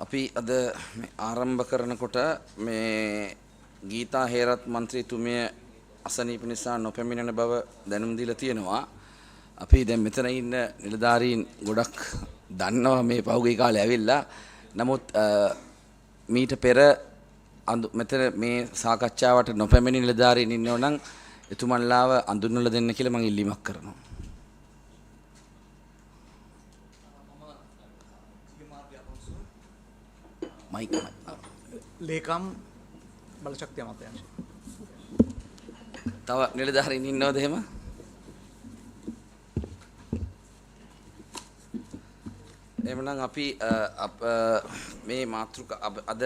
අපි අද ආරම්භ කරනකොට මේ ගීතා හේරත් මන්ත්‍රීතුමිය අසනීප නිසා නොපැමිණෙන බව දැනුම් දීලා තියෙනවා. අපි දැන් මෙතන ඉන්න නිලධාරීන් ගොඩක් දන්නවා මේ පහුගිය කාලේ ඇවිල්ලා. නමුත් මීට පෙර මෙතන මේ සාකච්ඡාවට නොපැමිණි නිලධාරීන් ඉන්නෝ නම් එතුමන්ලාව අඳුන්වලා දෙන්න කියලා මම ඉල්ලීමක් කරනවා. ලේකම් බලශක්තිය අමාත්‍යාංශය. තව නිලධාරීන් ඉන්නවද එහෙම? එහෙමනම් අපි මේ මාතෘකා අද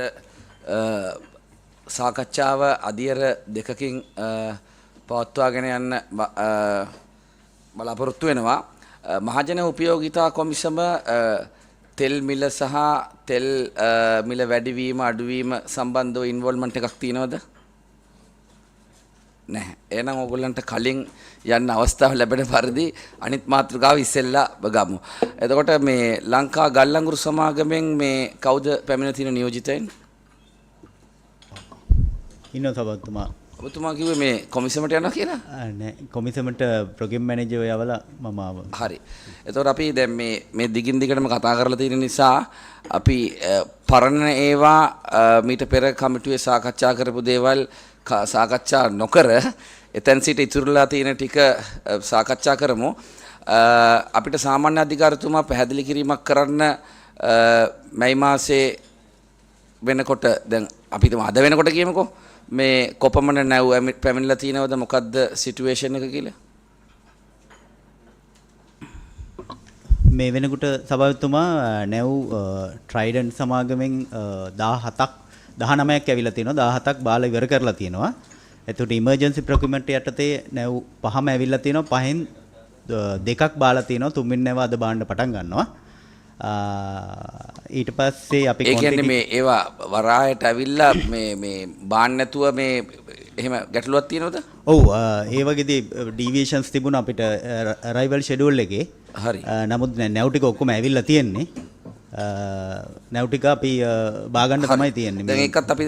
සාකච්ඡාව අධියර දෙකකින් පවත්වාගෙන යන්න බලාපොරොත්තු වෙනවා. මහජන උපයෝගිතා කොමිසම තෙල් මිල සහ තෙල් මිල වැඩිවීම අඩුවීම සම්බන්ධව ඉන්වොල්ව්මන්ට් එකක් තියෙනවද? නැහැ. එහෙනම් ඕගොල්ලන්ට කලින් යන්න අවස්ථාව ලැබෙන පරිදි අනිත් මාතෘකාව ඉස්සෙල්ලා ගමු. එතකොට මේ ලංකා ගල්ලංගුරු සමාගමෙන් මේ කවුද පැමිණ තියෙන නියෝජිතයින්? ඉන්න සභාපතිතුමා. ඔබතුමා කිව්වේ මේ කොමිසමට යනවා කියලා? නෑ කොමිසමට ප්‍රෝග්‍රෑම් මැනේජර් යවලා මම ආවා. හරි. එතකොට අපි දැන් මේ දිගින් දිගටම කතා කරලා තියෙන නිසා අපි පරණ ඒවා මීට පෙර කමිටුවේ සාකච්ඡා කරපු දේවල් සාකච්ඡා නොකර එතෙන් සිට ඉතුරුලා තියෙන ටික සාකච්ඡා කරමු. අපිට සාමාන්‍ය අධිකාරිතුමා පැහැදිලි කිරීමක් කරන්න මැයි මාසේ වෙනකොට දැන් අපි අද වෙනකොට කියමුකෝ මේ කොපමණ නැව් පැමිණලා තියෙනවද මොකද්ද සිටුේෂන් එක කියලා? මේ වෙනකොට සභාපතිතුමා නැව් ට්‍රයිඩන්ට් සමාගමෙන් 17ක් 19ක් ඇවිල්ලා තියෙනවා 17ක් බාලා ඉවර කරලා තියෙනවා. එතකොට ඉමර්ජන්සි ප්‍රොකියුමන්ට් යටතේ නැව් පහම ඇවිල්ලා තියෙනවා. පහෙන් දෙකක් බාලා තියෙනවා. තුන්වෙනි නැව අද බාන්න පටන් ගන්නවා. ඊට පස්සේ අපි ඒ කියන්නේ මේ ඒවා වරායට ඇවිල්ලා මේ බාන්න නැතුව මේ එහෙම ගැටලුවක් තියෙනවද? ඔව් ඒ වගේදී ඩීවියේෂන්ස් තිබුණා අපිට අරයිවල් ෂෙඩියුල් එකේ. හරි. නමුත් නැව් ටික ඔක්කොම ඇවිල්ලා තියෙන්නේ. නැව් ටික අපි බාගන්න තමයි තියෙන්නේ. දැන් ඒකත් අපි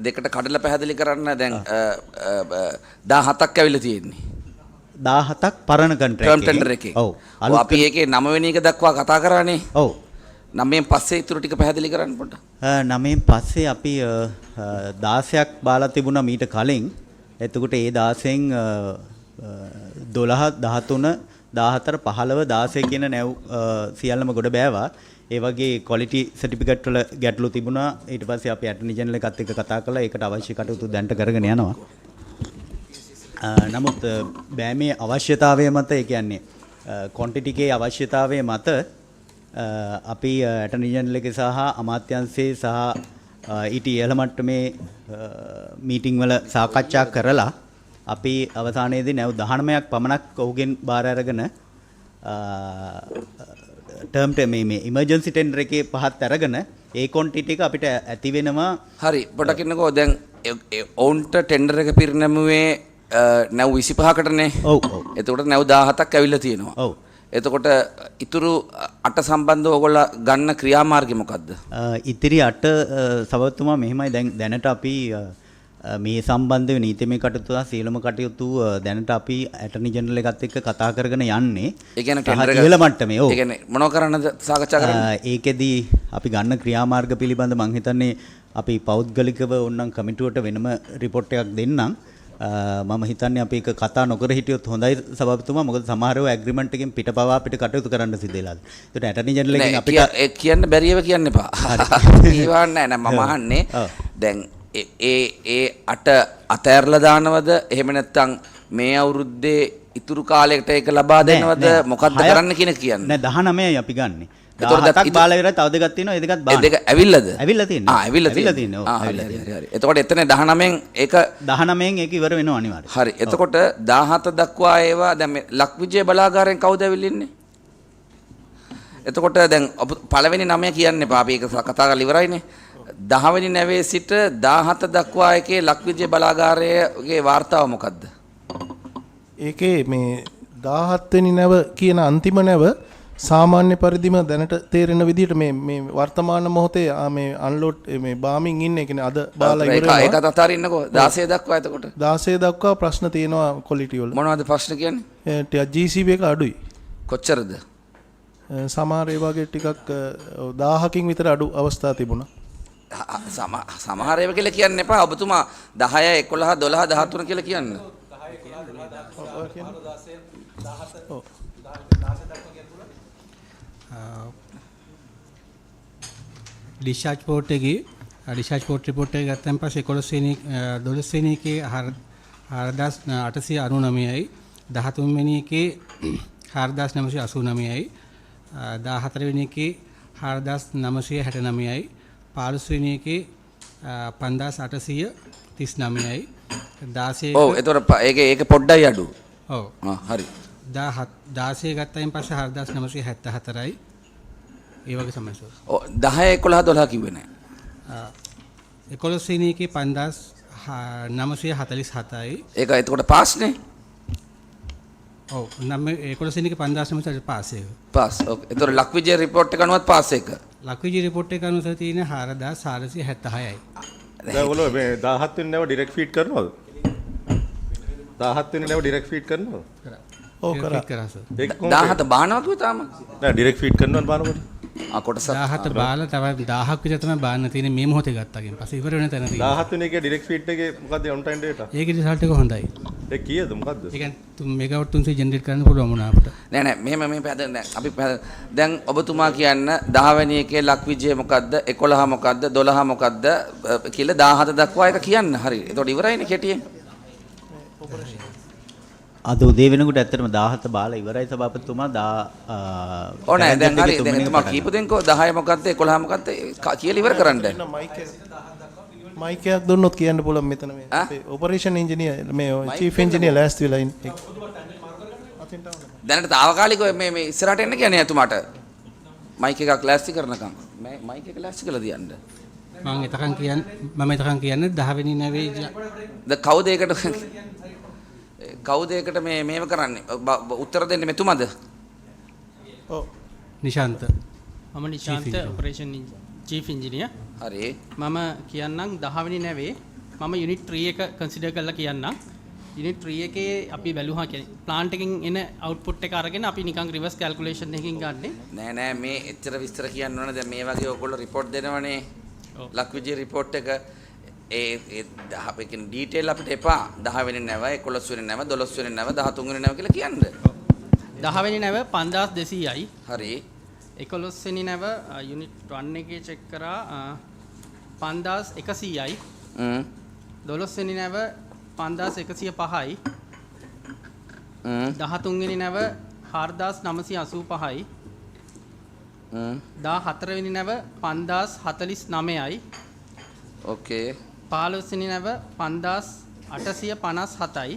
දෙකට කඩලා පැහැදිලි කරන්න දැන් 17ක් ඇවිල්ලා තියෙන්නේ. 17ක් පරණ ටෙන්ඩර් එකේ. ඔව්. අපි ඒකේ 9 වෙනි එක දක්වා කතා කරානේ. ඔව්. 9න් පස්සේ ඊටු ටික පැහැදිලි කරන්න පොඩ්ඩක්. 9න් පස්සේ අපි 16ක් බාලා තිබුණා මීට කලින්. එතකොට ඒ 16න් 12 13 14 15 16 කියන නැව් සියල්ලම ගොඩ බෑවා. ඒ වගේ ක්වොලිටි සර්ටිෆිකේට් වල ගැටලු තිබුණා. ඊට පස්සේ අපි ඇටර්නි ජනරල් එකත් එක්ක කතා කරලා ඒකට අවශ්‍ය කටයුතු දැන්ට කරගෙන යනවා. නමුත් බෑමේ අවශ්‍යතාවය මත ඒ කියන්නේ ක්වොන්ටිටි එකේ අවශ්‍යතාවය මත අපි ඇටර්නි ජනරල් එකේ සහ අමාත්‍යාංශයේ සහ ඊට ඉහළ මට්ටමේ මීටිං වල සාකච්ඡා කරලා අපි අවසානයේදී නැව් 19ක් පමණක් ඔහුගෙන් බාර අරගෙන ටර්ම් මේ ඉමර්ජන්සි ටෙන්ඩර් එකේ පහත් අරගෙන ඒ ක්වොන්ටිටි එක අපිට ඇති වෙනවා. හරි පොඩක් ඉන්නකෝ දැන් ඔවුන්ට ටෙන්ඩර් එක පිරිනැමුවේ නැව් 25කටනේ. ඔව් ඔව්. එතකොට නැව් 17ක් ඇවිල්ලා තියෙනවා. ඔව්. එතකොට ඉතුරු 8 සම්බන්ධව ඔයගොල්ලෝ ගන්න ක්‍රියාමාර්ගය මොකද්ද? ඉතිරි 8 සභාපතිතුමා මෙහෙමයි දැනට අපි මේ සම්බන්ධව නීතිමය කටයුතු සහ සියලුම කටයුතු දැනට අපි ඇටර්නි ජනරල් එකත් එක්ක කතා කරගෙන යන්නේ. ඒ කියන්නේ ටෙන්ඩර් එක ඉහළ මට්ටමේ. ඔව්. ඒ කියන්නේ මොනව කරන්නද සාකච්ඡා කරන්නේ? ඒකෙදි අපි ගන්න ක්‍රියාමාර්ග පිළිබඳ මම හිතන්නේ අපි පෞද්ගලිකව ඕනනම් කමිටුවට වෙනම රිපෝට් එකක් දෙන්නම්. මම හිතන්නේ අපි ඒක කතා නොකර හිටියොත් හොඳයි සභාපතිතුමා. මොකද සමහරව ඇග්‍රීමන්ට් එකෙන් පිටපවා අපිට කටයුතු කරන්න සිද්ධ වෙලාද. ඒකට ඇටර්නි ජනරල් එකෙන් අපිට කියන්න බැරියව කියන්න එපා. ඒවා නෑ මම අහන්නේ. දැන් ඒ 8 අතෑරලා දානවද? එහෙම නැත්නම් මේ අවුරුද්දේ ඉතුරු කාලයකට ඒක ලබා දෙනවද? මොකද්ද කරන්න කියන කියන්නේ? නෑ 19යි අපි ගන්නෙ. 17ක් බාලා ඉවරයි. තව දෙකක් තියෙනවා. ඒ දෙකත් බාන්න. ඒ දෙක ඇවිල්ලාද? ඇවිල්ලා තියෙනවා. ඇවිල්ලා තියෙනවා. හරි. එතකොට එතන 19න් ඒක 19න් ඒක ඉවර වෙනවා අනිවාර්යයෙන්. හරි. එතකොට 17 දක්වා ඒවා දැන් මේ ලක්විජය බලාගාරයෙන් කවුද ඇවිල්ලා ඉන්නේ? එතකොට දැන් පළවෙනි 9 කියන්න එපා. අපි ඒක කතා කරලා ඉවරයිනේ. 10 වෙනි නැවේ සිට 17 දක්වා එකේ ලක්විජය බලාගාරයේ වාර්තාව මොකද්ද? ඒකේ මේ 17 වෙනි නැව කියන අන්තිම නැව සාමාන්‍ය පරිදිම දැනට තේරෙන විදිහට මේ වර්තමාන මොහොතේ මේ අන්ලෝඩ් මේ බාමින් ඉන්නේ කියන්නේ අද බාලා ඉවර වෙනවා. ඒකත් අතාරින්නකෝ 16 දක්වා එතකොට 16 දක්වා ප්‍රශ්න තියෙනවා ක්වොලිටි වල. මොනවද ප්‍රශ්න කියන්නේ? ටිකක් GCP එක අඩුයි. කොච්චරද? සමහර ඒ වගේ ටිකක් 1000කින් විතර අඩු අවස්ථා තිබුණා. සමහර ඒවා කියලා කියන්න එපා. ඔබතුමා 10 11 12 13 කියලා කියන්න. ඩිස්චාර්ජ් පෝට් එකේ ඩිස්චාර්ජ් පෝට් රිපෝට් එක ගත්තන් පස්සේ 11 වෙනි 12 වෙනි එකේ 4899යි 13 වෙනි එකේ 4989යි 14 වෙනි එකේ 4969යි 15 වෙනි එකේ 5839යි 16 ඔව් එතකොට ඒක පොඩ්ඩයි අඩු. ඔව් හරි. 16 ගත්තයින් පස්සේ 4974යි ඒ වගේ සමස්ත. ඔව් 10 11 12 කිව්වේ නෑ. 11 වෙනි එකේ 5947යි. ඒක එතකොට පාස්නේ. ඔව් 11 වෙනි එකේ 5947 පාස් එක. පාස්. ඕකේ. එතකොට ලක්විජය රිපෝට් එක අනුවත් පාස් එක. ලක්විජය රිපෝට් එක අනුව තියෙන 4476යි. දැන් ඔයගොල්ලෝ මේ 17 වෙනි නැව ඩිරෙක්ට් ෆීඩ් කරනවද? 17 වෙනි නැව ඩිරෙක්ට් ෆීඩ් කරනවද? ඔව් කරා. කරා සර්. ඒක 17 බානවා කිව්ව තාම. නෑ ඩිරෙක්ට් ෆීඩ් කරනවද බලනකොට? කොටස 17 බාලා තව 1000ක් විතර තමයි බාන්න තියෙන්නේ මේ මොහොතේ ගත්තාගෙන් පස්සේ ඉවර වෙන තැන තියෙනවා. 17 වෙනි එකේ ඩිරෙක්ට් ෆීඩ් එකේ මොකද්ද ඔන් ටයිම් ඩේටා? ඒකේ රිසල්ට් එක හොඳයි. ඒ කීයද මොකද්ද? ඒ කියන්නේ මෙගාවට් 300 ජෙනරේට් කරන්න පුළුවන් වුණා අපිට. නෑ මෙහෙම අපි දැන් ඔබතුමා කියන්න 10 වෙනි එකේ ලක්විජය මොකද්ද 11 මොකද්ද 12 මොකද්ද කියලා 17 දක්වා එක කියන්න. හරි. එතකොට ඉවරයිනේ කෙටියෙන්. අද උදේ වෙනකොට ඇත්තටම 17 බාලා ඉවරයි සභාපතිතුමා ඕනේ දැන් හරි දැන් එතුමා කීප දෙන්කෝ 10 මොකද්ද 11 මොකද්ද කියලා ඉවර කරන්න. මයික් එකක් දුන්නොත් කියන්න පුළුවන් මෙතන මේ අපේ ඔපරේෂන් ඉංජිනේර් මේ චීෆ් ඉංජිනේර් ලෑස්ති වෙලා ඉන්නේ. දැනට తాවකාලිකව මේ ඉස්සරහට එන්න කියන්නේ එතුමාට මයික් එකක් ලෑස්ති කරනකම් මයික් එක ලෑස්ති කරලා තියන්න. මම එතකන් කියන්නේ 10 වෙනි නැවේ කවුද ඒකට මේව කරන්නේ උත්තර දෙන්නේ මෙතුමද? ඔව් නිශාන්ත. මම නිශාන්ත ඔපරේෂන් චීෆ් ඉංජිනියර්. හරි. මම කියන්නම් 10 වෙනි නැවේ මම යුනිට් 3 එක කන්සිඩර් කරලා කියන්නම්. යුනිට් 3 එකේ අපි බැලුවා කියන්නේ ප්ලාන්ට් එකකින් එන අවුට්පුට් එක අරගෙන අපි නිකන් රිවර්ස් කැල්කියුලේෂන් එකකින් ගන්නෙ. නෑ මේ එච්චර විස්තර කියන්න ඕන. දැන් මේ වගේ ඔයගොල්ලෝ රිපෝට් දෙනවනේ. ලක්විජය රිපෝට් එක ඒ අපේකින් ඩීටේල් අපිට එපා 10 වෙනි නැව 11 වෙනි නැව 12 වෙනි නැව 13 වෙනි නැව කියලා කියන්න. 10 වෙනි නැව 5200යි. හරි. 11 වෙනි නැව යුනිට් 1 එකේ චෙක් කරා 5100යි. 12 වෙනි නැව 5105යි. 13 වෙනි නැව 4985යි. 14 වෙනි නැව 5049යි. ඕකේ. 15 වෙනි නැව 5857යි.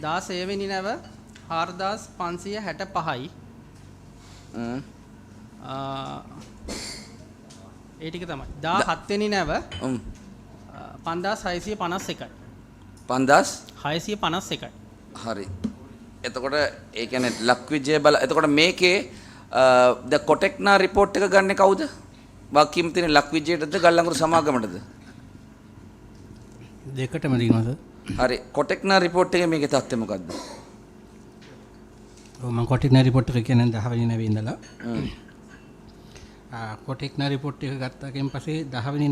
16 වෙනි නැව 4565යි. ඒ ටික තමයි. 17 වෙනි නැව 5651යි. 5651යි. හරි. එතකොට ඒ කියන්නේ ලක්විජය බල එතකොට මේකේ ද කොටෙක්නා රිපෝට් එක ගන්නෙ කවුද? වාක්‍යම් තියෙන ලක්විජයටද ගල්ලංගුරු සමාගමටද? දෙකටම දිනවද? හරි. කොටෙක්නා රිපෝට් එකේ මේකේ තත්ත්වය මොකද්ද? ඔව් මම කොටෙක්නා රිපෝට් එක කියන්නේ 10 වෙනි නැවේ ඉඳලා. කොටෙක්නා රිපෝට් එක ගත්තාකින් පස්සේ 10 වෙනි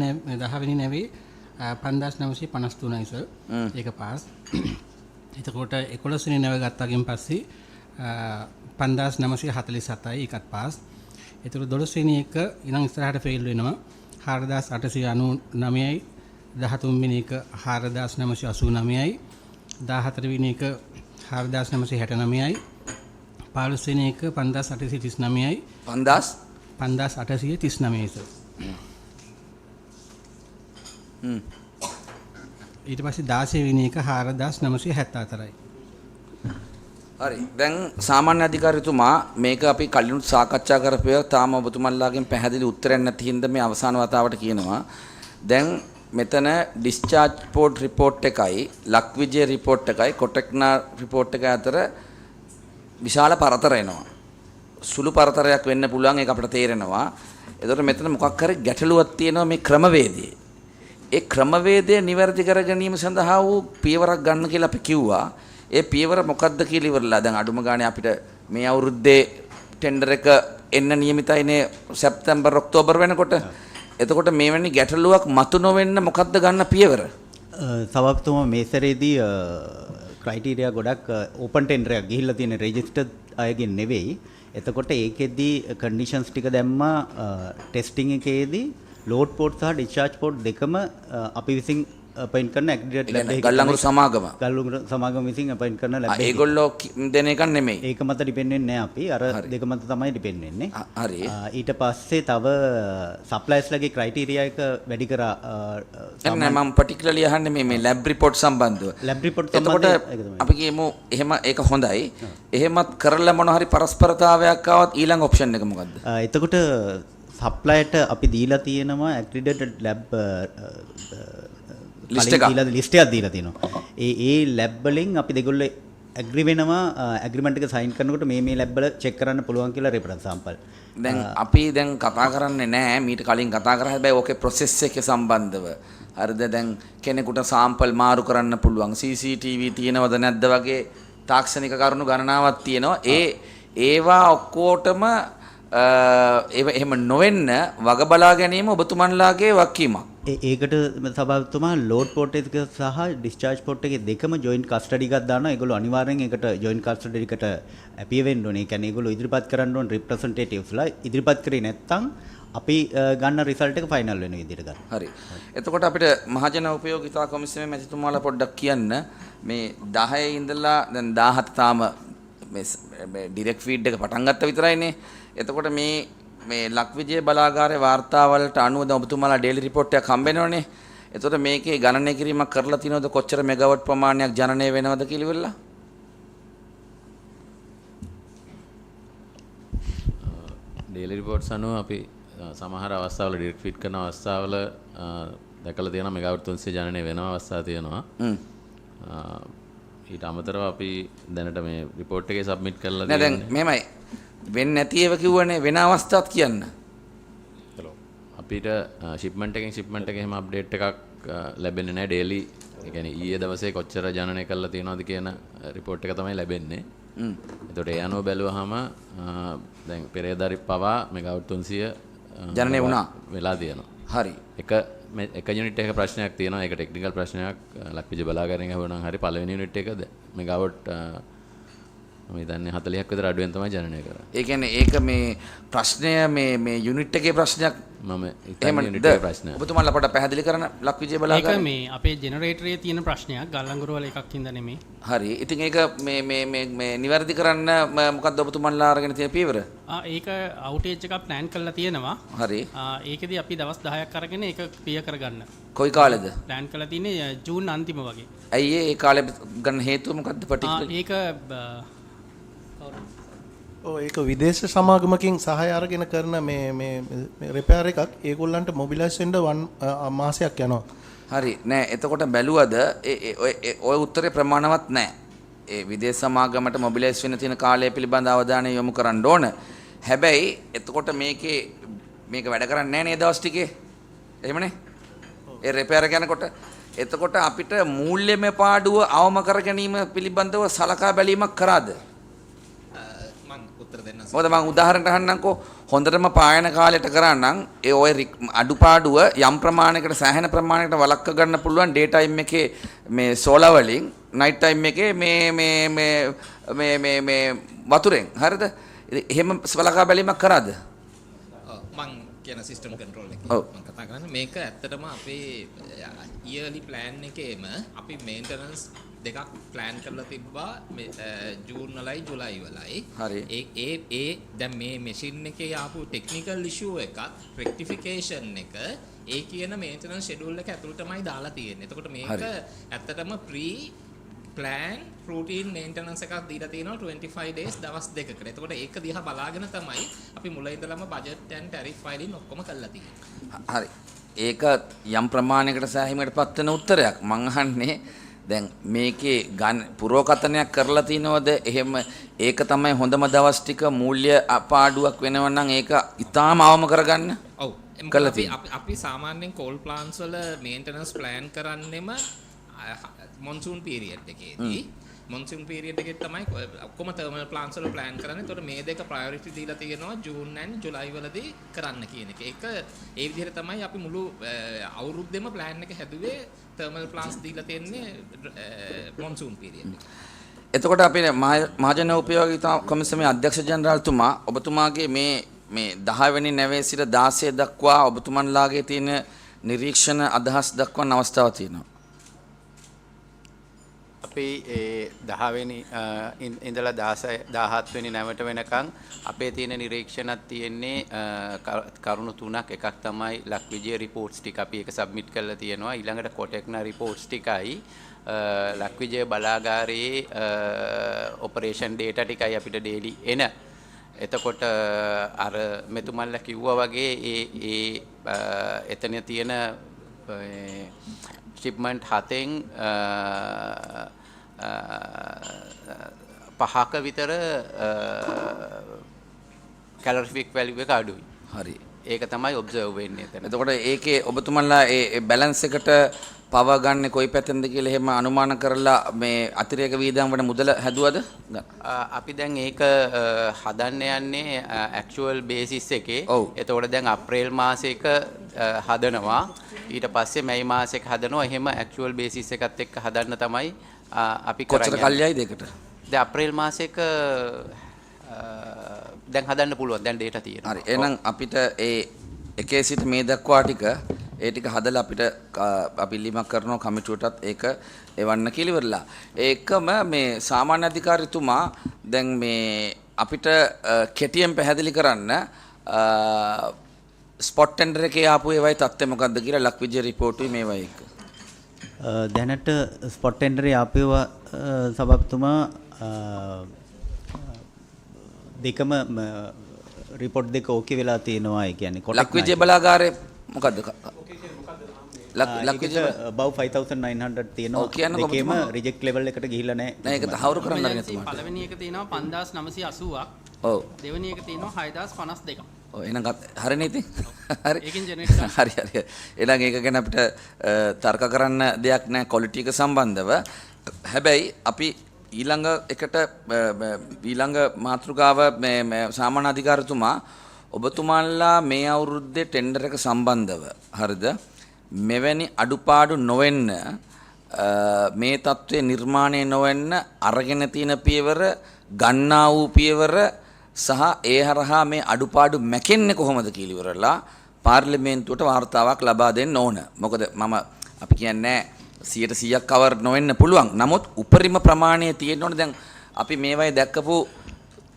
නැවේ 5953යි සර්. ඒක පාස්. එතකොට 11 වෙනි නැව ගත්තාකින් පස්සේ 5947යි ඒකත් පාස්. ඒතර 12 වෙනි එක ඊළඟ ඉස්සරහට ෆේල් වෙනවා 4899යි 13 වෙනි එක 4989යි 14 වෙනි එක 4969යි 15 වෙනි එක 5839යි 5839යි සර්. ඊට පස්සේ 16 වෙනි එක 4974යි. හරි. දැන් සාමාන්‍ය අධිකාරිතුමා මේක අපි කලිනුත් සාකච්ඡා කරපුවා තාම ඔබතුමන්ලාගෙන් පැහැදිලි උත්තරයක් නැති හින්දා මේ අවසාන වතාවට කියනවා. දැන් මෙතන ඩිස්චාර්ජ් පෝට් රිපෝට් එකයි ලක්විජය රිපෝට් එකයි කොටෙක්නා රිපෝට් එක අතර විශාල පරතර එනවා. සුළු පරතරයක් වෙන්න පුළුවන් ඒක අපිට තේරෙනවා. ඒතකොට මෙතන මොකක් හරි ගැටලුවක් තියෙනවා මේ ක්‍රමවේදයේ. ඒ ක්‍රමවේදය නිවැරදි කර ගැනීම සඳහා වූ පියවරක් ගන්න කියලා අපි කිව්වා. ඒ පියවර මොකක්ද කියලා ඉවරලා දැන් අඩුම ගානේ අපිට මේ අවුරුද්දේ ටෙන්ඩර් එක එන්න නියමිතයිනේ සැප්තැම්බර් ඔක්තෝබර් වෙනකොට. එතකොට මේවැනි ගැටලුවක් මතු නොවෙන්න මොකක්ද ගන්න පියවර? සභාපතිතුමා මේ සැරේදී ක්‍රයිටීරියා ගොඩක් ඕපන් ටෙන්ඩර් එකක් ගිහිල්ලා තියෙන රෙජිස්ටර්ඩ් අයගෙන් නෙවෙයි. එතකොට ඒකෙදී කන්ඩිෂන්ස් ටික දැම්මා ටෙස්ටිං එකේදී ලෝඩ් පෝට් සහ ඩිස්චාර්ජ් පෝට් දෙකම අපි විසින් අපොයින්ට් කරන ඇග්‍රීගේට් ලැබ් එකේ ගල්ලංගුරු සමාගම. ගල්ලංගුරු සමාගම විසින් අපොයින්ට් කරන ලැබ් එකේ ඒගොල්ලෝ දෙන එකක් නෙමෙයි. ඒක මත ඩිපෙන්ඩ් වෙන්නේ නැහැ අපි. අර දෙක මත තමයි ඩිපෙන්ඩ් වෙන්නේ. හරි. ඊට පස්සේ තව සප්ලයිස්ලාගේ ක්‍රයිටීරියා එක වැඩි කරා නෑ මම particularly අහන්නේ මේ lab report සම්බන්ධව. ලැබ් රිපෝට් එතකොට අපි කියමු එහෙම ඒක හොඳයි. එහෙමත් කරලා මොන හරි පරස්පරතාවයක් ආවත් ඊළඟ ඔප්ෂන් එක මොකද්ද? එතකොට සප්ලයිට අපි දීලා තියෙනවා ඇක්‍රිඩේටඩ් ලැබ් ලිස්ට් එකක්. ලිස්ට් එකක් දීලා තියෙනවා. ඒ ලැබ් වලින් අපි දෙගොල්ලෝ ඇග්‍රි වෙනවා ඇග්‍රීමන්ට් එක සයින් කරනකොට මේ ලැබ් වල චෙක් කරන්න පුළුවන් කියලා රෙෆරන්ස් සාම්පල්. දැන් අපි දැන් කතා කරන්නේ නැහැ මීට කලින් කතා කරා හැබැයි ඕකේ ප්‍රොසෙස් එකේ සම්බන්ධව. හරිද? දැන් කෙනෙකුට සාම්පල් මාරු කරන්න පුළුවන්. CCTV තියෙනවද නැද්ද වගේ තාක්ෂණික කරුණු ගණනාවක් තියෙනවා. ඒවා ඔක්කොටම එහෙම නොවෙන්න වග බලා ගැනීම ඔබතුමන්ලාගේ වගකීමක්. ඒකට සභාපතිතුමා ලෝඩ් පෝට් එක සහ ඩිස්චාර්ජ් පෝට් එකේ දෙකම ජොයින්ට් කස්ටඩි එකක් දානවා. ඒගොල්ලෝ අනිවාර්යෙන් ඒකට ජොයින්ට් කස්ටඩි එකට ඇපිය වෙන්න ඕනේ. ඒ කියන්නේ ඒගොල්ලෝ ඉදිරිපත් කරන්න ඕන රිප්‍රසන්ටේටිව්ස්ලා ඉදිරිපත් කරේ නැත්නම් අපි ගන්න රිසල්ට් එක ෆයිනල් වෙන විදිහට ගන්න. හරි. එතකොට අපිට මහජන උපයෝගිතා කොමිසමේ මැතිතුමාලා පොඩ්ඩක් කියන්න මේ 10 ඉඳලා දැන් 17 තාම මේ ඩිරෙක්ට් ෆීඩ් එක පටන් ගත්ත විතරයිනේ. එතකොට මේ ලක්විජය බලාගාරයේ වාර්තාවලට අනුව දැන් ඔබතුමාලා ඩේලි රිපෝට් එකක් හම්බෙනවනේ. එතකොට මේකේ ගණනය කිරීමක් කරලා තිනවද කොච්චර මෙගාවට් ප්‍රමාණයක් ජනනය වෙනවද කියලා ඉවරලා? ඩේලි රිපෝට්ස් අනුව අපි සමහර අවස්ථාවල ඩිරෙක්ට් ෆීඩ් කරන අවස්ථාවල දැකලා තියෙනවා මෙගාවට් 300 ජනනය වෙන අවස්ථා තියෙනවා. ඊට අමතරව අපි දැනට මේ රිපෝට් එකේ සබ්මිට් කරලා නෑ දැන් මෙහෙමයි වෙන්නේ නැති ඒවා කිව්වනේ වෙන අවස්ථාවක් කියන්න. අපිට ෂිප්මන්ට් එක එහෙම අප්ඩේට් එකක් ලැබෙන්නේ නැහැ ඩේලි. ඒ කියන්නේ ඊයේ දවසේ කොච්චර ජනනය කරලා තියෙනවද කියන රිපෝට් එක තමයි ලැබෙන්නේ. එතකොට ඒ අනුව බැලුවහම දැන් පෙරේදාරි පවා මෙගාවට් 300 ජනනය වුණා වෙලා තියෙනවා. හරි. එක යුනිට් එකක ප්‍රශ්නයක් තියෙනවා. ඒක ටෙක්නිකල් ප්‍රශ්නයක්. ලක්විජ බලාගාරයෙන් අහුවනම් හරි පළවෙනි යුනිට් එකද මෙගාවට් මම හිතන්නේ 40ක් විතර අඩුවෙන් තමයි ජනනය කරන්නේ. ඒ කියන්නේ ඒක මේ ප්‍රශ්නය මේ යුනිට් එකේ ප්‍රශ්නයක් මම හිතන්නේ යුනිට් එකේ ප්‍රශ්නයක්. ඔබතුමාලා පොඩ්ඩක් පැහැදිලි කරන්න ලක්විජය බලාගාරය. ඒක මේ අපේ ජෙනරේටරයේ තියෙන ප්‍රශ්නයක් ගල්ලංගුරු වල එකක් හින්දා නෙමෙයි. හරි. ඉතින් ඒක මේ නිවැරදි කරන්න මොකද්ද ඔබතුමාලා අරගෙන තියෙන පියවර? ඒක අවුටේජ් එකක් ප්ලෑන් කරලා තියෙනවා. හරි. ඒකෙදි අපි දවස් 10ක් අරගෙන ඒක ක්ලියර් කරගන්න. කොයි කාලෙද? ප්ලෑන් කරලා තියෙන්නේ ජූන් අන්තිම වගේ. ඇයි ඒ කාලෙ ගන්න හේතුව මොකද්ද particular? ඒක ඒක විදේශ සමාගමකින් සහාය අරගෙන කරන මේ රිපෙයාර් එකක් ඒගොල්ලන්ට මොබිලයිස් වෙන්න මාසයක් යනවා. හරි. නෑ එතකොට බැලුවද ඔය උත්තරේ ප්‍රමාණවත් නෑ. ඒ විදේශ සමාගමට මොබිලයිස් වෙන්න තියෙන කාලය පිළිබඳ අවධානය යොමු කරන්න ඕන. හැබැයි එතකොට මේක වැඩ කරන්නේ නෑ නේ දවස් ටිකේ. එහෙමනේ? ඒ රිපෙයාර් එක යනකොට එතකොට අපිට මූල්‍යමය පාඩුව අවම කර ගැනීම පිළිබඳව සලකා බැලීමක් කරාද? මොකද මම උදාහරණයක් අහන්නම්කෝ හොඳටම පායන කාලයට කරා නම් ඒ ඔය අඩුපාඩුව යම් ප්‍රමාණයකට සෑහෙන ප්‍රමාණයකට වළක්ව ගන්න පුළුවන් ඩේ ටයිම් එකේ මේ සෝලාර් වලින් නයිට් ටයිම් එකේ මේ වතුරෙන් හරිද? එහෙම වළකා බැලීමක් කරාද? මං කියන සිස්ටම් කන්ට්‍රෝල් එකේ මම කතා කරන්නේ මේක ඇත්තටම අපේ ඉයර්ලි ප්ලෑන් එකේම අපි මේන්ටනන්ස් දෙකක් ප්ලෑන් කරලා තිබ්බා ජූන් වලයි ජුලයි වලයි. හරි. ඒ දැන් මේ මැෂින් එකේ ආපු ටෙක්නිකල් ඉෂුව එකක් රෙක්ටිෆිකේෂන් එක ඒ කියන මේන්ටනන්ස් ෂෙඩියුල් එක ඇතුළටමයි දාලා තියෙන්නේ. එතකොට මේක ඇත්තටම ප්‍රී ප්ලෑන් රූටීන් මේන්ටනන්ස් එකක් දීලා තියෙනවා 25 days දවස් දෙකකට. එතකොට ඒක දිහා බලාගෙන තමයි අපි මුල ඉඳලම බජට් and ටැරිෆ් ෆයිලින් ඔක්කොම කරලා තියෙන්නේ. හරි. ඒක යම් ප්‍රමාණයකට සෑහීමකට පත් වෙන උත්තරයක්. මං අහන්නේ දැන් මේකේ පුරෝකථනයක් කරලා තිනවද? එහෙම ඒක තමයි හොඳම දවස් ටික මූල්‍ය අපාඩුවක් වෙනව නම් ඒක ඉතාම අවම කරගන්න. ඔව්. කළා අපි සාමාන්‍යයෙන් කෝල් ප්ලාන්ට්ස් වල මේන්ටනන්ස් ප්ලෑන් කරන්නෙම මොන්සූන් පීරියඩ් එකේදී. මොන්සූන් පීරියඩ් එකේ තමයි ඔක්කොම තර්මල් ප්ලාන්ට්ස් වල ප්ලෑන් කරන්නේ. ඒතකොට මේ දෙක ප්‍රයොරිටි දීලා තියෙනවා ජූන් and ජුලයි වලදී කරන්න කියන එක. ඒක ඒ විදිහට තමයි අපි මුළු අවුරුද්දෙම ප්ලෑන් එක හැදුවේ. තර්මල් ප්ලාන්ට්ස් දීලා තියෙන්නේ මොන්සූන් පීරියඩ් එක. එතකොට අපි මහජන උපයෝගීතා කොමිසමේ අධ්‍යක්ෂ ජනරාල්තුමා ඔබතුමාගේ මේ 10 වෙනි නැවේ සිට 16 දක්වා ඔබතුමන්ලාගේ තියෙන නිරීක්ෂණ අදහස් දක්වන අවස්ථාවක් තියෙනවා. අපි 10 වෙනි ඉඳලා 17 වෙනි නැවට වෙනකන් අපේ තියෙන නිරීක්ෂණක් තියෙන්නේ කරුණු තුනක්. එකක් තමයි ලක්විජය රිපෝට්ස් ටික අපි ඒක සබ්මිට් කරලා තියෙනවා. ඊළඟට කොටෙක්නා රිපෝට්ස් ටිකයි ලක්විජය බලාගාරයේ ඔපරේෂන් ඩේටා ටිකයි අපිට ඩේලි එන. එතකොට අර මෙතුමන්ලා කිව්වා වගේ එතන තියෙන ශිප්මන්ට් 7න් 5ක විතර කැලරිෆික් වැලියු එක අඩුයි. හරි. ඒක තමයි ඔබ්සර්ව් වෙන්නේ එතන. එතකොට ඒකේ ඔබතුමන්ලා ඒ බැලන්ස් එකට පව ගන්න කොයි පැත්තෙන්ද කියලා එහෙම අනුමාන කරලා මේ අතිරේක වීදම් වල මුදල හැදුවද? අපි දැන් ඒක හදන්න යන්නේ ඇක්චුවල් බේසිස් එකේ. එතකොට දැන් අප්‍රේල් මාසයක හදනවා. ඊට පස්සේ මැයි මාසෙක හදනවා. එහෙම ඇක්චුවල් බේසිස් එකත් එක්ක හදන්න තමයි අපි කරන්නේ. කොච්චර කල්යයිද ඒකට? දැන් අප්‍රේල් මාසෙක දැන් හදන්න පුළුවන්. දැන් ඩේටා තියෙනවා. හරි. එහෙනම් අපිට ඒ එකේ සිට මේ දක්වා ටික ඒ ටික හදලා අපිට අපි ලිමක් කරනවා කමිටුවටත් ඒක එවන්න කියලා ඉවරලා. ඒකම මේ සාමාන්‍ය අධිකාරීතුමා දැන් මේ අපිට කෙටියෙන් පැහැදිලි කරන්න ස්පොට් ටෙන්ඩර් එකේ ආපු ඒවයි තත්ත්වය මොකද්ද කියලා ලක්විජය රිපෝටුයි මේවයි එක. දැනට ස්පොට් ටෙන්ඩරේ ආපේව සභාපතිතුමා දෙකම රිපෝට් දෙක ඕකේ වෙලා තියෙනවා. ඒ කියන්නේ ලක්විජය බලාගාරේ මොකද්ද? ලක්විජය above 5900 තියෙනවා. දෙකේම රිජෙක්ට් ලෙවල් එකට ගිහිල්ලා නැහැ. නෑ ඒක තහවුරු කරන්න හරි නැතුමා. පළවෙනි එක තියෙනවා 5980ක්. ඔව්. දෙවෙනි එක තියෙනවා 6052ක්. ඔව් එහෙනම් හරිනේ ඉතින්. හරි. ඒකෙන් ජෙනරේට් කරන්න. හරි. එහෙනම් ඒක ගැන අපිට තර්ක කරන්න දෙයක් නැහැ ක්වොලිටි එක සම්බන්ධව. හැබැයි අපි ඊළඟ එකට ඊළඟ මාතෘකාව මේ සාමාන්‍ය අධිකාරතුමා ඔබතුමාලා මේ අවුරුද්දේ ටෙන්ඩර් එක සම්බන්ධව හරිද මෙවැනි අඩුපාඩු නොවෙන්න මේ තත්ත්වයේ නිර්මාණය නොවෙන්න අරගෙන තියෙන පියවර ගන්නා වූ පියවර සහ ඒ හරහා මේ අඩුපාඩු මැකෙන්නේ කොහොමද කියලා ඉවරලා පාර්ලිමේන්තුවට වාර්තාවක් ලබා දෙන්න ඕන. මොකද මම අපි කියන්නේ 100% කවර් නොවෙන්න පුළුවන්. නමුත් උපරිම ප්‍රමාණය තියෙන්න ඕනේ. දැන් අපි මේවයි දැක්කපු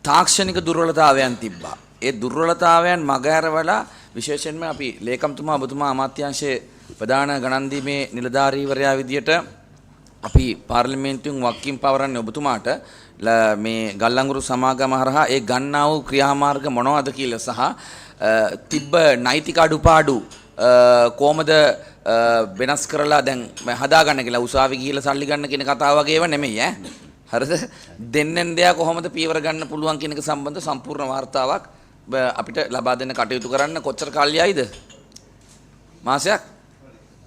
තාක්ෂණික දුර්වලතාවයන් තිබ්බා. ඒ දුර්වලතාවයන් මගහැරවලා විශේෂයෙන්ම අපි ලේකම්තුමා ඔබතුමා අමාත්‍යාංශයේ ප්‍රධාන ගණන් දීමේ නිලධාරීවරයා විදියට අපි පාර්ලිමේන්තුවෙන් වක්කීම් පවරන්නේ ඔබතුමාට මේ ගල්ලංගුරු සමාගම හරහා ඒ ගන්නා වූ ක්‍රියාමාර්ග මොනවද කියලා සහ තිබ්බ නෛතික අඩුපාඩු කොහමද වෙනස් කරලා දැන් හදාගන්න කියලා උසාවි ගිහිල්ලා සල්ලි ගන්න කියන කතාව වගේ ඒවා නෙමෙයි ඈ. හරිද? දෙන්නෙන් දෙයා කොහොමද පියවර ගන්න පුළුවන් කියන එක සම්බන්ධ සම්පූර්ණ වාර්තාවක් අපිට ලබා දෙන්න කටයුතු කරන්න කොච්චර කාලයයිද? මාසයක්?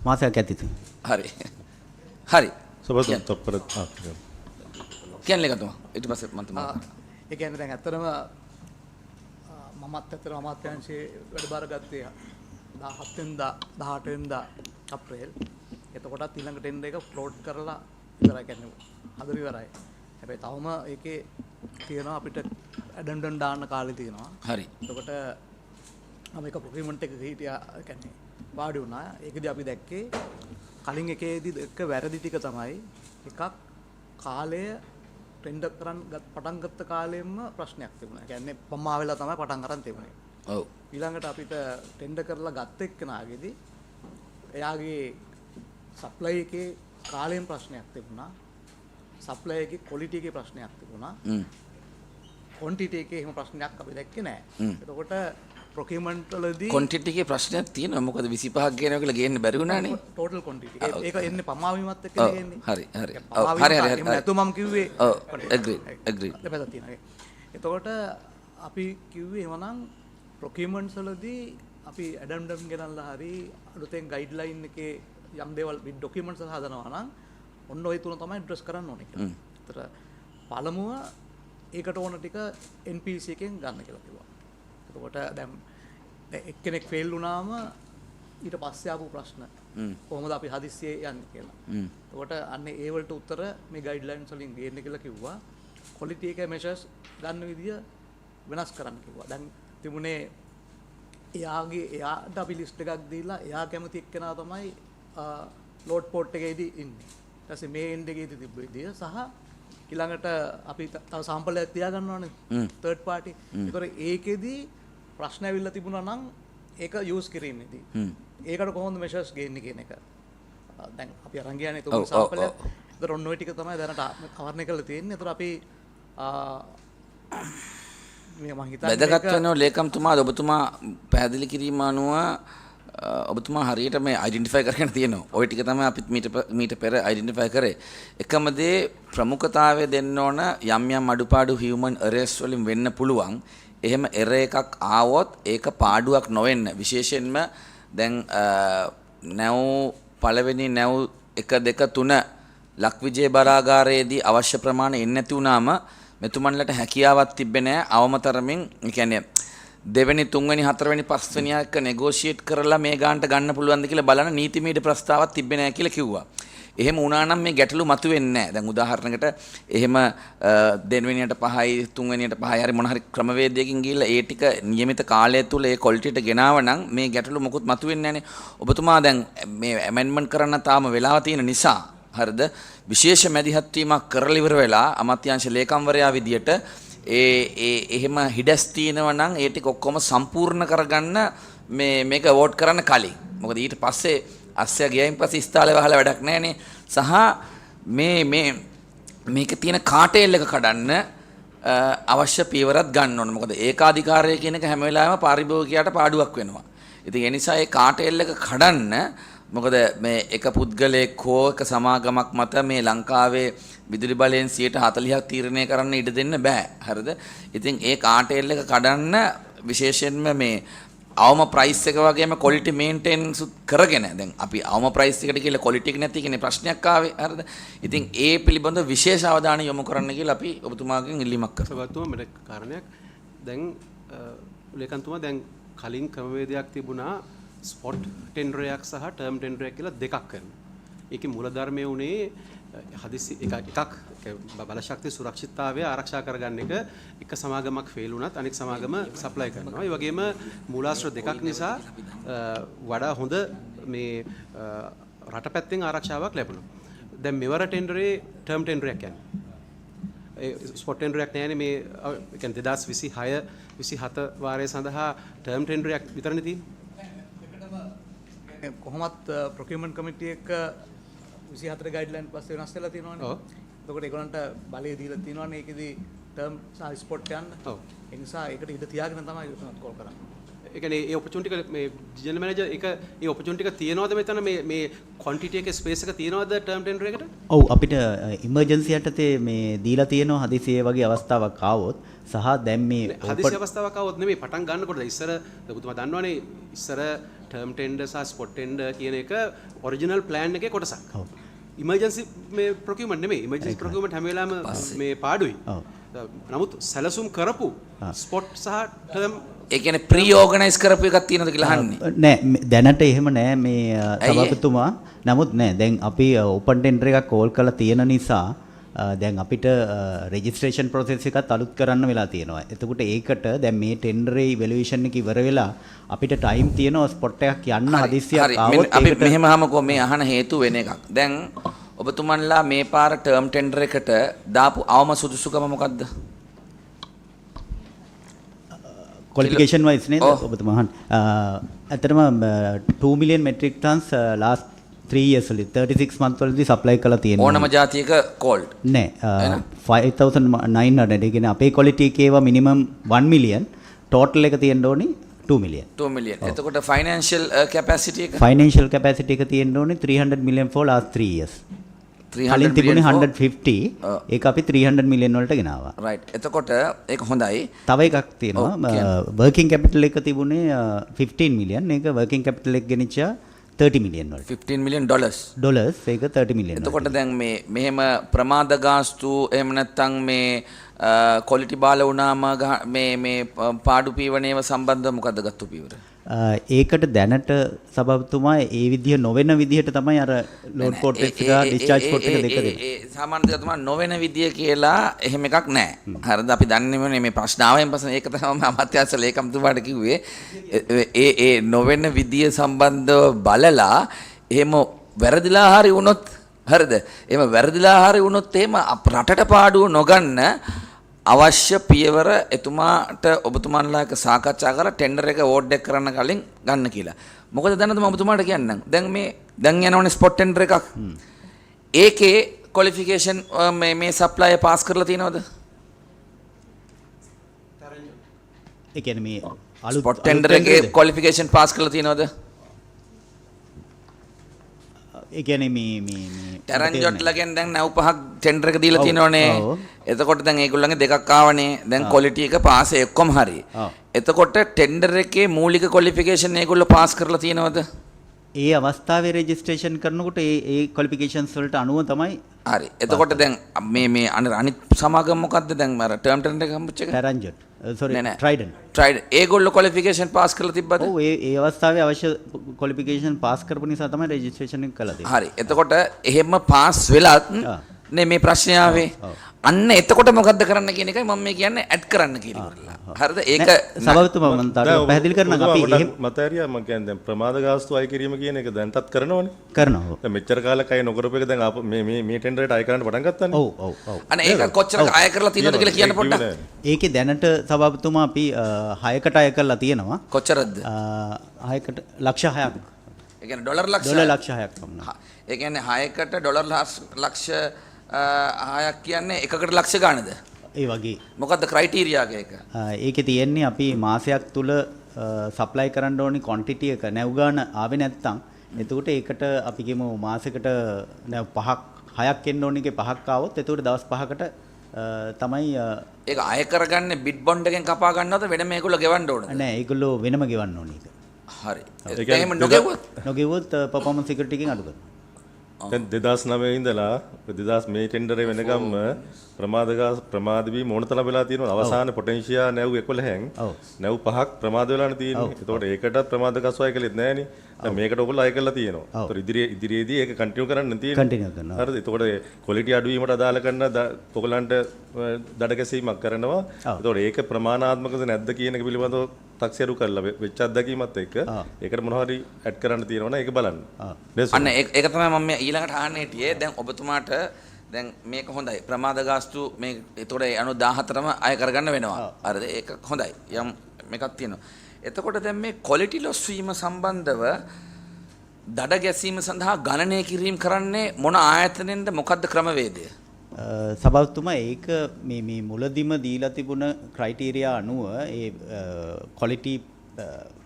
මාසයක් ඇතිතු. හරි. හරි. සබතුන් තප්පර කියන්නේ කතුමා. ඊට පස්සේ මම තමයි. ඒ කියන්නේ දැන් ඇත්තටම මමත් ඇත්තටම අමාත්‍යාංශයේ වැඩබාර ගත්තේ 17 වෙනිදා 18 වෙනිදා අප්‍රේල්. එතකොටත් ඊළඟ ටෙන්ඩර් එක ෆ්ලෝට් කරලා ඉවරයි කියන්නේ හදලා ඉවරයි. හැබැයි තවම ඒකේ තියෙනවා අපිට ඇඩන්ඩන් දාන්න කාලේ තියෙනවා. හරි. එතකොට මම එක ප්‍රොකියුමන්ට් එක හිටියා කියන්නේ වාඩි වුණා. ඒකදී අපි දැක්කේ කලින් එකේදී එක වැරදි ටික තමයි එකක් කාලය ටෙන්ඩර් කරන් පටන් ගත්ත කාලෙම ප්‍රශ්නයක් තිබුණා. ඒ කියන්නේ පම්මා වෙලා තමයි පටන් ගන්න තිබුණේ. ඔව්. ඊළඟට අපිට ටෙන්ඩර් කරලා ගත්ත එක්කනාගේදී එයාගේ සප්ලයි එකේ කාලයෙන් ප්‍රශ්නයක් තිබුණා. සප්ලයි එකේ ක්වොලිටි එකේ ප්‍රශ්නයක් තිබුණා. ක්වොන්ටිටි එකේ එහෙම ප්‍රශ්නයක් අපි දැක්කේ නැහැ. එතකොට ප්‍රොකියුමන්ට් වලදී කොන්ටිටි එකේ ප්‍රශ්නයක් තියෙනවා. මොකද 25ක් ගේනවා කියලා ගේන්න බැරි වුණානේ. ටෝටල් ක්වොන්ටිටි ඒක එන්නේ පමාවීමත් එක්ක ඔව්, එන්නේ. හරි හරි. ඔව්, පමාවීම හරි හරි එහෙම නැතුව මම කිව්වේ ඔව් ඇග්‍රී. දෙපැත්තක් තියෙනවා. එතකොට අපි කිව්වේ එවනම් ප්‍රොකියුමන්ට්ස් වලදී අපි ඇඩම්ඩම් ගෙනල්ලා හරි අලුතෙන් ගයිඩ්ලයින් එකේ යම් දේවල් ඩොකියුමන්ට්ස් හදනවා නම් ඔන්න ওই තුන තමයි ඇඩ්‍රස් කරන්න ඕනේ කියලා. ඒතර පළමුව ඒකට ඕන ටික NPC එකෙන් ගන්න කියලා කිව්වා. එතකොට දැන් එක්කෙනෙක් ෆේල් වුණාම ඊට පස්සේ ආපු ප්‍රශ්න කොහොමද අපි හදිස්සියේ යන්නේ කියලා. එතකොට අන්න ඒ වලට උත්තර මේ ගයිඩ්ලයින්ස් වලින් ගේන්න කියලා කිව්වා. ක්වොලිටි එක මෙෂර්ස් ගන්න විදිය වෙනස් කරන්න කිව්වා. දැන් තිබුණේ එයාට අපි ලිස්ට් එකක් දීලා එයා කැමති එක්කෙනා තමයි ලෝඩ් පෝට් එකේදී ඉන්නේ. ඊට පස්සේ මේ එන්ඩ් එකේදී තිබ්බ විදිය සහ ඊළඟට අපි තව සාම්පල් එකක් තියා ගන්නවානේ තර්ඩ් පාර්ටි. ඒතර ඒකෙදී ප්‍රශ්න ඇවිල්ලා තිබුණා නම් ඒක යූස් කිරීමේදී ඒකට කොහොමද මෙෂර්ස් ගේන්නේ කියන එක. දැන් අපි අරන් ගියානේ තුන් සාම්පල් එක. ඒතර ඔන්න ඔය ටික තමයි දැනට කවර්ණය කරලා තියෙන්නේ. ඒතර අපි මේ මම හිතන්නේ වැදගත් වෙනවා ලේකම්තුමා ඔබතුමා පැහැදිලි කිරීම අනුව ඔබතුමා හරියට මේ අයිඩෙන්ටිෆයි කරගෙන තියෙනවා. ওই ටික තමයි අපිත් මීට පෙර අයිඩෙන්ටිෆයි කරේ. එකම දේ ප්‍රමුඛතාවය දෙන්න ඕන යම් යම් අඩුපාඩු හියුමන් එරර්ස් වලින් වෙන්න පුළුවන්. එහෙම එරර් එකක් ආවොත් ඒක පාඩුවක් නොවෙන්න. විශේෂයෙන්ම දැන් නැව් පළවෙනි නැව් 1 2 3 ලක්විජය බලාගාරයේදී අවශ්‍ය ප්‍රමාණය එන්නේ නැති වුණාම මෙතුමන්ලට හැකියාවක් තිබෙන්නේ නැහැ අවමතරමින්. ඒ කියන්නේ දෙවෙනි තුන්වෙනි හතරවෙනි පස්වෙනි එක නෙගෝෂියේට් කරලා මේ ගානට ගන්න පුළුවන්ද කියලා බලන නීතිමය ප්‍රස්තාවක් තිබෙන්නේ නැහැ කියලා කිව්වා. එහෙම වුණා නම් මේ ගැටලු මතුවෙන්නේ නැහැ. දැන් උදාහරණයකට එහෙම දෙවෙනියට 5යි තුන්වෙනියට 5යි හරි මොන හරි ක්‍රමවේදයකින් ගිහිල්ලා ඒ ටික નિયમિત කාලය තුල ඒ ක්වොලිටියට ගෙනාව නම් මේ ගැටලු මොකුත් මතුවෙන්නේ නැහනේ. ඔබතුමා දැන් මේ ඇමෙන්ඩ්මන්ට් කරන්න තාම වෙලාව තියෙන නිසා හරිද විශේෂ මැදිහත් වීමක් කරලා ඉවර වෙලා අමාත්‍යාංශ ලේකම්වරයා විදියට එහෙම හිඩස් තියෙනවා නම් ඒ ටික ඔක්කොම සම්පූර්ණ කරගන්න මේක අවෝඩ් කරන්න කලින්. මොකද ඊට පස්සේ අස්සය ගියයින් පස්සේ ස්ථාලේ වහලා වැඩක් නැහනේ. සහ මේක තියෙන කාටේල් එක කඩන්න අවශ්‍ය පීවරත් ගන්න ඕන. මොකද ඒකාධිකාරය කියන එක හැම වෙලාවෙම පාරිභෝගිකයාට පාඩුවක් වෙනවා. ඉතින් ඒ නිසා ඒ කාටේල් එක කඩන්න මොකද මේ එක පුද්ගලයෙක් හෝ එක සමාගමක් මත මේ ලංකාවේ විදුලි බලයෙන් 40% තීරණය කරන්න ඉඩ දෙන්න බෑ. හරිද? ඉතින් ඒ කාටේල් එක කඩන්න විශේෂයෙන්ම මේ අවම ප්‍රයිස් එක වගේම ක්වොලිටි මේන්ටේන්ස් කරගෙන දැන් අපි අවම ප්‍රයිස් එකට කියලා ක්වොලිටි එක නැති කියන ප්‍රශ්නයක් ආවේ. හරිද? ඉතින් ඒ පිළිබඳව විශේෂ අවධානය යොමු කරන්න කියලා අපි ඔබතුමාගෙන් ඉල්ලීමක් කරනවා. සබතුමා මට කාරණයක් දැන් ලේකම්තුමා දැන් කලින් ක්‍රමවේදයක් තිබුණා ස්පොට් ටෙන්ඩරයක් සහ ටර්ම් ටෙන්ඩරයක් කියලා දෙකක් කරනවා. ඒකේ මූලධර්මය උනේ හදිසි එකක් බලශක්ති සුරක්ෂිතතාවය ආරක්ෂා කරගන්න එක සමාගමක් ෆේල් වුණත් අනෙක් සමාගම සප්ලයි කරනවා. ඒ වගේම මූලාශ්‍ර දෙකක් නිසා වඩා හොඳ මේ රට පැත්තෙන් ආරක්ෂාවක් ලැබුණා. දැන් මෙවර ටෙන්ඩරේ ටර්ම් ටෙන්ඩරයක් යන්නේ. ඒ ස්පොට් ටෙන්ඩරයක් නෑනේ මේ කියන්නේ 2026 27 වාරය සඳහා ටර්ම් ටෙන්ඩරයක් විතරනේ තියෙන්නේ. කොහොමත් ප්‍රොකියුමන්ට් කමිටුව එක 24 ගයිඩ්ලයින් පස්සේ වෙනස් වෙලා තියෙනවානේ. ඔව්. එතකොට ඒගොල්ලන්ට බලය දීලා තියෙනවානේ ඒකෙදි ටර්ම් සහ ස්පොට් යන්න. ඔව්. ඒ නිසා ඒකට ඉඩ තියාගෙන තමයි කෝල් කරන්නේ. ඒ කියන්නේ ඒ ඔපචුනිටි එක මේ ජෙනරල් මැනේජර් එක ඒ ඔපචුනිටි එක තියනවද මෙතන මේ ක්වොන්ටිටි එකේ ස්පේස් එක තියනවද ටර්ම් ටෙන්ඩර් එකට? ඔව් අපිට ඉමර්ජන්සි යටතේ මේ දීලා තියෙනවා හදිසියේ වගේ අවස්ථාවක් ආවොත් සහ දැන් මේ හදිසි අවස්ථාවක් ආවොත් නෙමෙයි පටන් ගන්නකොට ඉස්සර ඔබතුමා දන්නවනේ ඉස්සර ටර්ම් ටෙන්ඩර් සහ ස්පොට් ටෙන්ඩර් කියන එක ඔරිජිනල් ප්ලෑන් එකේ කොටසක්. ඔව්. ඉමර්ජන්සි මේ ප්‍රොකියුමන්ට් නෙමෙයි. ඉමර්ජන්සි ප්‍රොකියුමන්ට් හැම වෙලාවෙම මේ පාඩුයි. ඔව්. නමුත් සැලසුම් කරපු ස්පොට් සහ ටර්ම් ඒ කියන්නේ ප්‍රී ඕගනයිස් කරපු එකක් තියෙනවද කියලා අහන්නේ. නෑ දැනට එහෙම නෑ මේ සභාපතිතුමා. නමුත් නෑ දැන් අපි ඕපන් ටෙන්ඩර් එකක් කෝල් කරලා තියෙන නිසා දැන් අපිට රෙජිස්ට්‍රේෂන් ප්‍රොසෙස් එකත් අලුත් කරන්න වෙලා තියෙනවා. එතකොට ඒකට දැන් මේ ටෙන්ඩරේ ඉවැලුවේෂන් එක ඉවර වෙලා අපිට ටයිම් තියෙනවා ස්පොට් එකක් යන්න හදිස්සියක් ආවොත් අපි මෙහෙම අහමුකෝ මේ අහන හේතු වෙන එකක්. දැන් ඔබතුමන්ලා මේ පාර ටර්ම් ටෙන්ඩර් එකට දාපු අවම සුදුසුකම මොකද්ද? qualification wise නේද ඔබතුමා ඇත්තටම 2 million metric tons last 3 years වලදී 36 months වලදී supply කරලා තියෙනවා ඕනම જાතියක cold නෑ 5900 ඒ කියන්නේ අපේ quality එකේවා minimum 1 million total එක තියෙන්න ඕනේ 2 million. 2 million. එතකොට financial capacity එක Financial capacity එක තියෙන්න ඕනේ 300 million for last 3 years. 300 කලින් තිබුණේ million 150. ඒක අපි 300 million වලට ගෙනාවා. right. එතකොට ඒක හොඳයි. තව එකක් තියෙනවා working capital එක තිබුණේ 15 million. ඒක working capital එක ගෙනිච්චා 30 million වලට. 15 million dollars. dollars ඒක 30 million. එතකොට දැන් මේ මෙහෙම ප්‍රමාද ගාස්තු එහෙම නැත්නම් මේ quality බාල වුණාම මේ පාඩු පීවණේව සම්බන්ධව මොකද්ද ගත්තු පීවර? ඒකට දැනට සභාපතිතුමා ඒ විදිහ නොවන විදිහට තමයි අර ලෝඩ් කෝට් එක සහ ඩිස්චාර්ජ් කෝට් එක දෙක දෙන්නේ. සාමාන්‍යයෙන් තමයි නොවන විදිය කියලා එහෙම එකක් නැහැ. හරිද? අපි දන්නේ මේ ප්‍රශ්න ආවෙන් පස්සේ ඒක තමයි අමාත්‍යාංශ ලේකම්තුමාට කිව්වේ. ඒ නොවන විදිය සම්බන්ධව බලලා එහෙම වැරදිලා හරි වුණොත් හරිද? එහෙම වැරදිලා හරි වුණොත් එහෙම රටට පාඩුව නොගන්න අවශ්‍ය පියවර එතුමාට ඔබතුමාලා එක සාකච්ඡා කරලා ටෙන්ඩර් එක ඕඩ් එක කරන්න කලින් ගන්න කියලා. මොකද දැනද මම ඔබතුමාට කියන්නම්. දැන් යනවනේ ස්පොට් ටෙන්ඩර් එකක්. ඒකේ ක්වොලිෆිකේෂන් මේ සප්ලයිර් පාස් කරලා තියෙනවද? ඒ කියන්නේ මේ අලුත් ස්පොට් ටෙන්ඩර් එකේ ක්වොලිෆිකේෂන් පාස් කරලා තියෙනවද? ඒ කියන්නේ මේ ටැරන්ජොට්ලගෙන් දැන් 95ක් ටෙන්ඩර් එක දීලා තියෙනවනේ. එතකොට දැන් ඒගොල්ලන්ගේ දෙකක් ආවනේ. දැන් ක්වොලිටි එක පාස් ඔක්කොම හරි. එතකොට ටෙන්ඩර් එකේ මූලික ක්වොලිෆිකේෂන් ඒගොල්ලෝ පාස් කරලා තියෙනවද? ඒ අවස්ථාවේ රෙජිස්ට්‍රේෂන් කරනකොට ඒ ක්වොලිෆිකේෂන්ස් වලට අනුව තමයි හරි. එතකොට දැන් මේ අනිත් සමාගම මොකද්ද දැන් අර ටර්ම් ටෙන්ඩර් එක හම්බුච්ච එක? ටැරන්ජොට් sorry Trident. ඒගොල්ලෝ ක්වොලිෆිකේෂන් පාස් කරලා තිබ්බද? ඔව් ඒ අවස්ථාවේ අවශ්‍ය ක්වොලිෆිකේෂන් පාස් කරපු නිසා තමයි රෙජිස්ට්‍රේෂන් එක කළා තියෙන්නේ. හරි. එතකොට එහෙම පාස් වෙලත් නේ මේ ප්‍රශ්නේ ආවේ. අන්න එතකොට මොකද්ද කරන්න කියන එකයි මම මේ කියන්නේ ඇඩ් කරන්න කියලා. හරිද? ඒක සභාපතිතුමා මම පැහැදිලි කරනවා අපි එහෙම මතහැරියා මම කියන්නේ දැන් ප්‍රමාද ගාස්තු අය කිරීම කියන එක දැන්ටත් කරනවනේ. කරනවා. දැන් මෙච්චර කාලයක් අය නොකරපු එක දැන් මේ ටෙන්ඩර් එකට අය කරන්න පටන් ගත්තනේ. ඔව්. අනේ ඒක කොච්චර අය කරලා තියෙනවද කියලා කියන්න පොඩ්ඩක්. ඒකේ දැනට සභාපතිතුමා අපි 6කට අය කරලා තියෙනවා. කොච්චරද? 6කට ලක්ෂ 6ක්. ඒ කියන්නේ ඩොලර් ලක්ෂ 6ක් පමණ. ඒ කියන්නේ 6කට ඩොලර් ලක්ෂ 6ක් කියන්නේ එකකට ලක්ෂ ගානද? ඒ වගේ. මොකද්ද ක්‍රයිටීරියා එක? ඒකේ තියෙන්නේ අපි මාසයක් තුල සප්ලයි කරන්න ඕනි ක්වොන්ටිටි එක නැව් ගාන ආවේ නැත්තම් එතකොට ඒකට අපි කියමු මාසෙකට නැව් 6ක් එන්න ඕනි එකේ 5ක් ආවොත් එතකොට දවස් 5කට තමයි ඒක අය කරගන්නේ බිඩ් බොන්ඩ් එකෙන් කපා ගන්නවද වෙනම මේගොල්ලෝ ගෙවන්න ඕනද? නෑ ඒගොල්ලෝ වෙනම ගෙවන්න ඕනි ඒක. හරි. එහෙම නොගෙවුවොත් පර්ෆෝමන්ස් සිකියුරිටි එකෙන් අඩු කරනවා. දැන් 2009 ඉඳලා 2000 මේ ටෙන්ඩර් එක වෙනකම්ම ප්‍රමාද වී මොනතරම් වෙලා තියෙනවද අවසාන පොටෙන්ෂියා නැව් 11න් නැව් 5ක් ප්‍රමාද වෙලානේ තියෙන්නේ. ඒතකොට ඒකට ප්‍රමාද ගස්ව අය කළෙත් නෑනේ. දැන් මේකට ඔයගොල්ලෝ අය කරලා තියෙනවා. ඒතකොට ඉදිරියේදී ඒක කන්ටිනියු කරන්න තියෙන්නේ. කන්ටිනියු කරනවා. හරිද? ඒතකොට ක්වොලිටි අඩු වීමට අදාළ කරන ඔයගොල්ලන්ට දඩ ගැසීමක් කරනවා. ඒතකොට ඒක ප්‍රමාණාත්මකද නැද්ද කියන එක පිළිබඳව තක්සේරු කරලා වෙච්ච අත්දැකීමත් එක්ක ඒකට මොනවා හරි ඇඩ් කරන්න තියෙනවනේ ඒක බලන්න. අන්න ඒක තමයි මම ඊළඟට අහන්න හිටියේ. දැන් ඔබතුමාට දැන් මේක හොඳයි. ප්‍රමාද ගාස්තු මේ ඒතකොට 94ම අය කරගන්න වෙනවා. හරිද? ඒක හොඳයි. යම් මේකක් තියෙනවා. එතකොට දැන් මේ ක්වොලිටි ලොස් වීම සම්බන්ධව දඩ ගැසීම සඳහා ගණනය කිරීම කරන්නේ මොන ආයතනෙන්ද මොකද්ද ක්‍රමවේදය? සභාපතිතුමා ඒක මේ මුලදිම දීලා තිබුණ ක්‍රයිටීරියා අනුව ඒ ක්වොලිටි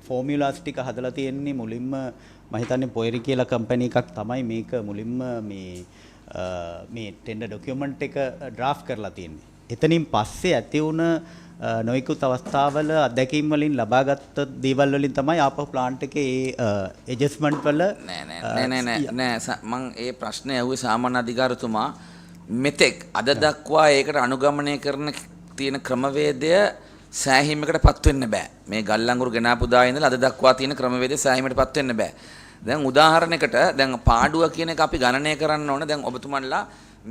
ෆෝමියුලාස් ටික හදලා තියෙන්නේ මුලින්ම මම හිතන්නේ පොයරි කියලා කම්පැනි එකක් තමයි මේක මුලින්ම මේ ටෙන්ඩර් ඩොකියුමන්ට් එක ඩ්‍රාෆ්ට් කරලා තියෙන්නේ. එතනින් පස්සේ ඇති වුණ නොයෙකුත් අවස්ථාවල අත්දැකීම් වලින් ලබාගත් දේවල් වලින් තමයි ආපහු ප්ලාන්ට් එකේ ඒ ඇඩ්ජස්ට්මන්ට් වල නෑ මම ඒ ප්‍රශ්නේ ඇහුවේ සාමාන්‍ය අධිකාරතුමා මෙතෙක් අද දක්වා ඒකට අනුගමනය කරන තියෙන ක්‍රමවේදය සෑහීමකටපත් වෙන්න බෑ. මේ ගල්ලංගුරු ගෙනාපු දා ඉඳලා අද දක්වා තියෙන ක්‍රමවේදය සෑහීමකටපත් වෙන්න බෑ. දැන් උදාහරණයකට දැන් පාඩුව කියන එක අපි ගණනය කරන්න ඕන. දැන් ඔබතුමන්ලා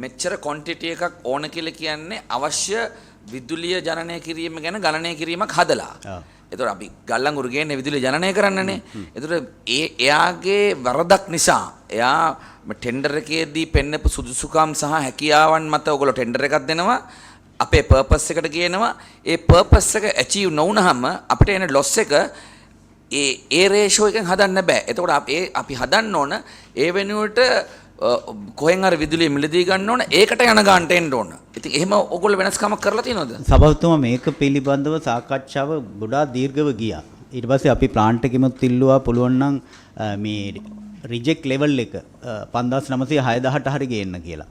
මෙච්චර ක්වොන්ටිටි එකක් ඕන කියලා කියන්නේ අවශ්‍ය විදුලිය ජනනය කිරීම ගැන ගණනය කිරීමක් හදලා. එතකොට අපි ගල්ලංගුරු ගේන්නේ විදුලිය ජනනය කරන්නනේ. එතකොට එයාගේ වරදක් නිසා එයා ටෙන්ඩර් එකේදී පෙන්නපු සුදුසුකම් සහ හැකියාවන් මත ඔයගොල්ලෝ ටෙන්ඩර් එකක් දෙනවා. අපේ පර්පස් එකට කියනවා. ඒ පර්පස් එක ඇචීව් නොවුනහම අපිට එන ලොස් එක ඒ රේෂෝ එකෙන් හදන්න බෑ. එතකොට අපි හදන්න ඕන ඒ වෙනුවට කොහෙන් හරි විදුලිය මිලදී ගන්න ඕන ඒකට යන ගන්නට එන්න ඕන. ඉතින් එහෙම ඔයගොල්ලෝ වෙනස්කමක් කරලා තියෙනවද? සභාපතිතුමා මේක පිළිබඳව සාකච්ඡාව ගොඩාක් දීර්ඝව ගියා. ඊට පස්සේ අපි ප්ලාන්ට් එකෙමුත් ඉල්ලුවා පුළුවන් නම් මේ රිජෙක්ට් ලෙවල් එක 5900 6000ට හරි ගේන්න කියලා.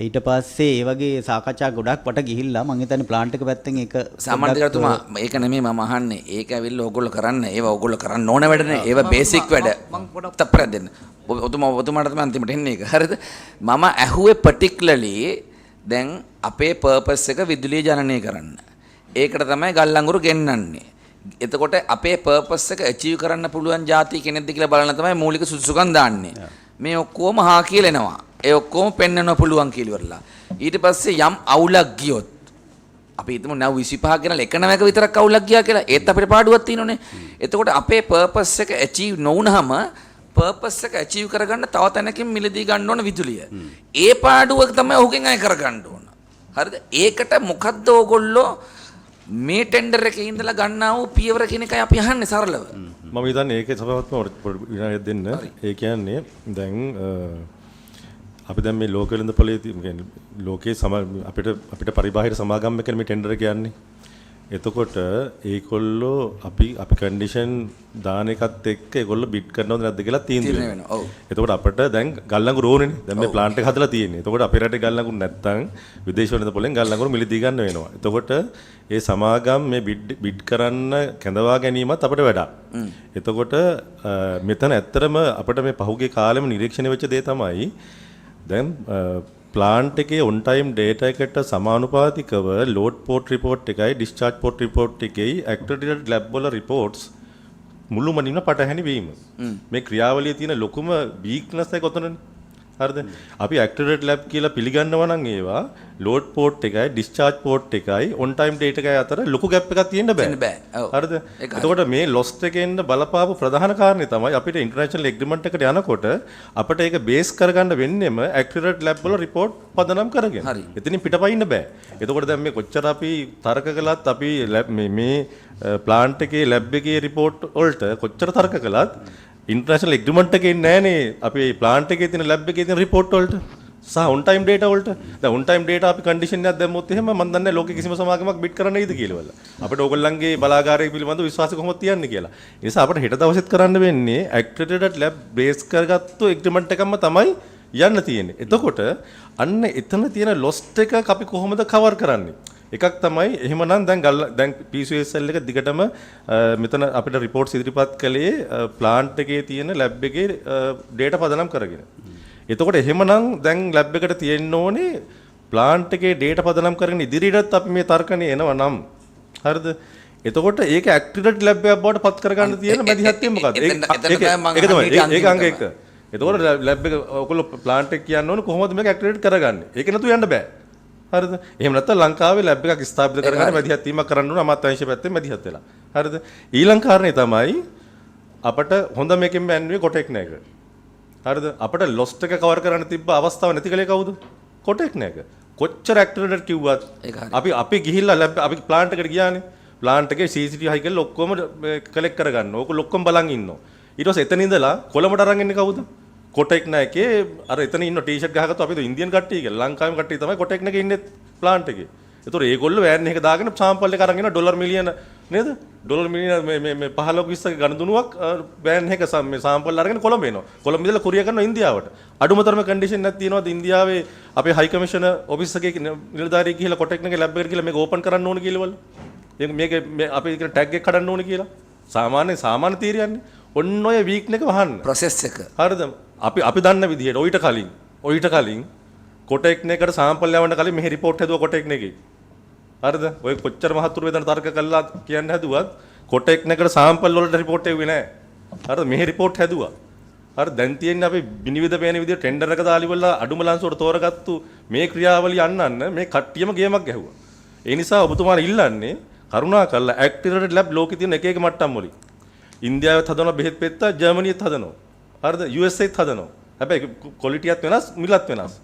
ඊට පස්සේ ඒ වගේ සාකච්ඡා ගොඩක් වට ගිහිල්ලා මම හිතන්නේ ප්ලාන්ට් එක පැත්තෙන් ඒක සාමාන්‍යකතුමා ඒක නෙමෙයි මම අහන්නේ. ඒක ඇවිල්ලා ඕගොල්ලෝ කරන්න. ඒවා ඕගොල්ලෝ කරන්න ඕන වැඩනේ. ඒවා බේසික් වැඩ. තප්පරයක් දෙන්න. ඔතුමාට තමයි අන්තිමට එන්නේ ඒක. හරිද? මම ඇහුවේ particularly දැන් අපේ purpose එක විදුලිය ජනනය කරන්න. ඒකට තමයි ගල් අඟුරු ගෙන්නන්නේ. එතකොට අපේ purpose එක achieve කරන්න පුළුවන් જાති කෙනෙක්ද කියලා බලන්න තමයි මූලික සුදුසුකම් දාන්නේ. මේ ඔක්කොම හා කියලා එනවා. ඒ ඔක්කොම පෙන්වන්න පුළුවන් කියලා ඉවරලා. ඊට පස්සේ යම් අවුලක් ගියොත් අපි හිතමු 925 ගෙනලා එක නමක විතරක් අවුලක් ගියා කියලා. ඒත් අපිට පාඩුවක් තියෙනනේ. එතකොට අපේ purpose එක achieve නොවුනහම purpose එක achieve කරගන්න තව තැනකින් මිලදී ගන්න ඕන විදුලිය. ඒ පාඩුව තමයි ඔහුගෙන් අය කරගන්න ඕන. හරිද? ඒකට මොකද්ද ඕගොල්ලෝ මේ ටෙන්ඩර් එකේ ඉඳලා ගන්නා වූ පියවර කියන එකයි අපි අහන්නේ සරලව. මම හිතන්නේ ඒකේ සභාවත්ම විනාඩියක් දෙන්න. ඒ කියන්නේ දැන් අපි දැන් මේ ලෝකවලින්ද පොලේ කියන්නේ ලෝකේ අපිට පරිබාහිර සමාගම් එකනේ මේ ටෙන්ඩර් එක යන්නේ. එතකොට ඒගොල්ලෝ අපි කන්ඩිෂන් දාන එකත් එක්ක ඒගොල්ලෝ බිඩ් කරනවද නැද්ද කියලා තීන්දුව වෙනවා. ඔව්. එතකොට අපිට දැන් ගල් අඟුරු ඕනේනේ. දැන් මේ ප්ලාන්ට් එක හදලා තියෙන්නේ. එතකොට අපේ රටේ ගල් අඟුරු නැත්තම් විදේශ වලින්ද පොලෙන් ගල් අඟුරු මිලදී ගන්න වෙනවා. එතකොට ඒ සමාගම් මේ බිඩ් කරන්න කැඳවා ගැනීමත් අපිට වැඩක්. එතකොට මෙතන ඇත්තටම අපිට මේ පහුගිය කාලෙම නිරීක්ෂණය වෙච්ච දේ තමයි දැන් ප්ලාන්ට් එකේ on time data එකට සමානුපාතිකව load port report එකයි discharge port report එකයි accredited lab වල reports මුළුමනින්ම පටහැනි වීම. මේ ක්‍රියාවලියේ තියෙන ලොකුම weakness එක කොතනනේ? හරිද? අපි accredited lab කියලා පිළිගන්නවා නම් ඒවා load port එකයි discharge port එකයි on time data එකයි අතර ලොකු gap එකක් තියෙන්න බෑ. හරිද? එතකොට මේ lost එකෙන් බලපාපු ප්‍රධාන කාරණේ තමයි අපිට international agreement එකට යනකොට අපිට ඒක base කරගන්න වෙන්නේම accredited lab වල report පදනම් කරගෙන. එතනින් පිටපයින්න බෑ. එතකොට දැන් මේ කොච්චර අපි තර්ක කළත් අපි මේ plant එකේ lab එකේ report වලට කොච්චර තර්ක කළත් ඉන්ටර්නැෂනල් එග්‍රීමන්ට් එකේ නෑනේ අපි ප්ලාන්ට් එකේ තියෙන ලැබ් එකේ තියෙන රිපෝට් වලට සහ on time data වලට. දැන් on time data අපි කන්ඩිෂන් එකක් දැම්මොත් එහෙම මම දන්නේ ලෝකෙ කිසිම සමාගමක් බිඩ් කරන්න නේද කියලා වල. අපිට ඕගොල්ලන්ගේ බලාගාරය පිළිබඳව විශ්වාසය කොහොමද තියන්නේ කියලා. ඒ නිසා අපිට හෙට දවසෙත් කරන්න වෙන්නේ accredited lab base කරගත්තු එග්‍රීමන්ට් එකක්ම තමයි යන්න තියෙන්නේ. එතකොට අන්න එතන තියෙන lost එක අපි කොහොමද කවර් කරන්නේ? එකක් තමයි එහෙමනම් දැන් PCSL එක දිගටම මෙතන අපිට රිපෝට්ස් ඉදිරිපත් කළේ ප්ලාන්ට් එකේ තියෙන ලැබ් එකේ data පදනම් කරගෙන. එතකොට එහෙමනම් දැන් ලැබ් එකට තියෙන්න ඕනේ ප්ලාන්ට් එකේ data පදනම් කරගෙන ඉදිරියටත් අපි මේ තර්කණේ එනවා නම් හරිද? එතකොට ඒක ඇක්ටිවේටඩ් ලැබ් එකක් බවට පත් කරගන්න තියෙන මැදිහත්ය මොකද්ද? ඒක තමයි ඒක අංග එක. එතකොට ලැබ් එක ඔයගොල්ලෝ ප්ලාන්ට් එක කියන්න ඕනේ කොහොමද මේක ඇක්ටිවේට් කරගන්නේ? ඒක නැතුව යන්න බෑ. හරිද? එහෙම නැත්නම් ලංකාවේ ලැබ් එකක් ස්ථාපිත කරගන්න මැදිහත් වීමක් කරන්න ඕන අමාත්‍යාංශ පැත්තෙන් මැදිහත් වෙලා. හරිද? ඊළඟ කාරණේ තමයි අපට හොඳ මේකෙන් බෑන්නුවේ කොටෙක් නෑක. හරිද? අපට ලොස්ට් එක කවර් කරන්න තිබ්බ අවස්ථාව නැති කලේ කවුද? කොටෙක් නෑක. කොච්චර ඇක්ටිවේටඩ් කිව්වත් අපි ගිහිල්ලා ලැබ් අපි ප්ලාන්ට් එකට ගියානේ. ප්ලාන්ට් එකේ CCTV හයි කරලා ඔක්කොම කලෙක්ට් කරගන්න. ඕක ඔක්කොම බලන් ඉන්නවා. ඊට පස්සේ එතන ඉඳලා කොළඹට අරන් එන්නේ කවුද? කොටෙක් නැකේ අර එතන ඉන්න ටී-ෂර්ට් ගහගත්තු අපේ ඉන්දියන් කට්ටිය කියලා ලංකාවේ කට්ටිය තමයි කොටෙක් නැකේ ඉන්නේ ප්ලාන්ට් එකේ. ඒතකොට ඒගොල්ලෝ වෑන් එක දාගෙන සාම්පල් එක අරන් එන ඩොලර් මිලියන නේද? ඩොලර් මිලියන මේ 15 20ක ගණදුනුවක් වෑන් එක මේ සාම්පල් අරගෙන කොළඹ එනවා. කොළඹ ඉඳලා කුරියර් කරනවා ඉන්දියාවට. අඩුමතරම කන්ඩිෂන් එකක් තියෙනවාද ඉන්දියාවේ අපේ හයි කමිෂනර් ඔෆිස් එකේ නිලධාරියෙක් ගිහලා කොටෙක් නැකේ ලැබ් එකට ගිහලා මේක ඕපන් කරන්න ඕනේ කියලා වල. මේක අපි කියන ටැග් එක කඩන්න ඕනේ කියලා. සාමාන්‍ය තීරියන්නේ. ඔන්න ඔය වීක් එක වහන්න. ප්‍රොසෙස් එක. හරිද? අපි දන්න විදිහට ඔයිට කලින් කොටෙක් නේකට සාම්පල් යවන්න කලින් මෙහි රිපෝට් හැදුවා කොටෙක් නේකේ. හරිද? ඔය කොච්චර මහතුරු වේදන තර්ක කළා කියන්න හැදුවත් කොටෙක් නේකට සාම්පල් වලට රිපෝට් එව්වේ නැහැ. හරිද? මෙහි රිපෝට් හැදුවා. හරි දැන් තියෙන්නේ අපි විනිවිද පේන විදිහට ටෙන්ඩර් එක දාලි වල අඩුම ලංසුවට තෝරගත්තු මේ ක්‍රියාවලිය අන්නන්න මේ කට්ටියම ගේමක් ගැහුවා. ඒ නිසා ඔබතුමාලා ඉල්ලන්නේ කරුණාකරලා ඇක්ටිවේටඩ් ලැබ් ලෝකේ තියෙන එක එක මට්ටම් වලින් ඉන්දියාවෙත් හදනවා බෙහෙත් පෙත්ත ජර්මනියෙත් හදනවා. හරිද? USAත් හදනවා. හැබැයි ක්වොලිටියත් වෙනස්, මිලත් වෙනස්.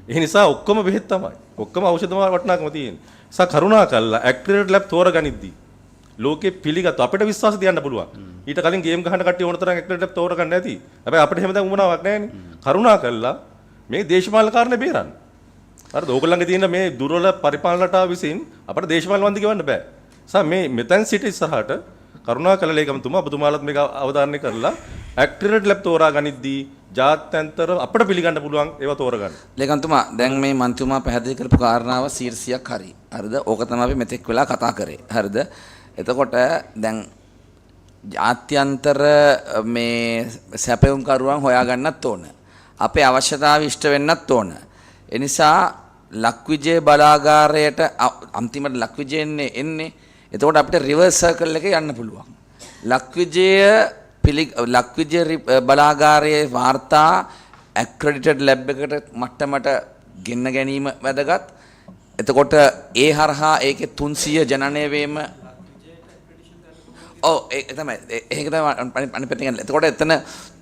ඒ නිසා ඔක්කොම බෙහෙත් තමයි. ඔක්කොම ඖෂධ වටිනාකම තියෙන්නේ. නිසා කරුණාකරලා ඇක්ටිවේටඩ් ලැබ් තෝරගනිද්දී ලෝකේ පිළිගත්තු අපිට විශ්වාස තියන්න පුළුවන්. ඊට කලින් ගේම් ගහන කට්ටිය ඕන තරම් ඇක්ටිවේටඩ් ලැබ් තෝරගන්න නැති. හැබැයි අපිට එහෙම දැන් උමනාවක් නැහැනේ. කරුණාකරලා මේ දේශපාලන කාරණේ බේරන්න. හරිද? ඕගොල්ලන්ගේ තියෙන මේ දුර්වල පරිපාලන රටාව විසින් අපිට දේශපාලන වන්දි ගෙවන්න බෑ. නිසා මේ මෙතෙන් සිට ඉස්සරහට කරුණාකර ලේකම්තුමා ඔබතුමාලත් මේක අවධාරණය කරලා ඇක්ටිරේට් ලැබ් තෝරා ගනිද්දී ජාත්‍යන්තර අපිට පිළිගන්න පුළුවන් ඒවා තෝරගන්න. ලේකම්තුමා දැන් මේ මන්ත්‍රීතුමා පැහැදිලි කරපු කාරණාව 100ක් හරි. හරිද? ඕක තමයි අපි මෙතෙක් වෙලා කතා කරේ. හරිද? එතකොට දැන් ජාත්‍යන්තර මේ සැපයුම් කරුවන් හොයාගන්නත් ඕන. අපේ අවශ්‍යතාව ඉෂ්ට වෙන්නත් ඕන. ඒ නිසා ලක්විජය බලාගාරයට අන්තිමට ලක්විජය එන්නේ. එතකොට අපිට රිවර්ස් සර්කල් එකේ යන්න පුළුවන්. ලක්විජය බලාගාරයේ වාර්තා ඇක්‍රෙඩිටඩ් ලැබ් එකට මට්ටමට ගෙන්න ගැනීම වැදගත්. එතකොට ඒ හරහා ඒකේ 300 ජනනය වීම ඒක තමයි අනිත් පැත්තෙන් ගන්න. එතකොට එතන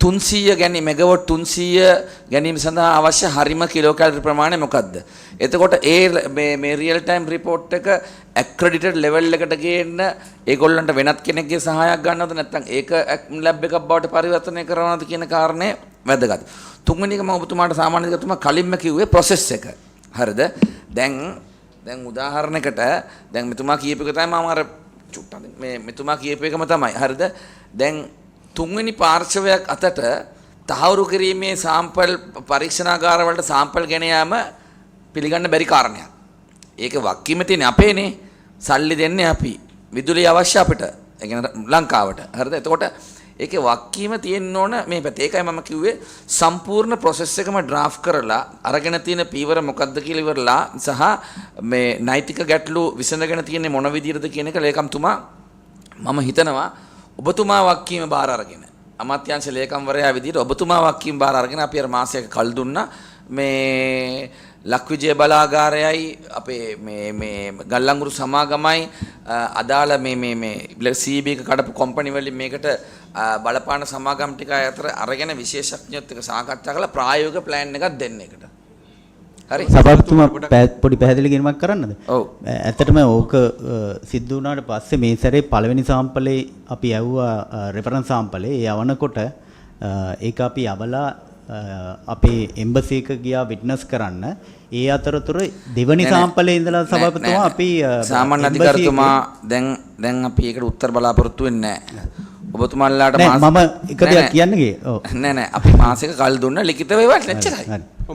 300 ගැනීම මෙගාවොට් 300 ගැනීම සඳහා අවශ්‍ය හරිම කිලෝ කැලරි ප්‍රමාණය මොකක්ද? එතකොට මේ රියල් ටයිම් රිපෝට් එක ඇක්‍රෙඩිටඩ් ලෙවල් එකට ගේන්න ඒගොල්ලන්ට වෙනත් කෙනෙක්ගේ සහායක් ගන්නවද නැත්නම් ඒක ලැබ් එකක් බවට පරිවර්තනය කරනවද කියන කාරණේ වැදගත්. තුන්වෙනි එක මම ඔබතුමාට සාමාන්‍ය දෙයක් කලින්ම කිව්වේ ප්‍රොසෙස් එක. හරිද? දැන් උදාහරණයකට දැන් මෙතුමා කියපු එක තමයි මම අර චුට්ටක් මෙතුමා කියපු එකම තමයි. හරිද? දැන් තුන්වෙනි පාර්ශවයක් අතට තහවුරු කිරීමේ සාම්පල් පරීක්ෂණාගාර වලට සාම්පල් ගෙන යාම පිළිගන්න බැරි කාරණයක්. ඒක වක්කීම තියෙන අපේනේ. සල්ලි දෙන්නේ අපි. විදුලිය අවශ්‍ය අපිට. ඒ කියන්නේ ලංකාවට. හරිද? එතකොට ඒකේ වක්කීම තියෙන්න ඕන මේ පැත්තේ. ඒකයි මම කිව්වේ සම්පූර්ණ process එකම draft කරලා අරගෙන තියෙන පීවර මොකද්ද කියලා ඉවරලා සහ මේ නෛතික ගැටලු විසඳගෙන තියෙන්නේ මොන විදිහටද කියන එක ලේකම්තුමා මම හිතනවා ඔබතුමා වක්කීම බාර අරගෙන අමාත්‍යාංශ ලේකම්වරයා විදිහට ඔබතුමා වක්කීම බාර අරගෙන අපි අර මාසයක කල් දුන්නා මේ ලක්විජය බලාගාරයයි අපේ මේ ගල්ලංගුරු සමාගමයි අදාළ මේ CB එක කඩපු කම්පැනි වලින් මේකට බලපාන සමාගම් ටික අතර අරගෙන විශේෂඥයොත් එක්ක සාකච්ඡා කරලා ප්‍රායෝගික ප්ලෑන් එකක් දෙන්න එකට. හරි. සභාපතිතුමා පොඩි පැහැදිලි කිරීමක් කරන්නද? ඔව්. ඇත්තටම ඕක සිද්ධ වුණාට පස්සේ මේ සැරේ පළවෙනි සාම්පලේ අපි යවුවා රෙෆරන්ස් සාම්පලේ. ඒ යවනකොට ඒක අපි යවලා අපේ එම්බසි එක ගියා විට්නස් කරන්න. ඒ අතරතුර දෙවනි සාම්පලේ ඉඳලා සභාපතිතුමා අපි සාමාන්‍ය අධිකාරිතුමා දැන් අපි ඒකට උත්තර බලාපොරොත්තු වෙන්නේ නැහැ. ඔබතුමාලාට මම එක දෙයක් කියන්නගේ. ඔව්. නෑ අපි මාසෙක කල් දුන්න ලිඛිත වේවත් නැච්චරයි.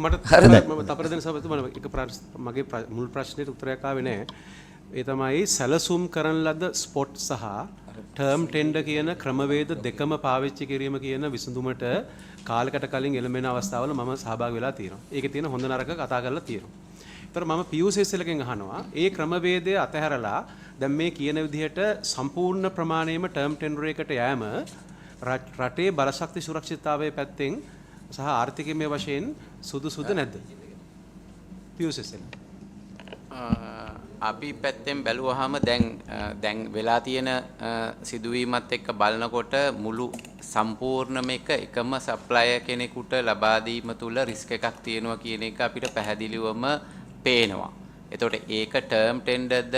මට තපර දෙන සභාපතිතුමා එක මගේ මුල් ප්‍රශ්නෙට උත්තරයක් ආවේ නැහැ. ඒ තමයි සැලසුම් කරන ලද ස්පොට් සහ ටර්ම් ටෙන්ඩර් කියන ක්‍රමවේද දෙකම පාවිච්චි කිරීම කියන විසඳුමට කාලකට කලින් එළඹෙන අවස්ථාවල මම සහභාගී වෙලා තියෙනවා. ඒකේ තියෙන හොඳ නරක කතා කරලා තියෙනවා. ඒතර මම PUCSL-එකෙන් අහනවා ඒ ක්‍රමවේදය අතහැරලා දැන් මේ කියන විදිහට සම්පූර්ණ ප්‍රමාණයෙන්ම ටර්ම් ටෙන්ඩර් එකට යෑම රටේ බලශක්ති සුරක්ෂිතතාවයේ පැත්තෙන් සහ ආර්ථිකමය වශයෙන් සුදුසුද නැද්ද? PUCSL අපි පැත්තෙන් බැලුවහම දැන් වෙලා තියෙන සිදුවීමත් එක්ක බලනකොට මුළු සම්පූර්ණම එකම සප්ලයර් කෙනෙකුට ලබා දීම තුල රිස්ක් එකක් තියෙනවා කියන එක අපිට පැහැදිලිවම පේනවා. එතකොට ඒක ටර්ම් ටෙන්ඩර්ද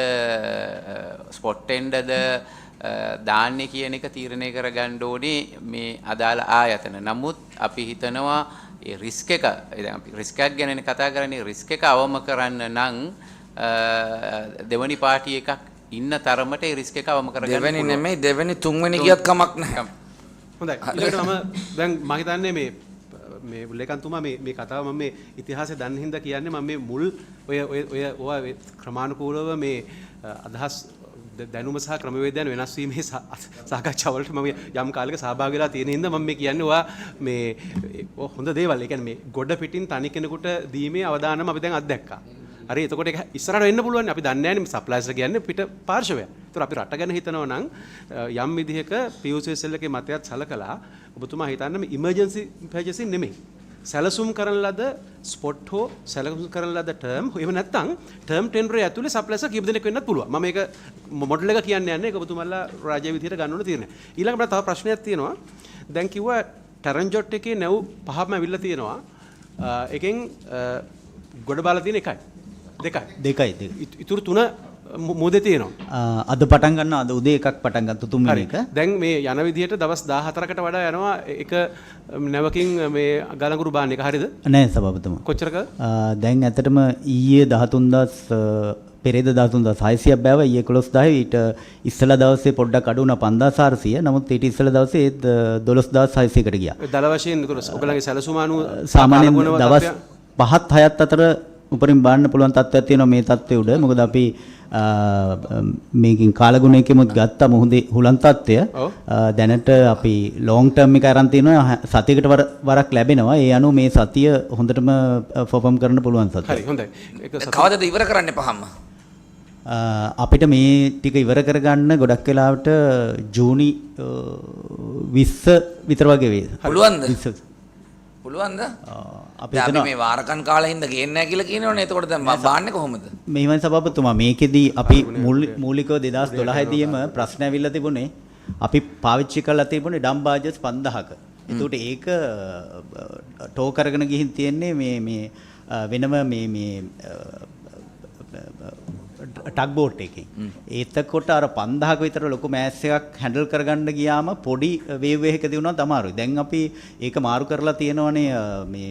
ස්පොට් ටෙන්ඩර්ද දාන්නේ කියන එක තීරණය කරගන්න ඕනේ මේ අදාළ ආයතන. නමුත් අපි හිතනවා ඒ රිස්ක් එක දැන් අපි රිස්ක් එකක් ගැන කතා කරන්නේ රිස්ක් එක අවම කරන්න නම් දෙවනි පාටි එකක් ඉන්න තරමට ඒ රිස්ක් එක අවම කරගන්න දෙවෙනි නෙමෙයි දෙවෙනි තුන්වෙනි ගියත් කමක් නැහැ. හොඳයි. ඊළඟට මම දැන් මම හිතන්නේ මේ ලේකම්තුමා මේ කතාව මම මේ ඉතිහාසය දන්න හින්දා කියන්නේ මම මේ මුල් ඔය ක්‍රමානුකූලව මේ අදහස් දැනුම සහ ක්‍රමවේදයන් වෙනස් වීමේ සාකච්ඡාවලට මම යම් කාලයක සහභාගී වෙලා තියෙන හින්දා මම මේ කියන්නේ ඔයා මේ හොඳ දේවල්. ඒ කියන්නේ මේ ගොඩ පිටින් තනි කෙනෙකුට දීමේ අවදානම අපි දැන් අත්දැක්කා. හරි එතකොට ඒක ඉස්සරහට වෙන්න පුළුවන්. අපි දන්නේ නැහැ නේ සප්ලයිස්ලා කියන්නේ පිට පාර්ශවයක්. ඒතර අපි රට ගැන හිතනවා නම් යම් විදිහක PUCSL එකේ මතයත් සලකලා ඔබතුමා හිතන්නේ මේ ඉමර්ජන්සි පර්චේසින් නෙමෙයි. සැලසුම් කරන ලද ස්පොට් හෝ සැලසුම් කරන ලද ටර්ම් එහෙම නැත්නම් ටර්ම් ටෙන්ඩර් ඇතුලේ සප්ලයිස්ලා කීප දෙනෙක් වෙන්නත් පුළුවන්. මම මේක මොඩල් එක කියන්නේ නැහැ. ඒක ඔබතුමාලා රාජ්‍ය විදිහට ගන්න ඕන තියෙනවා. ඊළඟට තව ප්‍රශ්නයක් තියෙනවා. දැන් කිව්වා ටරන්ජොට් එකේ නැව් පහක්ම ඇවිල්ලා තියෙනවා. එකෙන් ගොඩ බාලා තියෙන එකයි. දෙකයි. ඉතුරු තුන මොදේ තියෙනවා. අද පටන් ගන්න අද උදේ එකක් පටන් ගත්ත තුන්වෙනි එක. දැන් මේ යන විදිහට දවස් 14කට වඩා යනවා එක නැවකින් මේ ගලංගුරු බාන්න එක හරියද? නෑ සභාපතිතුමා. කොච්චරක? දැන් ඇත්තටම ඊයේ 13000 පෙරේද 13600ක් බෑවා ඊයේ 11,000 ඊට ඉස්සලා දවසේ පොඩ්ඩක් අඩු වුණා 5400. නමුත් ඊට ඉස්සලා දවසේ 12600කට ගියා. දල වශයෙන් ඔයගලගේ සැලසුම අනුව සාමාන්‍යයෙන් දවස් 5ත් 6ත් අතර උපරිම බාන්න පුළුවන් තත්ත්වයක් තියෙනවා මේ තත්ත්වයේ උඩ. මොකද අපි මේකින් කාලගුණයකෙමුත් ගත්තා මුහුදේ හුලන් තත්ත්වය. දැනට අපි ලොං ටර්ම් එක අරන් තිනවා සතියකට වරක් ලැබෙනවා. ඒ අනුව මේ සතිය හොඳටම පර්ෆෝම් කරන්න පුළුවන් සතිය. හරි හොඳයි. කවදද ඉවර කරන්න පහම? අපිට මේ ටික ඉවර කරගන්න ගොඩක් වෙලාවට ජූනි 20 විතර වගේ වේද? පුළුවන්ද? 20. පුළුවන්ද? අපි මේ වාරකන් කාලේ හින්දා ගේන්නේ නැහැ කියලා කියනවනේ. එතකොට දැන් බාන්නේ කොහොමද? මෙහෙමයි සභාපතිතුමා මේකෙදී අපි මූලිකව 2012 දීම ප්‍රශ්න ඇවිල්ලා තිබුණේ අපි පාවිච්චි කරලා තිබුණේ ඩම් බාජස් 5000ක. ඒකට ඒක ටෝ කරගෙන ගිහින් තියෙන්නේ මේ වෙනම මේ ටක් බෝට් එකකින්. එතකොට අර 5000ක විතර ලොකු මෑස් එකක් හැන්ඩල් කරගන්න ගියාම පොඩි වේව් එකකදී වුණත් අමාරුයි. දැන් අපි ඒක මාරු කරලා තියෙනවනේ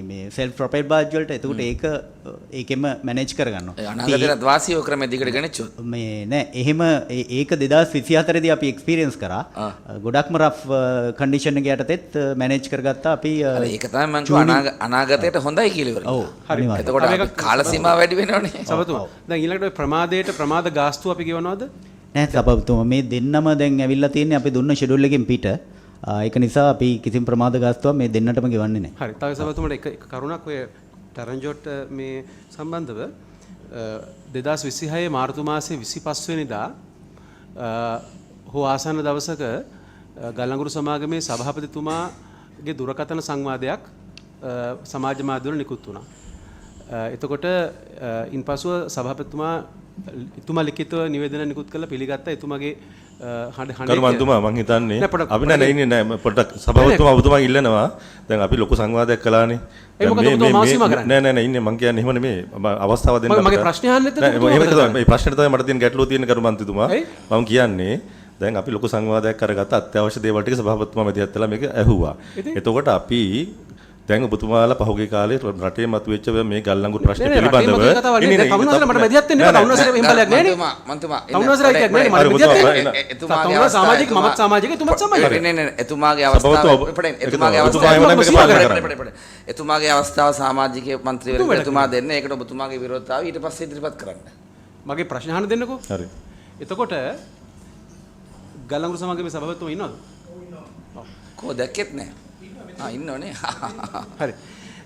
මේ සෙල්ෆ් ප්‍රොපෙල්ඩ් බාජ් වලට. එතකොට ඒකෙම මැනේජ් කරගන්නවා. අනාගතේට වාසියෝ ක්‍රමෙ දිගට ගෙනච්චොත් මේ නෑ එහෙම ඒක 2024 දී අපි එක්ස්පීරියන්ස් කරා. ගොඩක්ම රෆ් කන්ඩිෂන් එක යටතේත් මැනේජ් කරගත්තා අපි. ඒක තමයි මම කිව්වා අනාගතේට හොඳයි කියලා ඉවරයි. ඔව්. හරි. එතකොට අපි කාල සීමාව වැඩි වෙනවනේ. සබතුමා. දැන් ඊළඟට ප්‍රමාදයට ප්‍රමාද ගාස්තු අපි ගෙවනවද? නෑ සබතුමා මේ දෙන්නම දැන් ඇවිල්ලා තියෙන්නේ අපි දුන්න ෂෙඩියුල් එකෙන් පිට. ඒක නිසා අපි කිසිම ප්‍රමාද ගාස්තුවක් මේ දෙන්නටම ගෙවන්නේ නෑ. හරි. තව සබතුමාට එක කරුණක් ඔය ටරන්ජෝට් මේ සම්බන්ධව 2026 මාර්තු මාසේ 25 වෙනිදා හෝ ආසන්න දවසක ගල්අඟුරු සමාගමේ සභාපතිතුමාගේ දුරකථන සංවාදයක් සමාජ මාධ්‍යවල නිකුත් වුණා. එතකොට ඉන්පසුව සභාපතිතුමා ලිඛිතව නිවේදන නිකුත් කළ පිළිගත්තා. එතුමාගේ කරුමන්තුමා මං හිතන්නේ අපි නෑ ඉන්නේ නෑ පොඩ්ඩක් සභාපතිතුමා ඔබතුමා ඉල්ලනවා. දැන් අපි ලොකු සංවාදයක් කළානේ. නෑ ඉන්නේ මං කියන්නේ එහෙම නෙමෙයි. අවස්ථාව දෙන්න මගේ ප්‍රශ්නේ අහන්න නැත්නම් එහෙම තමයි මේ ප්‍රශ්නෙට තමයි මට තියෙන ගැටලුව තියෙන කරුමන්තුමා. මම කියන්නේ දැන් අපි ලොකු සංවාදයක් කරගත්ත අත්‍යවශ්‍ය දේවල් ටික සභාපතිතුමා මැදිහත් වෙලා මේක ඇහුවා. එතකොට අපි දැන් ඔබතුමාලා පහුගිය කාලේ රටේ මතුවෙච්ච මේ ගල්අඟුරු ප්‍රශ්න පිළිබඳව තමුන්වසලා මට මැදිහත් වෙන්න බෑ. තමුන්වසලා එහෙම බලයක් නෑනේ. තමුන්වසලා එකක් නෑනේ මට මැදිහත් වෙන්න. එතුමාගේ සමාජික මමත් සමාජික එතුමත් සමාජික. නේ එතුමාගේ අවස්ථාව එතුමාගේ අවස්ථාව සමාජික මන්ත්‍රීවරයෙක් එතුමා දෙන්න. ඒකට ඔබතුමාගේ විරෝධතාවය ඊට පස්සේ ඉදිරිපත් කරන්න. මගේ ප්‍රශ්න අහන්න දෙන්නකෝ. හරි. එතකොට ගල්අඟුරු සමාගමේ සභාපතිතුමා ඉන්නවද? කො දැක්කෙත් නෑ. ඉන්නවනේ. හරි.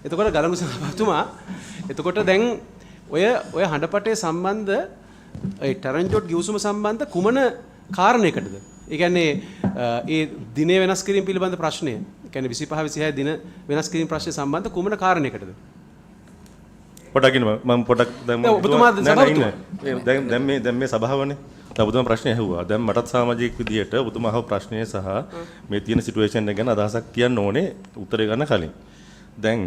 එතකොට ගල්අඟුරු සභාපතිතුමා එතකොට දැන් ඔය හඬපටේ සම්බන්ධ ඒ ටරන්ජෝට් ගිවිසුම සම්බන්ධ කුමන කාරණයකටද? ඒ කියන්නේ ඒ දිනේ වෙනස් කිරීම පිළිබඳ ප්‍රශ්නය. ඒ කියන්නේ 25 26 දින වෙනස් කිරීම ප්‍රශ්නය සම්බන්ධ කුමන කාරණයකටද? පොඩ්ඩක් ඉන්න මම පොඩ්ඩක් දැන් මේ සභාවනේ ඔබතුමා ප්‍රශ්නේ ඇහුවා. දැන් මටත් සමාජික විදියට ඔබතුමා අහපු ප්‍රශ්නය සහ මේ තියෙන සිටුේෂන් එක ගැන අදහසක් කියන්න ඕනේ උත්තරේ ගන්න කලින්. දැන්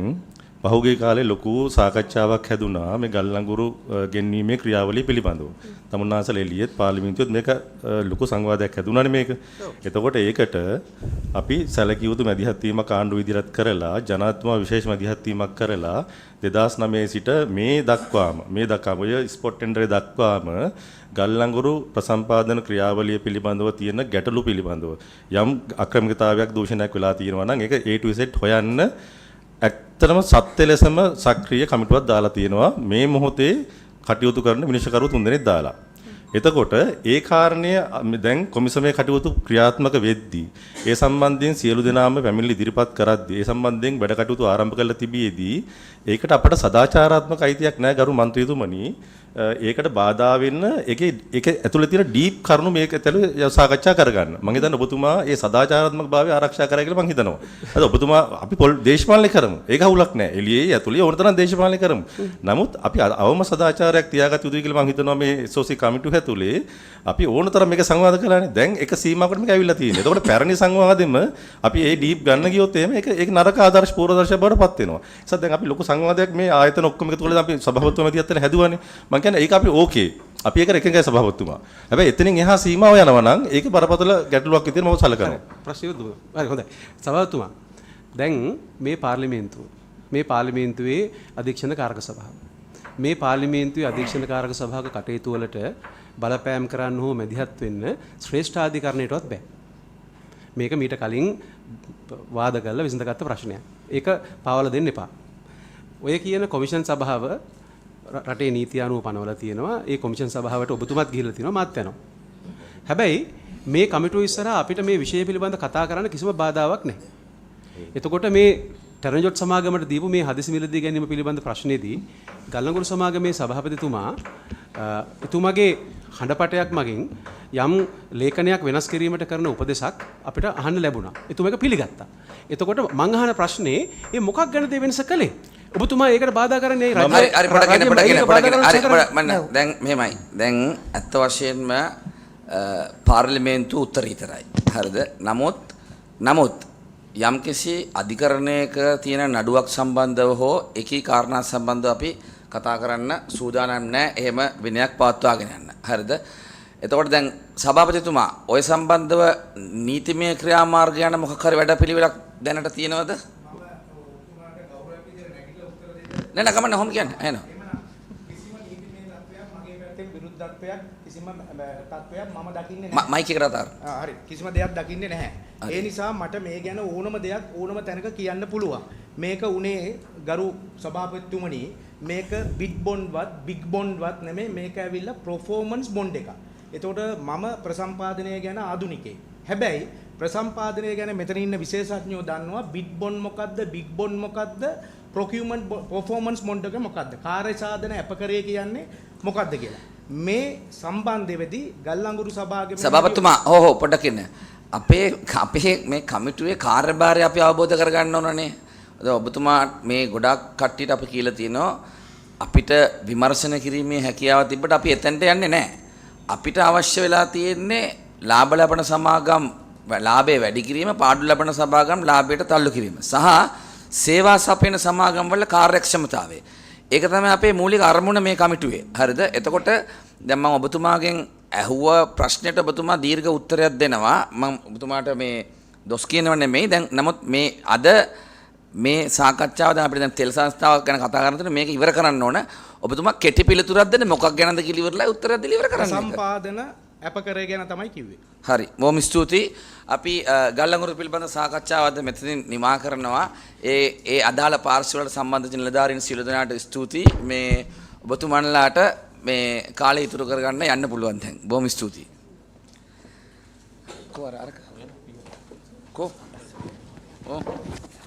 පහුගිය කාලේ ලොකු සාකච්ඡාවක් හැදුනා මේ ගල්අඟුරු ගෙන්වීමේ ක්‍රියාවලිය පිළිබඳව. තමුන්නාසල එළියෙත් පාර්ලිමේන්තුවෙත් මේක ලොකු සංවාදයක් හැදුනානේ මේක. එතකොට ඒකට අපි සැලකිය යුතු මැදිහත් වීමක් ආණ්ඩුව විදිහට කරලා ජනාධිපතිතුමා විශේෂ මැදිහත් වීමක් කරලා 2009 සිට මේ දක්වාම ඔය ස්පොට් ටෙන්ඩරේ දක්වාම ගල්අඟුරු ප්‍රසම්පාදන ක්‍රියාවලිය පිළිබඳව තියෙන ගැටලු පිළිබඳව යම් අක්‍රමිකතාවයක් දූෂණයක් වෙලා තියෙනවා නම් ඒක A to Z හොයන්න ඇත්තටම සත්‍ය ලෙසම සක්‍රීය කමිටුවක් දාලා තියෙනවා මේ මොහොතේ කටයුතු කරන විනිශ්චයකරු 3 දෙනෙක් දාලා. එතකොට ඒ කාරණය දැන් කොමිසමේ කටයුතු ක්‍රියාත්මක වෙද්දී ඒ සම්බන්ධයෙන් සියලු දෙනාම පැමිණිලි ඉදිරිපත් කරද්දී ඒ සම්බන්ධයෙන් වැඩ කටයුතු ආරම්භ කළ තිබියදී ඒකට අපට සදාචාරාත්මක අයිතියක් නැහැ ගරු මන්ත්‍රීතුමනි. ඒකට බාධා වෙන්න ඒක ඇතුළේ තියෙන ඩීප් කරුණු මේක ඇතුළේ සාකච්ඡා කරගන්න. මම හිතන්නේ ඔබතුමා ඒ සදාචාරාත්මක භාවය ආරක්ෂා කරයි කියලා මම හිතනවා. අද ඔබතුමා අපි දේශපාලනය කරමු. ඒක හවුලක් නැහැ. එළියේ ඇතුළේ ඕනතරම් දේශපාලනය කරමු. නමුත් අපි අවම සදාචාරයක් තියාගත යුතුයි කියලා මම හිතනවා මේ SOC කමිටුව ඇතුළේ අපි ඕනතරම් මේක සංවාද කළානේ. දැන් එක සීමාවකට මේක ඇවිල්ලා තියෙනවා. එතකොට පැරණි සංවාදෙම අපි ඒ ඩීප් ගන්න ගියොත් එහෙම ඒක නරක ආදර්ශ පූර්වදර්ශය බවට පත් වෙනවා. ඒ නිසා දැන් අපි ලොකු සංවාදයක් මේ ආයතන ඔක්කොම එකතු කරලා අපි සභාපතිතුමා මැදිහත් වෙලා හැදුවානේ. මම කියන්නේ ඒක අපි ඕකේ. අපි ඒක එකඟයි සභාපතිතුමා. හැබැයි එතනින් එහා සීමාව යනවා නම් ඒක බරපතල ගැටලුවක් විදිහට මම සලකනවා. ප්‍රශ්න යොදමු. හරි හොඳයි. සභාපතිතුමා දැන් මේ පාර්ලිමේන්තුවේ අධීක්ෂණ කාරක සභාව මේ පාර්ලිමේන්තුවේ අධීක්ෂණකාරක සභාවක කටයුතු වලට බලපෑම් කරන්න හෝ මැදිහත් වෙන්න ශ්‍රේෂ්ඨාධිකරණයටවත් බෑ. මේක මීට කලින් වාද කරලා විසඳගත්ත ප්‍රශ්නයක්. ඒක පාවල දෙන්න එපා. ඔය කියන කොමිෂන් සභාව රටේ නීති අනුව පනවලා තියෙනවා. ඒ කොමිෂන් සභාවට ඔබතුමත් ගිහිල්ලා තියෙනවා මාත් යනවා. හැබැයි මේ කමිටුව ඉස්සරහා අපිට මේ විෂය පිළිබඳ කතා කරන්න කිසිම බාධාවක් නැහැ. එතකොට මේ ටර්නජොට් සමාගමට දීපු මේ හදිසි මිලදී ගැනීම පිළිබඳ ප්‍රශ්නේදී ගල්නගොඩ සමාගමේ සභාපතිතුමා එතුමාගේ හඬපටයක් මගින් යම් ලේඛනයක් වෙනස් කිරීමට කරන උපදෙසක් අපිට අහන්න ලැබුණා. එතුමා ඒක පිළිගත්තා. එතකොට මං අහන ප්‍රශ්නේ මේ මොකක් ගැනද වෙනස කළේ? ඔබතුමා ඒකට බාධා කරන්නේ හරි පොඩ්ඩක් දැන් මෙහෙමයි. දැන් ඇත්ත වශයෙන්ම පාර්ලිමේන්තු උත්තරීතරයි. හරිද? නමුත් යම්කිසි අධිකරණයක තියෙන නඩුවක් සම්බන්ධව හෝ එකී කාරණා සම්බන්ධව අපි කතා කරන්න සූදානම් නැහැ. එහෙම විනයක් පවත්වාගෙන යන්න. හරිද? එතකොට දැන් සභාපතිතුමා ඔය සම්බන්ධව නීතිමය ක්‍රියාමාර්ග යන මොකක් හරි වැඩපිළිවෙලක් දැනට තියෙනවද? නෑ කමන්න හොම් කියන්න. එහෙනම් කිසිම නීතිමය තත්ත්වයක් මගේ පැත්තෙන් විරුද්ධත්වයක් කිසිම තත්ත්වයක් මම දකින්නේ නැහැ. මයික් එකට අතාර. හරි. කිසිම දෙයක් දකින්නේ නැහැ. ඒ නිසා මට මේ ගැන ඕනම දෙයක් ඕනම තැනක කියන්න පුළුවන්. මේක උනේ ගරු සභාපතිතුමනි මේක බිග් බොන්ඩ්වත් නෙමෙයි මේක ඇවිල්ලා performance bond එකක්. එතකොට මම ප්‍රසම්පාදනය ගැන ආදුනිකයෙක්. හැබැයි ප්‍රසම්පාදනය ගැන මෙතන ඉන්න විශේෂඥයෝ දන්නවා බිග් බොන්ඩ් මොකද්ද බිග් බොන්ඩ් මොකද්ද procurement performance bond එක මොකද්ද කාර්ය සාධන අපකරේ කියන්නේ මොකද්ද කියලා. මේ සම්බන්ධෙදී ගල්අඟුරු සභාපතිතුමා පොඩ්ඩක් ඉන්න. අපේ මේ කමිටුවේ කාර්යභාරය අපි අවබෝධ කරගන්න ඕනනේ. ඔබතුමා මේ ගොඩක් කට්ටියට අපි කියලා තියෙනවා අපිට විමර්ශන කිරීමේ හැකියාව තිබ්බට අපි එතනට යන්නේ නැහැ. අපිට අවශ්‍ය වෙලා තියෙන්නේ ලාභ ලබන සමාගම් ලාභය වැඩි කිරීම, පාඩු ලබන සමාගම් ලාභයට තල්ලු කිරීම සහ සේවා සපයන සමාගම් වල කාර්යක්ෂමතාවය. ඒක තමයි අපේ මූලික අරමුණ මේ කමිටුවේ. හරිද? එතකොට දැන් මම ඔබතුමාගෙන් ඇහුව ප්‍රශ්නෙට ඔබතුමා දීර්ඝ උත්තරයක් දෙනවා. මම ඔබතුමාට මේ දොස් කියනව නෙමෙයි. දැන් නමුත් මේ අද මේ සාකච්ඡාව දැන් අපිට දැන් තෙල් සංස්ථාවක් ගැන කතා කරනකොට මේක ඉවර කරන්න ඕන. ඔබතුමා කෙටි පිළිතුරක් දෙන්න මොකක් ගැනද කියලා ඉවරලා උත්තරයක් දීලා ඉවර කරන්න. සම්පාදන අපකරේ ගැන තමයි කිව්වේ. හරි. බොහොම ස්තුතියි. අපි ගල්අඟුරු පිළිබඳ සාකච්ඡාව අද මෙතනින් නිමා කරනවා. ඒ අදාළ පාර්ශ්ව වලට සම්බන්ධ නිලධාරීන් සියලු දෙනාට ස්තුතියි. මේ ඔබතුමන්ලාට මේ කාලය ඉතුරු කරගන්න යන්න පුළුවන් දැන්. බොහොම ස්තුතියි.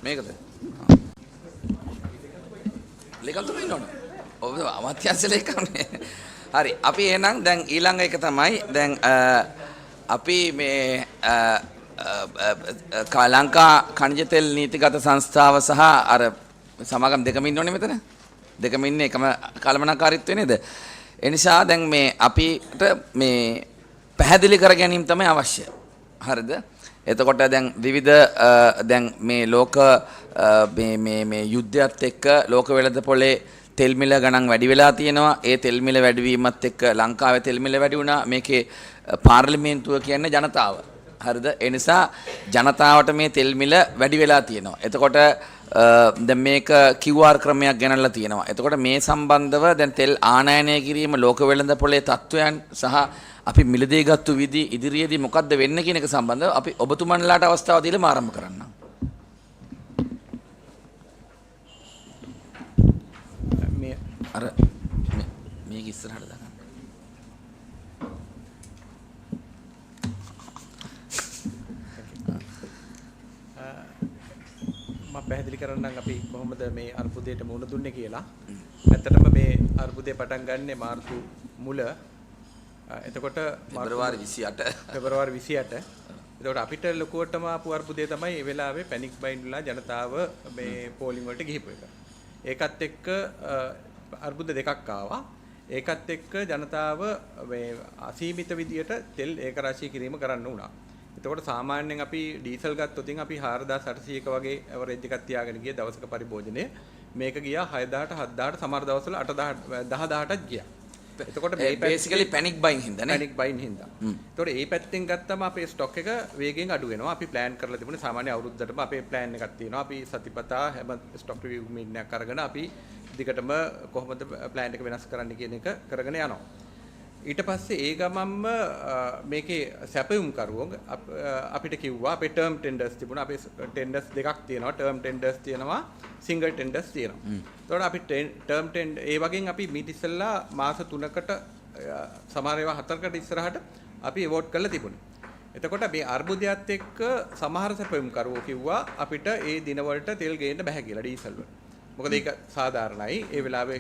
මේකද? ලේකම්තුමා ඉන්නවනේ. ඔබ අමාත්‍යාංශ ලේකම්නේ. හරි. අපි එහෙනම් දැන් ඊළඟ එක තමයි දැන් අපි මේ ලංකා ඛනිජ තෙල් නීතිගත සංස්ථාව සහ අර සමාගම් දෙකම ඉන්නෝනේ මෙතන. දෙකම ඉන්නේ එකම කළමනාකාරීත්වය නේද? ඒ නිසා දැන් මේ අපිට මේ පැහැදිලි කර ගැනීම තමයි අවශ්‍ය. හරිද? එතකොට දැන් විවිධ දැන් මේ ලෝක මේ යුද්ධයත් එක්ක ලෝක වෙළඳපොලේ තෙල් මිල ගණන් වැඩි වෙලා තියෙනවා. ඒ තෙල් මිල වැඩිවීමත් එක්ක ලංකාවේ තෙල් මිල වැඩි වුණා. මේකේ පාර්ලිමේන්තුව කියන්නේ ජනතාව. හරිද? ඒ නිසා ජනතාවට මේ තෙල් මිල වැඩි වෙලා තියෙනවා. එතකොට දැන් මේක QR ක්‍රමයක් ගෙනල්ලා තියෙනවා. එතකොට මේ සම්බන්ධව දැන් තෙල් ආනයනය කිරීම ලෝක වෙළඳපොලේ තත්ත්වයන් සහ අපි මිලදී ගත්තු විදි ඉදිරියේදී මොකද්ද වෙන්න කියන එක සම්බන්ධව අපි ඔබතුමන්ලාට අවස්ථාව දීලා ආරම්භ කරන්න. අර මේක ඉස්සරහට දාගන්න. මම පැහැදිලි කරන්නම් අපි කොහොමද මේ අර්බුදයට මුහුණ දුන්නේ කියලා. ඇත්තටම මේ අර්බුදය පටන් ගන්නේ මාර්තු මුල. එතකොට පෙබරවාරි 28. එතකොට අපිට ලොකුවටම ආපු අර්බුදය තමයි ඒ වෙලාවේ පැනික් බයින්ඩ්ලා ජනතාව මේ පෝලිං වලට ගිහිපු එක. ඒකත් එක්ක අර්බුද දෙකක් ආවා. ඒකත් එක්ක ජනතාව මේ අසීමිත විදියට තෙල් ඒකරාශී කිරීම කරන්න වුණා. එතකොට සාමාන්‍යයෙන් අපි ඩීසල් ගත්තොත් අපි 4800ක වගේ ඇවරේජ් එකක් තියාගෙන ගිය දවසක පරිභෝජනය මේක ගියා 6000ට 7000ට සමහර දවස්වල 10000ටත් ගියා. එතකොට මේ බේසිකලි පැනික් බයින් හින්දා නේ. පැනික් බයින් හින්දා. එතකොට මේ පැත්තෙන් ගත්තම අපේ ස්ටොක් එක වේගෙන් අඩු වෙනවා. අපි ප්ලෑන් කරලා තිබුණේ සාමාන්‍ය අවුරුද්දටම අපේ ප්ලෑන් එකක් තියෙනවා. අපි සතිපතා හැම ස්ටොක් රිවිව් මීටින් එකක් අරගෙන අපි දිගටම කොහොමද ප්ලෑන් එක වෙනස් කරන්න කියන එක කරගෙන යනවා. ඊට පස්සේ ඒ ගමන්ම මේකේ සැපයුම් කරුවෝ අපිට කිව්වා අපේ ටර්ම් ටෙන්ඩර්ස් තිබුණා. අපේ ටෙන්ඩර්ස් දෙකක් තියෙනවා. ටර්ම් ටෙන්ඩර්ස් තියෙනවා, සිංගල් ටෙන්ඩර්ස් තියෙනවා. එතකොට අපි ටර්ම් ටෙන්ඩර් ඒ වගේන් අපි මීට ඉස්සෙල්ලා මාස 3කට සමහර ඒවා 4කට ඉස්සරහට අපි අවෝඩ් කරලා තිබුණේ. එතකොට මේ අර්බුදයත් එක්ක සමහර සැපයුම් කරුවෝ කිව්වා අපිට ඒ දිනවලට තෙල් ගේන්න බෑ කියලා ඩීසල් වල. මොකද ඒක සාධාරණයි ඒ වෙලාවේ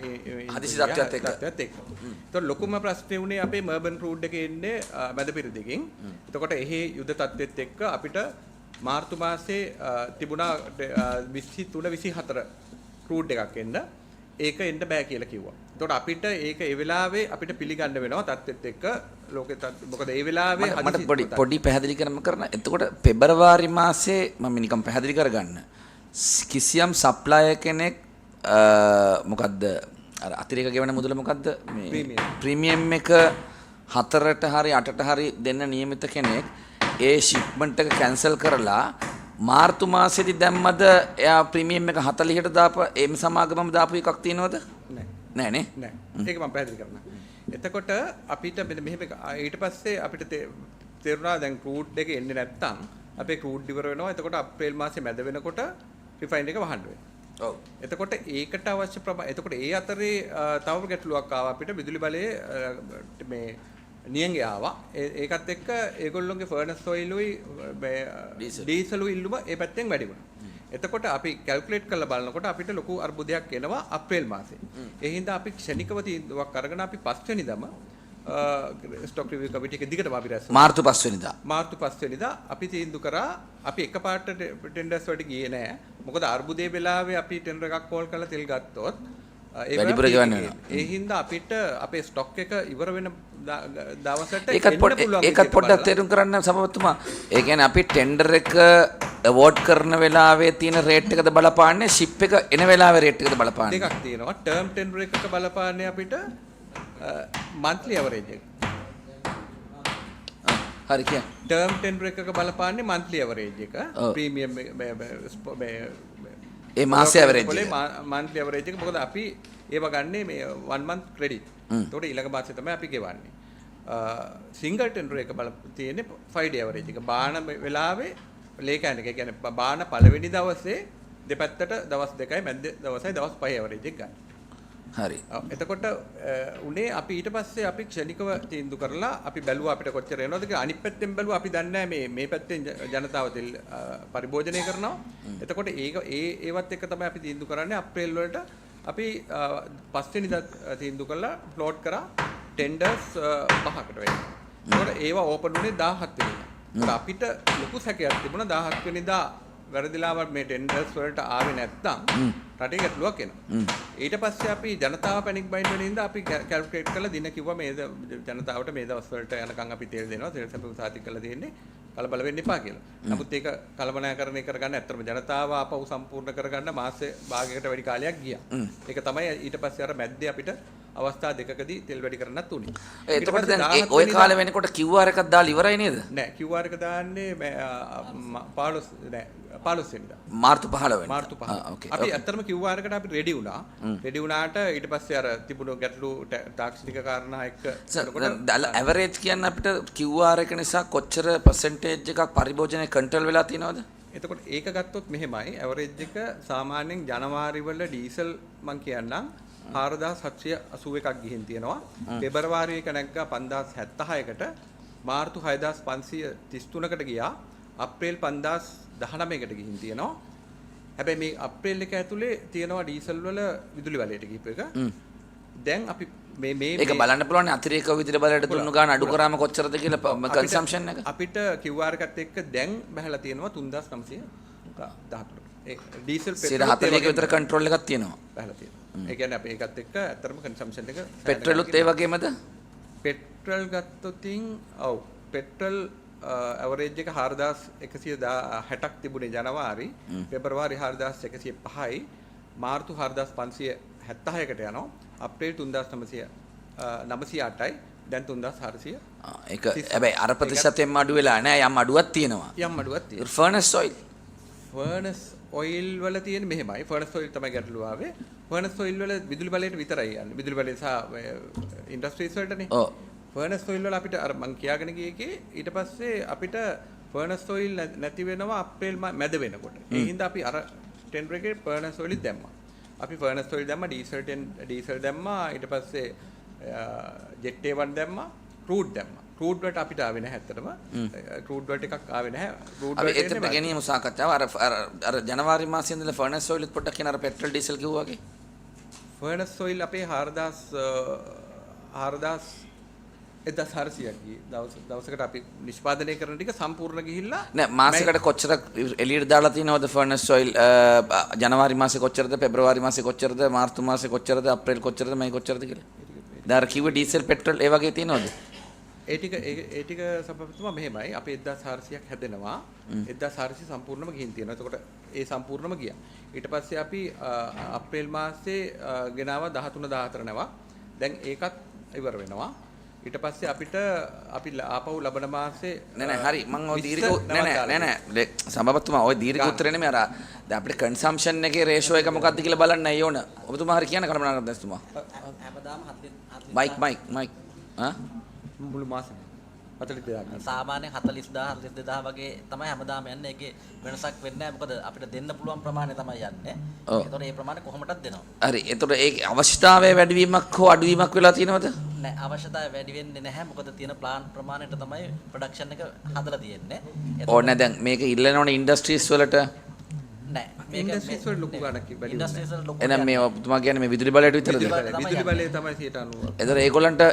හදිසි තත්ත්වයක් එක්ක. ඒතකොට ලොකුම ප්‍රශ්නේ උනේ අපේ මර්බන් රූට් එකේ ඉන්නේ මැදපිරිදිගෙන්. එතකොට එහි යුද තත්ත්වෙත් එක්ක අපිට මාර්තු මාසේ තිබුණා 23 24 රූට් එකක් එන්න. ඒක එන්න බෑ කියලා කිව්වා. එතකොට අපිට ඒක ඒ වෙලාවේ අපිට පිළිගන්න වෙනවා තත්ත්වෙත් එක්ක ලෝකේ මොකද ඒ වෙලාවේ මට පොඩි පැහැදිලි කරන්න. එතකොට පෙබරවාරි මාසේ මම නිකන් පැහැදිලි කරගන්න. කිසියම් සප්ලයර් කෙනෙක් මොකද්ද අර අතිරේක ගෙවන මුදල මොකද්ද මේ ප්‍රීමියම් එක 4ට හරි 8ට හරි දෙන්න නියමිත කෙනෙක් ඒ ෂිප්මන්ට් එක කැන්සල් කරලා මාර්තු මාසෙදි දැම්මද එයා ප්‍රීමියම් එක 40ට දාපු එම් සමාගමම දාපු එකක් තියෙනවද? නෑ නේ. නෑ. ඒක මම පැහැදිලි කරනවා. එතකොට අපිට මෙහෙම ඊට පස්සේ අපිට තේරුණා දැන් ක්‍රූඩ් එක එන්නේ නැත්තම් අපේ ක්‍රූඩ් ඉවර වෙනවා. එතකොට අප්‍රේල් මාසේ මැද වෙනකොට රිෆයින්ඩ් එක වහන්න වෙනවා. ඔව්. එතකොට ඒකට අවශ්‍ය එතකොට ඒ අතරේ තව ගැටලුවක් ආවා අපිට විදුලි බලයේ මේ නියංගය ආවා. ඒකත් එක්ක ඒගොල්ලොන්ගේ ෆර්නස් ඔයිලුයි ඩීසලුයි ඉල්ලුම ඒ පැත්තෙන් වැඩි වුණා. එතකොට අපි කැල්කියුලේට් කරලා බලනකොට අපිට ලොකු අර්බුදයක් එනවා අප්‍රේල් මාසේ. ඒ හින්දා අපි ක්ෂණිකව තීන්දුවක් අරගෙන අපි 5 වෙනිදාම ස්ටොක් රිවිව් කමිටි එක දිගටම අපි රැස් මාර්තු 5 වෙනිදා. මාර්තු 5 වෙනිදා අපි තීන්දුව කරා අපි එකපාරට ටෙන්ඩර්ස් වලට ගියේ නෑ. මොකද අර්බුදයේ වෙලාවේ අපි ටෙන්ඩර් එකක් කෝල් කරලා තෙල් ගත්තොත් වැඩිපුර ගෙවන්න වෙනවා. ඒ හින්දා අපිට අපේ ස්ටොක් එක ඉවර වෙන දවසට ඒකත් පොඩ්ඩක් තේරුම් කරන්න සමවත්තුමා. ඒ කියන්නේ අපි ටෙන්ඩර් එක අවෝඩ් කරන වෙලාවේ තියෙන රේට් එකද බලපාන්නේ ෂිප් එක එන වෙලාවේ රේට් එකද බලපාන්නේ? දෙකක් තියෙනවා. ටර්ම් ටෙන්ඩර් එකක බලපාන්නේ අපිට monthly average එක. හරි කිය. ටර්ම් ටෙන්ඩර් එකක බලපාන්නේ monthly average එක. ප්‍රීමියම් ඒ මාසේ average එක. monthly average එක මොකද අපි ඒව ගන්නේ මේ 1 month credit. ඒතකොට ඊළඟ මාසේ තමයි අපි ගෙවන්නේ. සිංගල් ටෙන්ඩර් එක තියෙන්නේ 5 day average එක. බාන වෙලාවේ ලේකෑන් එක කියන්නේ බාන පළවෙනි දවසේ දෙපැත්තට දවස් 2යි මැද දවසයි දවස් 5 average එක ගන්න. හරි. එතකොට උනේ අපි ඊට පස්සේ අපි ක්ෂණිකව තීන්දුව කරලා අපි බැලුවා අපිට කොච්චර එනවද කියලා. අනිත් පැත්තෙන් බැලුවා අපි දන්නේ නැහැ මේ පැත්තෙන් ජනතාව තෙල් පරිභෝජනය කරනවා. එතකොට ඒවත් එක්ක තමයි අපි තීන්දුව කරන්නේ අප්‍රේල් වලට අපි 5 වෙනිදා තීන්දුව කරලා ෆ්ලෝට් කරා ටෙන්ඩර්ස් 5කට වෙන්න. ඒකට ඒවා ඕපන් උනේ 17 වෙනිදා. අපිට ලොකු සැකයක් තිබුණා 17 වෙනිදා වැරදිලාව මේ ටෙන්ඩර්ස් වලට ආවේ නැත්නම් රටේ ගැටලුවක් එනවා. ඊට පස්සේ අපි ජනතාව පැනික් බයින් වෙන ඉඳලා අපි කැල්කියුලේට් කරලා දින කිව්වා මේ ජනතාවට මේ දවස් වලට යනකම් අපි තෙල් දෙනවා. තෙල් සැප සාතික කරලා තියෙන්නේ. කලබල වෙන්න එපා කියලා. නමුත් ඒක කළමනාකරණය කරගන්න ඇත්තටම ජනතාව ආපහු සම්පූර්ණ කරගන්න මාසේ භාගයකට වැඩි කාලයක් ගියා. ඒක තමයි ඊට පස්සේ අර මැද්දේ අපිට අවස්ථා දෙකකදී තෙල් වැඩි කරන්නත් උනේ. එතකොට දැන් ওই කාලේ වෙනකොට QR එකක් දාලා ඉවරයි නේද? නෑ QR එක දාන්නේ 15 නෑ 15 වෙනිදා. මාර්තු 15 වෙනිදා. මාර්තු 15. අපි ඇත්තටම QR එකට අපි රෙඩි වුණා. රෙඩි වුණාට ඊට පස්සේ අර තිබුණු ගැටලු තාක්ෂණික කාරණා එක්ක ඇවරේජ් කියන්නේ අපිට QR එක නිසා කොච්චර percentage එකක් පරිභෝජනය කන්ට්‍රෝල් වෙලා තියෙනවද? එතකොට ඒක ගත්තොත් මෙහෙමයි ඇවරේජ් එක සාමාන්‍යයෙන් ජනවාරි වල ඩීසල් මං කියන්නම් 4781ක් ගිහින් තියෙනවා. පෙබරවාරි එක නැග්ගා 5076කට, මාර්තු 6533කට ගියා. අප්‍රේල් 5019කට ගිහින් තියෙනවා. හැබැයි මේ අප්‍රේල් එක ඇතුලේ තියෙනවා ඩීසල් වල විදුලි බලයට ගිහිප එක. දැන් අපි මේ ඒක බලන්න පුළුවන් අතිරේක විදුලි බලයට දුන්නු ගාන අඩු කරාම කොච්චරද කියලා කන්සම්ප්ෂන් එක. අපිට QR එකත් එක්ක දැන් බහැලා තියෙනවා 3914. ඒ ඩීසල් පෙට්‍රල් 40ක විතර කන්ට්‍රෝල් එකක් තියෙනවා. බහැලා තියෙනවා. ඒ කියන්නේ අපි ඒකත් එක්ක ඇත්තටම කන්සම්ප්ෂන් එක පෙට්‍රලුත් ඒ වගේමද? පෙට්‍රල් ගත්තොතින් ඔව් පෙට්‍රල් ඇවරේජ් එක 4160ක් තිබුණේ ජනවාරි, පෙබරවාරි 4105යි, මාර්තු 4576කට යනවා, අප්‍රේල් 3908යි, දැන් 3400. ඒක හැබැයි අර ප්‍රතිශතයෙන්ම අඩු වෙලා නැහැ, යම් අඩුවක් තියෙනවා. යම් අඩුවක් තියෙනවා. ෆර්නස් ඔයිල් ඔයිල් වල තියෙන මෙහෙමයි ෆර්නස් ඔයිල් තමයි ගැටලුව ආවේ. ෆර්නස් ඔයිල් වල විදුලි බලයට විතරයි යන්නේ. විදුලි බලය සහ ඉන්ඩස්ට්‍රීස් වලටනේ. ඔව්. ෆර්නස් ඔයිල් වල අපිට අර මං කියාගෙන ගියේ එකේ ඊට පස්සේ අපිට ෆර්නස් ඔයිල් නැති වෙනවා අප්‍රේල් මැද වෙනකොට. ඒ හින්දා අපි අර ටෙන්ඩර් එකේ ෆර්නස් ඔයිල් දැම්මා. අපි ෆර්නස් ඔයිල් දැම්මා, ඩීසල් දැම්මා, ඊට පස්සේ ජෙට් A1 දැම්මා, ක්‍රූඩ් දැම්මා. ක්‍රූඩ් වලට අපිට ආවේ නැහැ ඇත්තටම. ක්‍රූඩ් වලට එකක් ආවේ නැහැ. ක්‍රූඩ් අපි වලට එතන ගෙනියමු සාකච්ඡාව. අර ජනවාරි මාසයේ ඉඳලා ෆර්නස් ඔයිල් පොඩ්ඩක් කියන අර පෙට්‍රල් ඩීසල් කිව්වා වගේ. ෆර්නස් ඔයිල් අපේ 1400ක් ගියේ දවසකට අපි නිෂ්පාදනය කරන ටික සම්පූර්ණ ගිහිල්ලා නෑ මාසෙකට කොච්චර එළියට දාලා තියෙනවද ෆර්නස් ඔයිල් ජනවාරි මාසේ කොච්චරද පෙබරවාරි මාසේ කොච්චරද මාර්තු මාසේ කොච්චරද අප්‍රේල් කොච්චරද මයි කොච්චරද කියලා දැන් අර කිව්ව ඩීසල් පෙට්‍රල් ඒ වගේ තියෙනවද ඒ ටික සම්පූර්ණම මෙහෙමයි අපි 1400ක් හැදෙනවා 1400 සම්පූර්ණම ගිහින් තියෙනවා එතකොට ඒ සම්පූර්ණම ගියා ඊට පස්සේ අපි අප්‍රේල් මාසේ ගෙනාවා 13 14 නැවක් දැන් ඒකත් ඉවර වෙනවා ඊට පස්සේ අපිට අපි ආපහු ලබන මාසේ නෑ හරි මම ඔය දීර්ඝ නෑ සම්බවතුමා ඔය දීර්ඝ උත්තරේ නෙමෙයි අර දැන් අපිට කන්සම්ප්ෂන් එකේ රේෂෝ එක මොකක්ද කියලා බලන්න අය ඕන ඔබතුමා හරි කියන කල්පනා කරන්න දැස්තුමා හැමදාම මයික් මුළු මාසෙම 42000 සාමාන්‍යයෙන් 40000 42000 වගේ තමයි හැමදාම යන්නේ. ඒකේ වෙනසක් වෙන්නේ නැහැ. මොකද අපිට දෙන්න පුළුවන් ප්‍රමාණය තමයි යන්නේ. ඒතකොට මේ ප්‍රමාණය කොහොමදත් දෙනවා. හරි. ඒතකොට ඒ අවශ්‍යතාවයේ වැඩිවීමක් හෝ අඩුවීමක් වෙලා තියෙනවද? නැහැ. අවශ්‍යතාවය වැඩි වෙන්නේ නැහැ. මොකද තියෙන ප්ලාන් ප්‍රමාණයට තමයි ප්‍රොඩක්ෂන් එක හදලා තියෙන්නේ. ඕන දැන් මේක ඉල්ලනවනේ ඉන්ඩස්ට්‍රීස් වලට. නැහැ. මේක ඉන්ඩස්ට්‍රීස් වල ලොකු ගණක් වැඩි. ඉන්ඩස්ට්‍රීස් වල ලොකු. එහෙනම් මේ ඔබතුමා කියන්නේ මේ විදුලි බලයට විතරද? විදුලි බලය තමයි 90%. ඒතර ඒගොල්ලන්ට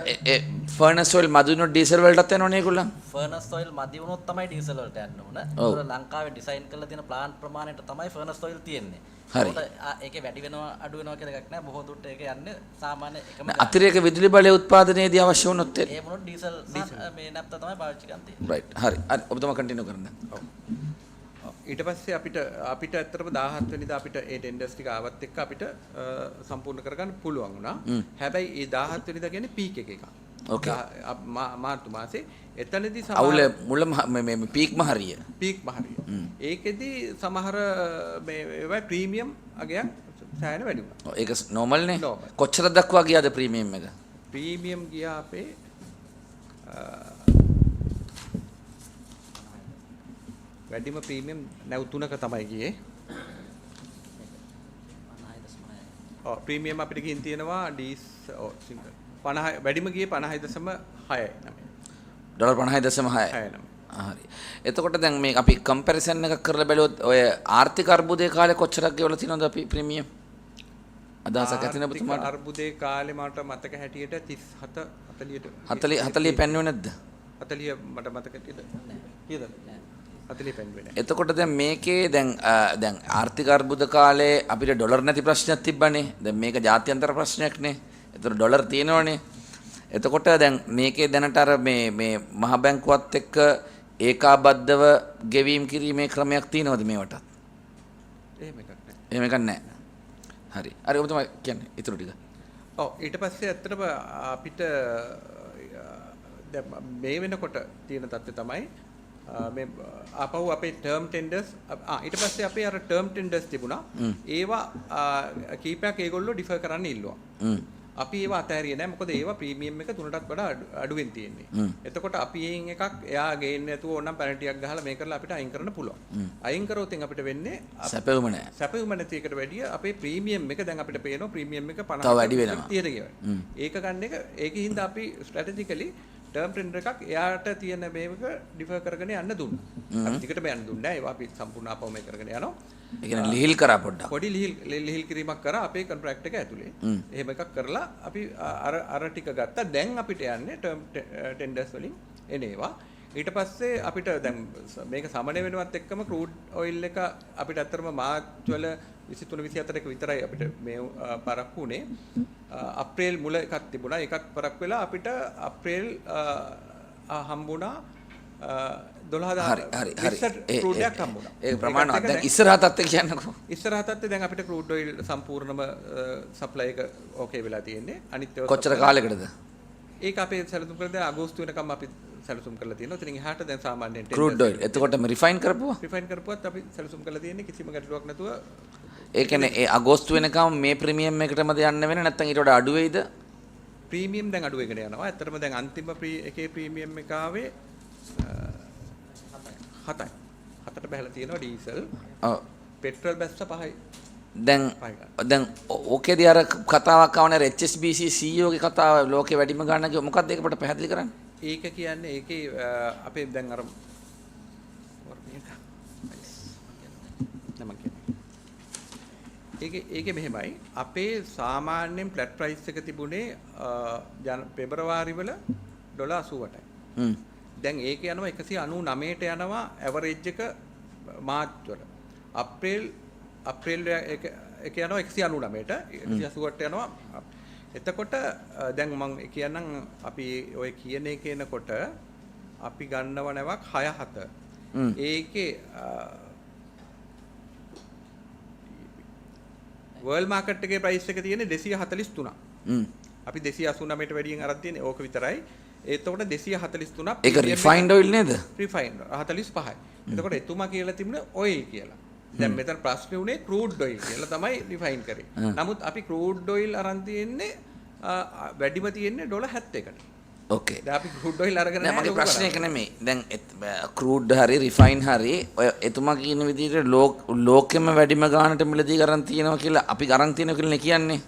ෆර්නස් ඔයිල් මදි වුණොත් ඩීසල් වලටත් යනවනේ ඒගොල්ලන්. ෆර්නස් ඔයිල් මදි වුණොත් තමයි ඩීසල් වලට යන්න ඕන. ඒතර ලංකාවේ ඩිසයින් කරලා තියෙන ප්ලාන් ප්‍රමාණයට තමයි ෆර්නස් ඔයිල් තියෙන්නේ. හරි. ඒකේ වැඩි වෙනවා අඩු වෙනවා කියලා එකක් නැහැ. බොහෝ දුරට ඒක යන්නේ සාමාන්‍ය එකම. අතිරේක විදුලි බලය උත්පාදනයේදී අවශ්‍ය වුණොත් ඒ වුණොත් ඩීසල් මේ නැප්ත තමයි පාවිච්චි කරන්නේ. රයිට්. හරි. ඔබතුමා කන්ටිනියු කරන්න. ඊට පස්සේ අපිට ඇත්තටම 17 වෙනිදා අපිට ඒ ටෙන්ඩර්ස් ටික ආවත් එක්ක අපිට සම්පූර්ණ කරගන්න පුළුවන් වුණා. හැබැයි ඒ 17 වෙනිදා කියන්නේ පීක් එක. ඕකේ. මාර්තු මාසේ එතනදී අවුල මුල මේ පීක් මහරිය. ඒකෙදි සමහර මේ ඒවා ප්‍රීමියම් අගයක් සෑහෙන වැඩි වුණා. ඒක නෝමල් නේ. කොච්චර දක්වා ගියාද ප්‍රීමියම් එක? ප්‍රීමියම් ගියා අපේ වැඩිම ප්‍රීමියම් 93ක තමයි ගියේ. ප්‍රීමියම් අපිට ගිහින් තියෙනවා සිංගල් 50 වැඩිම ගියේ 50.6යි නම. ඩොලර් 50.6. හරි. එතකොට දැන් මේ අපි කම්පැරිසන් එකක් කරලා බැලුවොත් ඔය ආර්ථික අර්බුදයේ කාලේ කොච්චරක් ගෙවලා තියෙනවද අපි ප්‍රීමියම්? අදහසක් ඇතිනේ ඔබතුමාට? අර්බුදයේ කාලේ මට මතක හැටියට 37 40 පැන්නුවේ නැද්ද? 40 මට මතක හැටියට කීයද? 40 පැන්නුවේ නැහැ. එතකොට දැන් මේකේ දැන් ආර්ථික අර්බුද කාලේ අපිට ඩොලර් නැති ප්‍රශ්නයක් තිබ්බනේ. දැන් මේක ජාත්‍යන්තර ප්‍රශ්නයක් නේ. ඒතර ඩොලර් තියෙනවනේ. එතකොට දැන් මේකේ දැනට අර මේ මහ බැංකුවත් එක්ක ඒකාබද්ධව ගෙවීම් කිරීමේ ක්‍රමයක් තියෙනවද මේවට? එහෙම එකක් නැහැ. හරි. හරි ඔබතුමා කියන්නේ ඊටු ටික. ඔව් ඊට පස්සේ ඇත්තටම අපිට දැන් මේ වෙනකොට තියෙන තත්ත්වය තමයි මේ ආපහු අපේ ටර්ම් ටෙන්ඩර්ස් ඊට පස්සේ අපේ අර ටර්ම් ටෙන්ඩර්ස් තිබුණා. ඒවා කීපයක් ඒගොල්ලෝ ඩිෆර් කරන්න ඉල්ලුවා. අපි ඒවා අතහැරියේ නැහැ මොකද ඒවා ප්‍රීමියම් එක 3ටත් වඩා අඩුවෙන් තියෙන්නේ. එතකොට අපි එයින් එකක් එයා ගේන්න නැතුව ඕනම් පැනල්ටියක් ගහලා මේ කරලා අපිට අයින් කරන්න පුළුවන්. අයින් කරොත් අපිට වෙන්නේ සැපෙවුම නැහැ. සැපෙවුම නැති එකට වැඩිය අපේ ප්‍රීමියම් එක දැන් අපිට පේනවා ප්‍රීමියම් එක 50 තව වැඩි වෙනවා. තියෙන කියලා. ඒක ගන්න එක ඒකින්ද අපි ස්ට්‍රැටජිකලි ටර්ම් ටෙන්ඩර් එකක් එයාට තියෙන මේක ඩිෆර් කරගෙන යන්න දුන්නා. අපි ටිකටම යන්න දුන්නේ නැහැ. ඒවා අපි සම්පූර්ණ ආපහු මේ කරගෙන යනවා. ඒ කියන්නේ ලිහිල් කරා පොඩ්ඩක්. පොඩි ලිහිල් කිරීමක් කරා අපේ කොන්ට්‍රැක්ට් එක ඇතුලේ. එහෙම එකක් කරලා අපි අර ටික ගත්තා. දැන් අපිට යන්නේ ටර්ම් ටෙන්ඩර්ස් වලින් එන ඒවා. ඊට පස්සේ අපිට දැන් මේක සමනය වෙනවත් එක්කම ක්‍රූඩ් ඔයිල් එක අපිට අත්‍තරම මාර්ච් වල 23 24 එක විතරයි අපිට මේ පරක්කු උනේ. අප්‍රේල් මුල එකක් තිබුණා. එකක් පරක් වෙලා අපිට අප්‍රේල් හම්බුණා 12000 හරි ක්‍රූඩ් එකක් හම්බුණා. ඒ ප්‍රමාණවත් දැන් ඉස්සරහ තත්ත්වය කියන්නකෝ. ඉස්සරහ තත්ත්වය දැන් අපිට ක්‍රූඩ් ඔයිල් සම්පූර්ණම සප්ලයි එක ඕකේ වෙලා තියෙන්නේ. අනිත් කොච්චර කාලයකටද? ඒක අපේ සැලසුම් කරලා දැන් අගෝස්තු වෙනකම් අපි සැලසුම් කරලා තියෙනවා. ඉතින් එහාට දැන් සාමාන්‍යයෙන් crude oil. එතකොට මේ රිෆයින් කරපුවා? රිෆයින් කරපුවත් අපි සැලසුම් කරලා තියෙන්නේ කිසිම ගැටලුවක් නැතුව. ඒ කියන්නේ ඒ අගෝස්තු වෙනකම් මේ ප්‍රීමියම් එකටමද යන්න වෙන්නේ නැත්නම් ඊට වඩා අඩු වෙයිද? ප්‍රීමියම් දැන් අඩු වෙගෙන යනවා. ඇත්තටම දැන් අන්තිම එකේ ප්‍රීමියම් එක ආවේ 7යි. 7ට බහලා තියෙනවා ඩීසල්. ඔව්. පෙට්‍රල් බැස්ස 5යි. දැන් ඕකේදී අර කතාවක් ආවනේ HSBC CEO ගේ කතාව ලෝකේ වැඩිම ගන්න කිව්ව මොකක්ද ඒක අපිට පැහැදිලි කරන්න? ඒක කියන්නේ ඒකේ අපේ දැන් අර ඒකේ මෙහෙමයි අපේ සාමාන්‍යයෙන් ෆ්ලැට් ප්‍රයිස් එක තිබුණේ පෙබරවාරි වල ඩොලර් 88යි. දැන් ඒක යනවා 199ට යනවා ඇවරේජ් එක මාර්ච් වල. අප්‍රේල් එක යනවා 199ට 188ට යනවා. එතකොට දැන් මම කියන්නම් අපි ඔය කියන එක එනකොට අපි ගන්නව නැවක් 6-7. ඒකේ වර්ල්ඩ් මාකට් එකේ ප්‍රයිස් එක තියෙන්නේ 243ක්. අපි 289ට වැඩියෙන් අරන් තියෙන්නේ ඕක විතරයි. එතකොට 243ක්. ඒක රිෆයින්ඩ් ඔයිල් නේද? රිෆයින්ඩ් 45යි. එතකොට එතුමා කියලා තිබුණේ ඔයිල් කියලා. දැන් මෙතන ප්‍රශ්නේ උනේ ක්‍රූඩ් ඔයිල් කියලා තමයි රිෆයින් කරේ. නමුත් අපි ක්‍රූඩ් ඔයිල් අරන් තියෙන්නේ වැඩිම තියෙන්නේ ඩොලර් 71කට. ඕකේ. දැන් අපි ක්‍රූඩ් ඔයිල් අරගෙන නැහැ. මගේ ප්‍රශ්නේ ඒක නෙමෙයි. දැන් ක්‍රූඩ් හරි රිෆයින් හරි ඔය එතුමා කියන විදිහට ලෝකෙම වැඩිම ගානට මිලදී ගන්න තියෙනවා කියලා අපි ගන්න තියෙනවා කියලා කියන්නේ.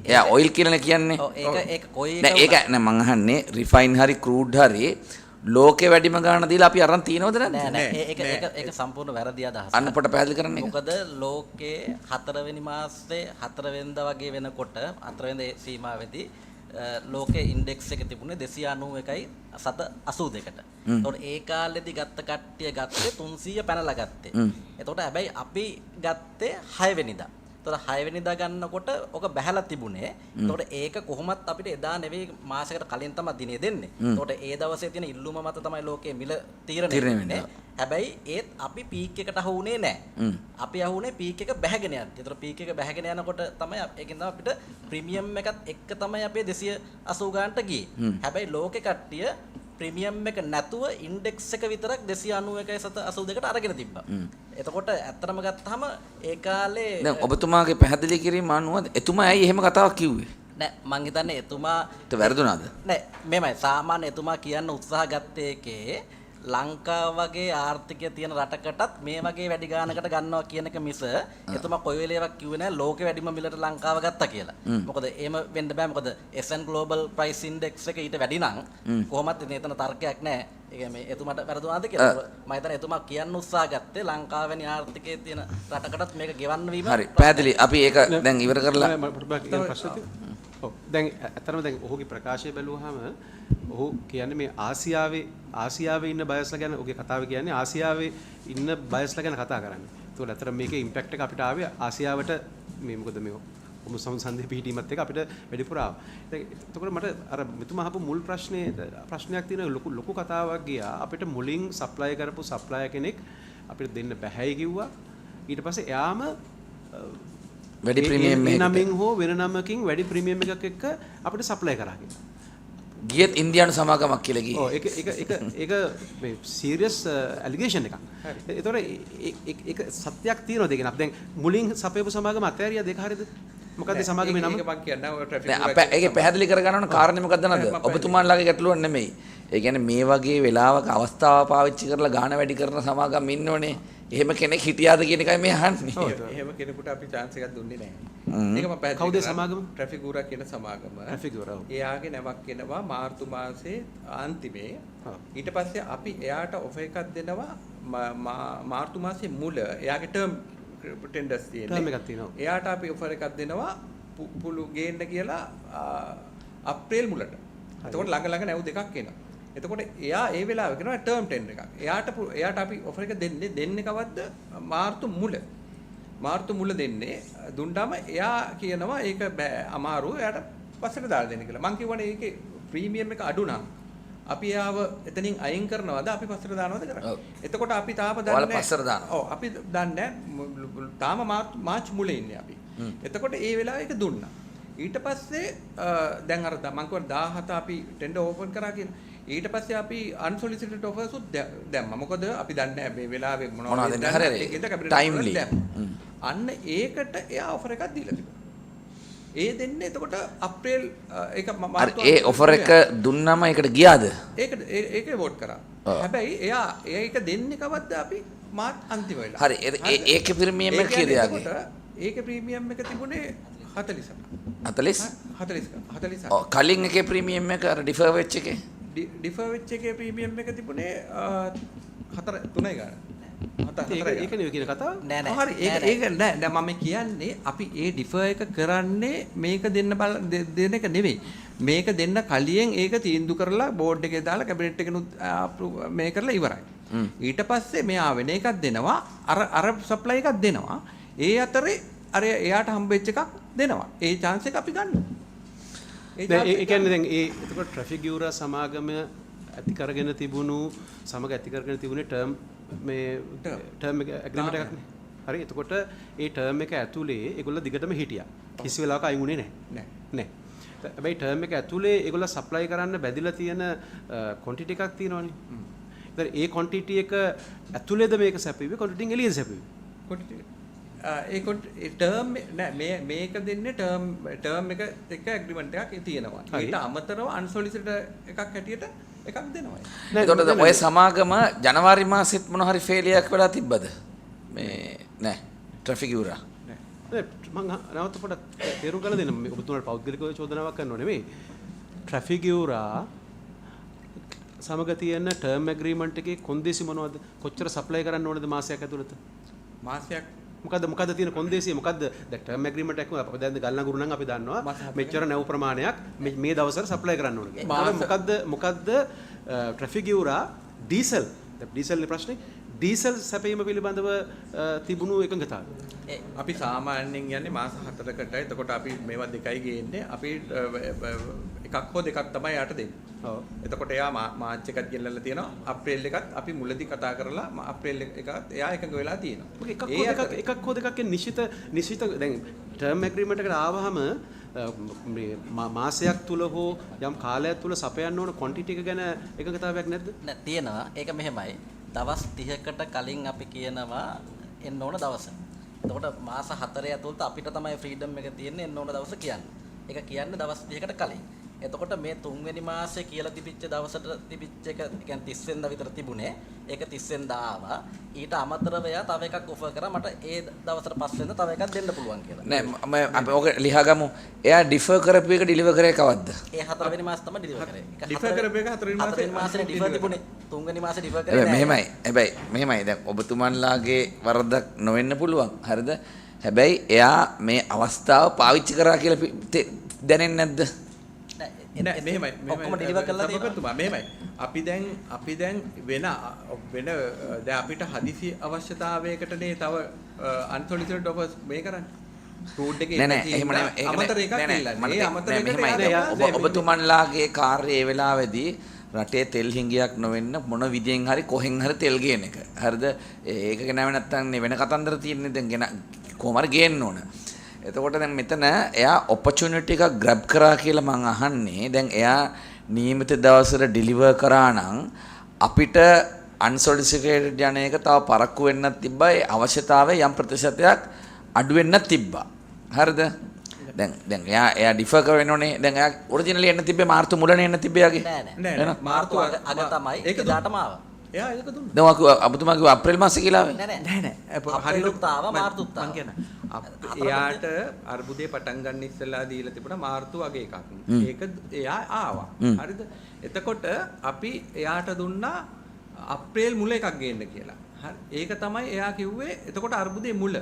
එයා ඔයිල් කියලානේ කියන්නේ. ඔව් ඒක කොයි නෑ ඒක නෑ මං අහන්නේ රිෆයින් හරි ක්‍රූඩ් හරි ලෝකේ වැඩිම ගාන දීලා අපි අරන් තියනවද නැද්ද? නෑ ඒක සම්පූර්ණ වැරදි අදහසක්. අන්න පොට පැහැදිලි කරන්න එක. මොකද ලෝකේ 4 වෙනි මාසේ 4 වෙනිදා වගේ වෙනකොට 4 වෙනිදා සීමාවෙදී ලෝකේ ඉන්ඩෙක්ස් එක තිබුණේ 291යි 782ට. එතකොට ඒ කාලෙදි ගත්ත කට්ටිය ගත්තේ 300 පැනලා ගත්තේ. එතකොට හැබැයි අපි ගත්තේ 6 වෙනිදා. එතකොට 6 වෙනිදා ගන්නකොට ඔක බැහැලා තිබුණේ. එතකොට ඒක කොහොමත් අපිට එදා නෙවෙයි මාසයකට කලින් තමයි දිනේ දෙන්නේ. එතකොට ඒ දවසේ තියෙන ඉල්ලුම මත තමයි ලෝකයේ මිල තීරණය වෙන්නේ. හැබැයි ඒත් අපි පීක් එකට අහුුනේ නැහැ. අපි අහුුනේ පීක් එක බැහැගෙන යන්න. එතකොට පීක් එක බැහැගෙන යනකොට තමයි ඒකෙන් තමයි අපිට ප්‍රීමියම් එකත් එක්ක තමයි අපේ 280 ගානට ගියේ. හැබැයි ලෝකේ කට්ටිය ප්‍රීමියම් එක නැතුව ඉන්ඩෙක්ස් එක විතරක් 291.82ට අරගෙන තිබ්බා. එතකොට ඇත්තටම ගත්තාම ඒ කාලේ දැන් ඔබතුමාගේ පැහැදිලි කිරීම අනුව එතුමා ඇයි එහෙම කතාවක් කිව්වේ? නෑ මං හිතන්නේ එතුමාට වැරදුනාද? නෑ මෙමය සාමාන්‍ය එතුමා කියන්න උත්සාහ ගත්තේ එකේ ලංකාව වගේ ආර්ථිකය තියෙන රටකටත් මේ වගේ වැඩි ගානකට ගන්නවා කියන එක මිස එතුමා කොයි වෙලේවත් කිව්වේ නෑ ලෝකෙ වැඩිම මිලට ලංකාව ගත්තා කියලා. මොකද එහෙම වෙන්න බෑ මොකද S&P Global Price Index එක ඊට වැඩි නම් කොහොමත් එතන තර්කයක් නෑ. ඒ මේ එතුමාට වැරදුනාද කියලා. මම හිතන්නේ එතුමා කියන්න උත්සාහ ගත්තේ ලංකාව වැනි ආර්ථිකයේ තියෙන රටකටත් මේක ගෙවන්න වීම. හරි පැහැදිලි. අපි ඒක දැන් ඉවර කරලා ඔව් දැන් ඇත්තටම දැන් ඔහුගේ ප්‍රකාශය බැලුවාම ඔහු කියන්නේ මේ ආසියාවේ ඉන්න බයස්ලා ගැන ඔහුගේ කතාව කියන්නේ ආසියාවේ ඉන්න බයස්ලා ගැන කතා කරන්නේ. ඒතකොට ඇත්තටම මේකේ ඉම්පැක්ට් එක අපිට ආවේ ආසියාවට මේ මොකද මේ ඔමු සංසන්දේ පිහිටීමත් එක්ක අපිට වැඩිපුර ආවා. එතකොට මට අර මෙතුමා අහපු මුල් ප්‍රශ්නයක් තියෙන ලොකු කතාවක් ගියා. අපිට මුලින් සප්ලයි කරපු සප්ලයර් කෙනෙක් අපිට දෙන්න බැහැයි කිව්වා. ඊට පස්සේ එයාම වැඩි ප්‍රීමියම් එකක් නමින් හෝ වෙන නමකින් වැඩි ප්‍රීමියම් එකක් එක්ක අපිට සප්ලයි කරා කියලා. ගියත් ඉන්දියානු සමාගමක් කියලා ගියේ. ඔව් ඒක මේ සීරියස් ඇලිගේෂන් එකක්. ඒතොර ඒක සත්‍යයක් තියෙනවද කියන අපි දැන් මුලින් සපයපු සමාගම අතෑරියා දෙක හරියද? මොකද්ද සමාගමේ නම? ඒක මම කියන්නේ ඔය ට්‍රැෆික් නෑ ඒකේ පැහැදිලි කරගන්න ඕන කාරණේ මොකක්ද නේද? ඔබතුමාලාගේ ගැටලුවක් නෙමෙයි. ඒ කියන්නේ මේ වගේ වෙලාවක අවස්ථාව පාවිච්චි කරලා ගාණ වැඩි කරන සමාගම් ඉන්නෝනේ. එහෙම කෙනෙක් හිටියාද කියන එකයි මේ අහන්නේ. එහෙම කෙනෙකුට අපි chance එකක් දුන්නේ නැහැ. ඒක මම පැහැදිලි කවුද සමාගම? ට්‍රැෆික් ගුරා කියන සමාගම. ට්‍රැෆික් ගුරා. එයාගේ නැවක් එනවා මාර්තු මාසේ අන්තිමේ. ඊට පස්සේ අපි එයාට ඔෆර් එකක් දෙනවා මාර්තු මාසේ මුල. එයාගේ ටර්ම් ටෙන්ඩර්ස් තියෙන්නේ. ටර්ම් එකක් තියෙනවා. එයාට අපි ඔෆර් එකක් දෙනවා පුළු ගේන්න කියලා අප්‍රේල් මුලට. එතකොට ළඟ නැව් දෙකක් එනවා. එතකොට එයා ඒ වෙලාවෙ කරනවා ටර්ම් ටෙන්ඩර් එකක්. එයාට අපි ඔෆර් එක දෙන්නේ කවද්ද? මාර්තු මුල දෙන්නේ. දුන්නාම එයා කියනවා ඒක අමාරු. එයාට පස්සට දාලා දෙන්න කියලා. මං කියවනේ ඒකේ ප්‍රීමියම් එක අඩු නම් අපි යාව එතනින් අයින් කරනවද අපි පස්සට දානවද කරන්නේ. එතකොට අපි තාම දන්නේ නැහැ. ඔයාලා පස්සට දානවා. ඔව් අපි දන්නේ නැහැ. තාම මාර්ච් මුලේ ඉන්නේ අපි. එතකොට ඒ වෙලාවේ ඒක දුන්නා. ඊට පස්සේ දැන් අර මම කිව්වා 17 අපි ටෙන්ඩර් ඕපන් කරා කියලා. ඊට පස්සේ අපි අන්සොලිසිටඩ් ඔෆර්ස් උත් දැම්මා. මොකද අපි දන්නේ නැහැ මේ වෙලාවේ මොනවද ටයිම්ලි. අන්න ඒකට එයා ඔෆර් එකක් දීලා තිබුණා. ඒ දෙන්නේ එතකොට අප්‍රේල් ඒක ඒ ඔෆර් එක දුන්නම ඒකට ගියාද? ඒකේ වෝට් කරා. හැබැයි එයා ඒක දෙන්නේ කවද්ද අපි මාත් අන්තිම වෙලා. හරි. ඒකේ ප්‍රීමියම් එක කීයද යාගේ? ඒකේ ප්‍රීමියම් එක තිබුණේ 40. 40. ඔව් කලින් එකේ ප්‍රීමියම් එක අර ඩිෆර් වෙච්ච එකේ? ඩිෆර් වෙච්ච එකේ ප්‍රීමියම් එක තිබුණේ 3යි ගාන. ඒක නෙවෙයි කියන කතාව. නෑ හරි ඒක නෑ මම කියන්නේ අපි ඒ ඩිෆර් එක කරන්නේ මේක දෙන්න දෙන එක නෙවෙයි. මේක දෙන්න කලියෙන් ඒක තීන්දුව කරලා බෝඩ් එකේ දාලා කැබිනට් එකනුත් මේ කරලා ඉවරයි. ඊට පස්සේ මෙයා වෙන එකක් දෙනවා අර සප්ලයි එකක් දෙනවා. ඒ අතරේ අර එයාට හම්බෙච්ච එකක් දෙනවා. ඒ chance එක අපි ගන්නවා. ඒ කියන්නේ දැන් ඒ එතකොට ට්‍රැෆික් ගියුරා සමාගම ඇති කරගෙන තිබුණු සමග ඇති කරගෙන තිබුණේ ටර්ම් එක ඇග්‍රීමන්ට් එකක් නේ. හරි. එතකොට ඒ ටර්ම් එක ඇතුලේ ඒගොල්ලෝ දිගටම හිටියා. කිසි වෙලාවක අයින් වුණේ නැහැ. නෑ. හැබැයි ටර්ම් එක ඇතුලේ ඒගොල්ලෝ සප්ලයි කරන්න බැඳිලා තියෙන ක්වොන්ටිටි එකක් තියෙනවනේ. ඉතින් ඒ ක්වොන්ටිටි එක ඇතුලේද මේක සැපෙන්නේ ක්වොන්ටිටින් එළියද සැපෙන්නේ? ක්වොන්ටිටි ටර්ම් නෑ මේක දෙන්නේ ටර්ම් එක එක්ක ඇග්‍රීමන්ට් එකක් තියෙනවා. ඊට අමතරව අන්සොලිසිටඩ් එකක් හැටියට එකක් දෙනවා. එතකොට ඔය සමාගම ජනවාරි මාසෙත් මොන හරි ෆේලියක් වෙලා තිබ්බද? මේ නෑ ට්‍රැෆික් ගියුරා. නෑ මම නැවත පොඩ්ඩක් තේරුම් කරලා දෙන්න. මේ ඔබතුමාට පෞද්ගලිකව චෝදනාවක් කරනව නෙමෙයි. ට්‍රැෆික් ගියුරා සමග තියෙන ටර්ම් ඇග්‍රීමන්ට් එකේ කොන්දේසි මොනවද? කොච්චර සප්ලයි කරන්න ඕනද මාසයක් ඇතුළත? මාසයක් මොකද්ද තියෙන කොන්දේසිය මොකද්ද? දැන් ටර්ම් ඇග්‍රීමන්ට් එකක් අපි දැන් ගල්නගුරු නම් අපි දන්නවා මෙච්චර නැව් ප්‍රමාණයක් මේ දවසට සප්ලයි කරන්න ඕන කියලා. මොකද්ද ට්‍රැෆික් ගියුරා ඩීසල් නේ ප්‍රශ්නේ. ඩීසල් සැපීම පිළිබඳව තිබුණු එකඟතාවය. අපි සාමාන්‍යයෙන් යන්නේ මාස 4කට. එතකොට අපි මේවා දෙකයි ගේන්නේ. අපි එකක් හෝ දෙකක් තමයි යාට දෙන්නේ. ඔව්. එතකොට එයා මාර්ච් එකත් ගෙල්ලලා තියෙනවා. අප්‍රේල් එකත් අපි මුලදී කතා කරලා අප්‍රේල් එකත් එයා එකඟ වෙලා තියෙනවා. එකක් හෝ දෙකක් නිශ්චිත දැන් ටර්ම් ඇග්‍රීමන්ට් එකට ආවහම මාසයක් තුල හෝ යම් කාලයක් තුල සපයන්න ඕන ක්වොන්ටිටි එක ගැන එකඟතාවයක් නැද්ද? නෑ තියෙනවා. ඒක මෙහෙමයි. දවස් 30කට කලින් අපි කියනවා එන්න ඕන දවස. එතකොට මාස 4 ඇතුළත අපිට තමයි ෆ්‍රීඩම් එක තියෙන්නේ එන්න ඕන දවස කියන්නේ. ඒක කියන්නේ දවස් 30කට කලින්. එතකොට මේ 3 වෙනි මාසේ කියලා තිබිච්ච දවසට තිබිච්ච එක කියන්නේ 30 වෙනිදා විතර තිබුණේ. ඒක 30 වෙනිදා ආවා. ඊට අමතරව එයා තව එකක් ඔෆර් කරා මට ඒ දවසට පස්සේ වෙනිදා තව එකක් දෙන්න පුළුවන් කියලා. නෑ අපි ඔක ලියා ගමු. එයා ඩිෆර් කරපු එක ඩිලිවර් කරේ කවද්ද? ඒ 4 වෙනි මාසේ තමයි ඩිලිවර් කරේ. ඩිෆර් කරපු එක 4 වෙනි මාසේ ඩිෆර් තිබුණේ. 3 වෙනි මාසේ ඩිෆර් කරේ නෑ. මෙහෙමයි දැන් ඔබතුමන්ලාගේ වරදක් නොවෙන්න පුළුවන්. හරිද? හැබැයි එයා මේ අවස්ථාව පාවිච්චි කරා කියලා දැනෙන්නේ නැද්ද? නෑ මෙහෙමයි ඔක්කොම ඩිලිවර් කරලා තියෙනවා. මෙහෙමයි අපි දැන් වෙන දැන් අපිට හදිසි අවශ්‍යතාවයකටනේ තව අන්සොලිසිටඩ් ඔෆර්ස් මේ කරන්නේ. රෝඩ් එකේ නෑ එහෙම නෙමෙයි. අමතර එකක් නෙල්ලන්නේ. ඒ අමතර එකේ ඔබතුමන්ලාගේ කාර්යය ඒ වෙලාවේදී රටේ තෙල් හිඟයක් නොවෙන්න මොන විදියෙන් හරි කොහෙන් හරි තෙල් ගේන එක. හරිද? ඒක ගෙනාවේ නැත්තම් වෙන කතන්දර තියෙන්නේ දැන් කොහොම හරි ගේන්න ඕන. එතකොට දැන් මෙතන එයා ඔපචුනිටි එකක් ග්‍රැබ් කරා කියලා මම අහන්නේ. දැන් එයා නියමිත දවසට ඩිලිවර් කරා නම් අපිට අන්සොලිසිටඩ් යන එක තව පරක්කු වෙන්නත් තිබ්බා. ඒ අවශ්‍යතාවය යම් ප්‍රතිශතයක් අඩු වෙන්නත් තිබ්බා. හරිද? දැන් එයා ඩිෆර් කරවෙනෝනේ. දැන් එයා ඔරිජිනලි එන්න තිබ්බේ මාර්තු මුලනේ එන්න තිබ්බේ යගේ. නෑ මාර්තු අග තමයි ඒක දාටම ආවා. එයා ඒක දුන්නා. දැන් අබතුමා කිව්වා අප්‍රේල් මාසේ කියලා ආවේ. නෑ. හරියට ආවා මාර්තුත් ආවා. මං කියන එයාට අර්බුදේ පටන් ගන්න ඉස්සෙල්ලා දීලා තිබුණා මාර්තු වගේ එකක්. ඒක එයා ආවා. හරිද? එතකොට අපි එයාට දුන්නා අප්‍රේල් මුල එකක් ගේන්න කියලා. හරි. ඒක තමයි එයා කිව්වේ. එතකොට අර්බුදේ මුල.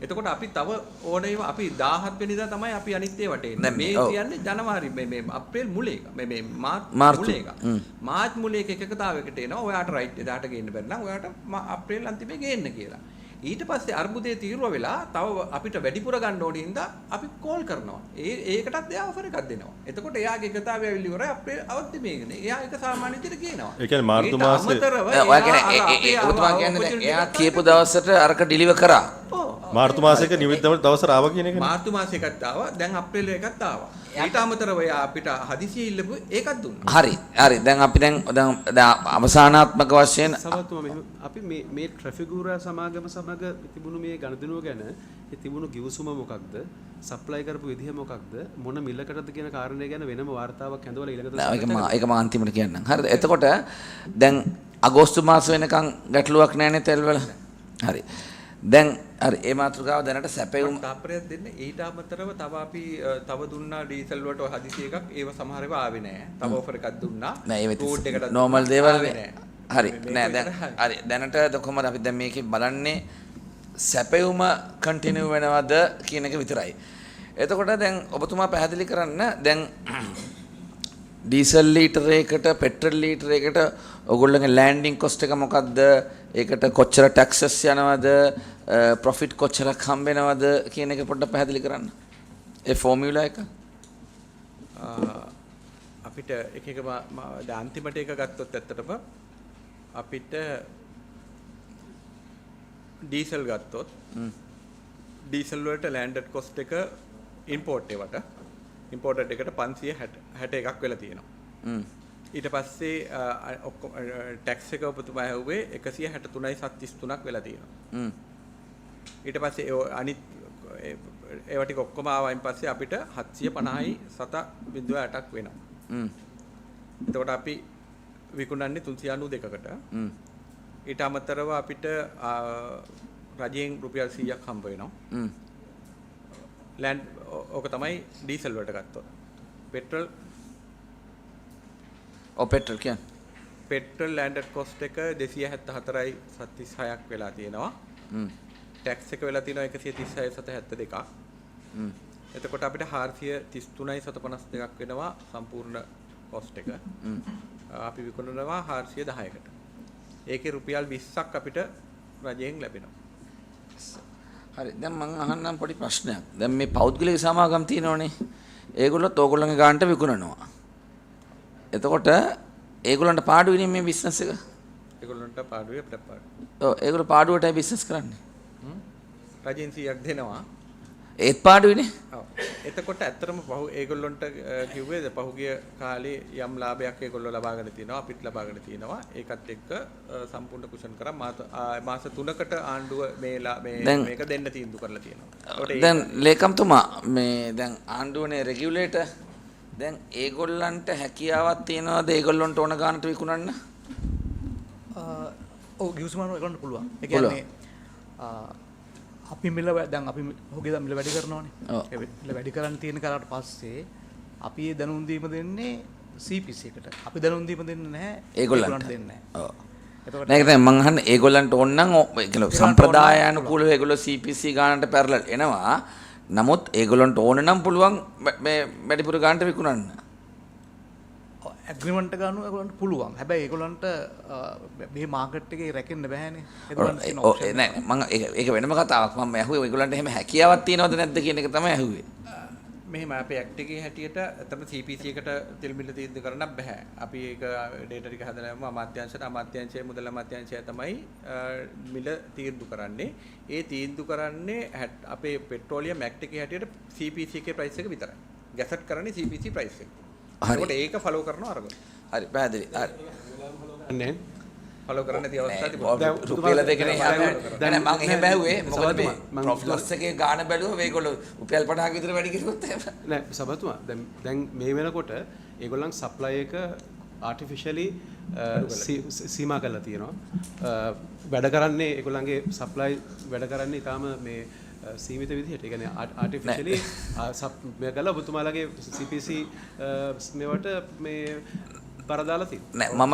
එතකොට අපි තව ඕනේ අපි 17 වෙනිදා තමයි අපි අනිත් ඒවට එන්නේ. මේ කියන්නේ ජනවාරි මේ අප්‍රේල් මුල එක. මේ මාර්ච් මුල එක. මාර්ච් මුල එක එකකතාවයකට එනවා. ඔයාට රයිට් එදාට ගේන්න බැරි නම් ඔයාට අප්‍රේල් අන්තිමේ ගේන්න කියලා. ඊට පස්සේ අර්බුදයේ තීරුව වෙලා තව අපිට වැඩිපුර ගන්න ඕනේ හින්දා අපි කෝල් කරනවා. ඒකටත් එයා ඔෆර් එකක් දෙනවා. එතකොට එයාගේ එකතාවය ඇවිල්ලි ඉවරයි අපේ අවද්ද මේකනේ. එයා ඒක සාමාන්‍ය විදිහට කියනවා. ඒ කියන්නේ මාර්තු මාසේ ඔයා කියන්නේ ඔබතුමා කියන්නේ එයා කියපු දවසට අරක ඩිලිවර් කරා. මාර්තු මාසයක නිවිත දවසට ආවා කියන එකනේ. මාර්තු මාසයකට ආවා. දැන් අප්‍රේල් එකත් ආවා. ඊට අමතරව එයා අපිට හදිසියෙ ඉල්ලපු ඒකත් දුන්නා. හරි. දැන් අපි දැන් අවසානාත්මක වශයෙන් සමතුම මෙහෙම අපි මේ ට්‍රැෆිකුරා සමාගම සමග තිබුණු මේ ගණදෙනුව ගැන ඒ තිබුණු ගිවිසුම මොකක්ද? සප්ලයි කරපු විදිහ මොකක්ද? මොන මිලකටද කියන කාරණේ ගැන වෙනම වාර්තාවක් ඇඳවලා ඊළඟට ඒක මම අන්තිමට කියන්නම්. හරිද? එතකොට දැන් අගෝස්තු මාස වෙනකන් ගැටලුවක් නැහැ නේ තෙල් වල. හරි. දැන් හරි ඒ මාතෘකාව දැනට සැපෙවුම් තාපරයක් දෙන්න. ඊට අමතරව තව අපි තව දුන්නා ඩීසල් වලට හදිසි එකක්. ඒව සමහර ඒවා ආවේ නැහැ. තව ඔෆර් එකක් දුන්නා. ෆුඩ් එකට නෝමල් දේවල් හරි නෑ දැන් හරි දැනට කොහමද අපි දැන් මේකේ බලන්නේ සැපෙවුම කන්ටිනියු වෙනවද කියන එක විතරයි. එතකොට දැන් ඔබතුමා පැහැදිලි කරන්න දැන් ඩීසල් ලීටරයකට පෙට්‍රල් ලීටරයකට ඔයගොල්ලෝගේ ලෑන්ඩින් කොස්ට් එක මොකක්ද? ඒකට කොච්චර ටැක්සස් යනවද? ප්‍රොෆිට් කොච්චරක් හම්බ වෙනවද කියන එක පොඩ්ඩක් පැහැදිලි කරන්න. ඒ ෆෝමියුලා එක අපිට එක දැන් අන්තිමට එක ගත්තොත් ඇත්තටම අපිට ඩීසල් ගත්තොත් ඩීසල් වලට ලෑන්ඩඩ් කොස්ට් එක ඉම්පෝට් ඉම්පෝර්ටඩ් එකට 561ක් වෙලා තියෙනවා. ඊට පස්සේ ඔක්කොම ටැක්ස් එක ඔබතුමා ඇහුවේ 163.33ක් වෙලා තියෙනවා. ඊට පස්සේ අනිත් ඒවා ටික ඔක්කොම ආවයින් පස්සේ අපිට 750.8ක් වෙනවා. එතකොට අපි විකුණන්නේ 392කට. ඊට අමතරව අපිට රජයෙන් රුපියල් 100ක් හම්බ වෙනවා. ලෑන්ඩ් ඕක තමයි ඩීසල් වලට ගත්තොත්. පෙට්‍රල් පෙට්‍රල් කියන්නේ පෙට්‍රල් ලෑන්ඩඩ් කොස්ට් එක 274.36ක් වෙලා තියෙනවා. ටැක්ස් එක වෙලා තියෙනවා 136.72ක්. එතකොට අපිට 433.52ක් වෙනවා සම්පූර්ණ කොස්ට් එක. අපි විකුණනවා 410කට. ඒකේ රුපියල් 20ක් අපිට රජයෙන් ලැබෙනවා. හරි දැන් මම අහන්නම් පොඩි ප්‍රශ්නයක්. දැන් මේ පෞද්ගලික සමාගම් තියෙනවනේ. ඒගොල්ලොත් ඕගොල්ලන්ගේ ගානට විකුණනවා. එතකොට ඒගොල්ලන්ට පාඩුවනේ මේ බිස්නස් එක. ඒගොල්ලන්ට පාඩුවේ ප්‍රපාඩු. ඔව් ඒගොල්ලෝ පාඩුවටයි බිස්නස් කරන්නේ. රජයෙන් 100ක් දෙනවා. ඒත් පාඩුවනේ. ඔව්. එතකොට ඇත්තටම ඒගොල්ලොන්ට කිව්වේ පහුගිය කාලේ යම් ලාභයක් ඒගොල්ලෝ ලබාගෙන තියෙනවා අපිත් ලබාගෙන තියෙනවා. ඒකත් එක්ක සම්පූර්ණ කුෂන් කරා මාස 3කට ආණ්ඩුව මේක දෙන්න තීන්දුව කරලා තියෙනවා. දැන් ලේකම්තුමා මේ දැන් ආණ්ඩුවනේ රෙගියුලේටර් දැන් ඒගොල්ලන්ට හැකියාවක් තියනවාද ඒගොල්ලන්ට ඕන ගානට විකුණන්න? ඔව් ගිවිසුම ඒගොල්ලන්ට පුළුවන්. ඒ කියන්නේ අපි මිල දැන් අපි ඔහුගේ මිල වැඩි කරනවානේ. ඒ මිල වැඩි කරන් තියෙන කරාට පස්සේ අපි ඒ දැනුම් දීම දෙන්නේ CPC එකට. අපි දැනුම් දීම දෙන්නේ නැහැ ඒගොල්ලන්ට දෙන්නේ නැහැ. ඔව්. නේද දැන් මං අහන්නේ ඒගොල්ලන්ට ඕන නම් සම්ප්‍රදායානුකූලව ඒගොල්ලෝ CPC ගානට පැරලල් එනවා. නමුත් ඒගොල්ලන්ට ඕන නම් පුළුවන් මේ වැඩිපුර ගානට විකුණන්න. ඇග්‍රීමන්ට් එක ගන්න ඒගොල්ලන්ට පුළුවන්. හැබැයි ඒගොල්ලන්ට මේ මාකට් එකේ රැකෙන්න බෑනේ. ඒගොල්ලන්ට තියෙන ඔප්ෂන් නෑ මම ඒක වෙනම කතාවක්. මම ඇහුවේ ඒගොල්ලන්ට එහෙම හැකියාවක් තියනවද නැද්ද කියන එක තමයි ඇහුවේ. මෙහෙම අපේ ඇක්ට් එකේ හැටියට අතම CPC එකට තෙල් මිල තීන්දුව කරන්න බෑ. අපි ඒක ඩේටා ටික හදලාම අමාත්‍යාංශයේ මුදල් අමාත්‍යාංශය තමයි මිල තීන්දුව කරන්නේ. ඒ තීන්දුව කරන්නේ අපේ පෙට්‍රෝලියම් ඇක්ට් එකේ හැටියට CPC එකේ ප්‍රයිස් එක විතරයි. ගැසට් කරන්නේ CPC ප්‍රයිස් එක. ඒකට ඒක ෆලෝ කරනවා අරගොල්ලෝ. හරි පැහැදිලි. හරි. නේ ෆලෝ කරන්න නැති අවස්ථා තිබුණා. රුපියල දෙකනේ දැන් මම එහෙම බැලුවේ මොකද මේ ප්‍රොෆිට් ලොස් එකේ ගාන බැලුවා මේගොල්ලෝ රුපියල් 50ක විතර වැඩි කිරුවොත් එහෙම නෑ සබතුමා දැන් මේ වෙනකොට ඒගොල්ලන් සප්ලයි එක ආටිෆිෂියලි සීමා කරලා තියෙනවා වැඩ කරන්නේ ඒගොල්ලන්ගේ සප්ලයි වැඩ කරන්නේ ඊටාම මේ සීමිත විදිහට ඒ කියන්නේ ආටිෆිෂියලි මේ කළා ඔබතුමාලගේ CPC මේවට මේ පරදාලා තියෙනවා නෑ මම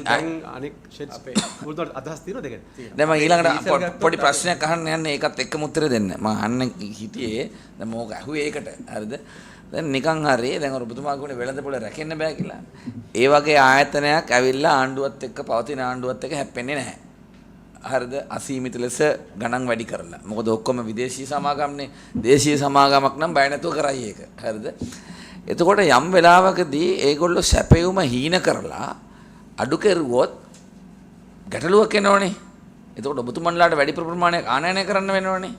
දැන් අනෙක් ෂෙඩ්ස් අපේ උඩට අදහස් තියෙනවද ඒකට දැන් මම ඊළඟට පොඩි ප්‍රශ්නයක් අහන්න යන්නේ ඒකත් එක්කම උත්තර දෙන්න මම අහන්න හිටියේ දැන් මොකක් ඇහුවේ ඒකට හරිද දැන් නිකන් හරි දැන් ඔබතුමා කියන්නේ වෙළඳපොළ රැකෙන්න බෑ කියලා ඒ වගේ ආයතනයක් ඇවිල්ලා ආණ්ඩුවත් එක්ක පවතින ආණ්ඩුවත් එක්ක හැප්පෙන්නේ නැහැ හරිද අසීමිත ලෙස ගණන් වැඩි කරලා. මොකද ඔක්කොම විදේශී සමාගම්නේ. දේශීය සමාගමක් නම් බය නැතුව කරයි ඒක. හරිද? එතකොට යම් වෙලාවකදී ඒගොල්ලෝ සැපයුම හීන කරලා අඩු කෙරුවොත් ගැටලුවක් එනවනේ. එතකොට ඔබතුමන්ලාට වැඩි ප්‍රමාණයක් ආනයනය කරන්න වෙනවනේ.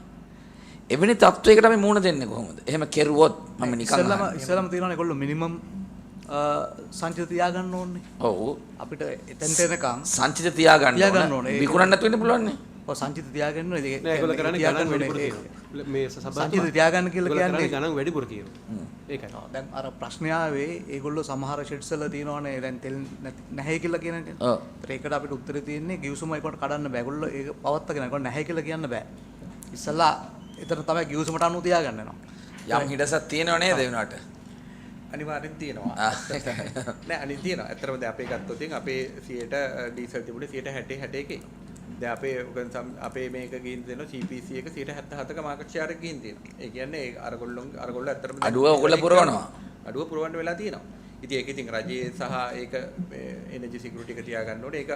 එවැනි තත්වයකට අපි මුහුණ දෙන්නේ කොහොමද? එහෙම කෙරුවොත් මම නිකන් ඉස්සෙල්ලාම තියෙනවනේ ඒගොල්ලෝ මිනිමම් සංචිත තියාගන්න ඕනේ. ඔව්. අපිට එතෙන්ට එනකම් සංචිත තියාගන්න ඕනේ. විකුණන්න නැතු වෙන්න පුළුවන් නේ. ඔව් සංචිත තියාගන්න ඕනේ. ඒක ඒගොල්ලෝ කරන්නේ ගණන් වැඩිපුර කියනවා. මේ සංචිත තියාගන්න කියලා කියන්නේ ගණන් වැඩිපුර කියනවා. ඒකයි. දැන් අර ප්‍රශ්නය ආවේ ඒගොල්ලෝ සමහර ෂෙඩ්ස් වල තියෙනවනේ දැන් තෙල් නැහැ කියලා කියන එක. ඔව්. ඒකට අපිට උත්තරේ තියෙන්නේ ගිවිසුම ඒකට කඩන්න බෑ. ඒගොල්ලෝ ඒක පවත්තගෙන ඒකට නැහැ කියලා කියන්න බෑ. ඉස්සල්ලා එතන තමයි ගිවිසුමට අනුව තියාගන්න වෙනවා. යම් හිඩසක් තියෙනව නේද ඒ වුණාට? අනිවාර්යෙන් තියෙනවා. නෑ අනිත් තියෙනවා. ඇත්තටම දැන් අපේ ගත්තොත් අපේ 100ට ඩීසල් තිබුණේ 60 61. දැන් අපේ මේක ගිහින් දෙනවා CPC එක 77ක මාකට් ෂෙයාර් එක ගිහින් තියෙනවා. ඒ කියන්නේ අරගොල්ලෝ ඇත්තටම අඩුව ඔයගොල්ලෝ පුරවනවා. අඩුව පුරවන්න වෙලා තියෙනවා. ඉතින් ඒක ඉතින් රජයේ සහ ඒක එනර්ජි සිකියුරිටි එක තියාගන්න ඕනේ. ඒක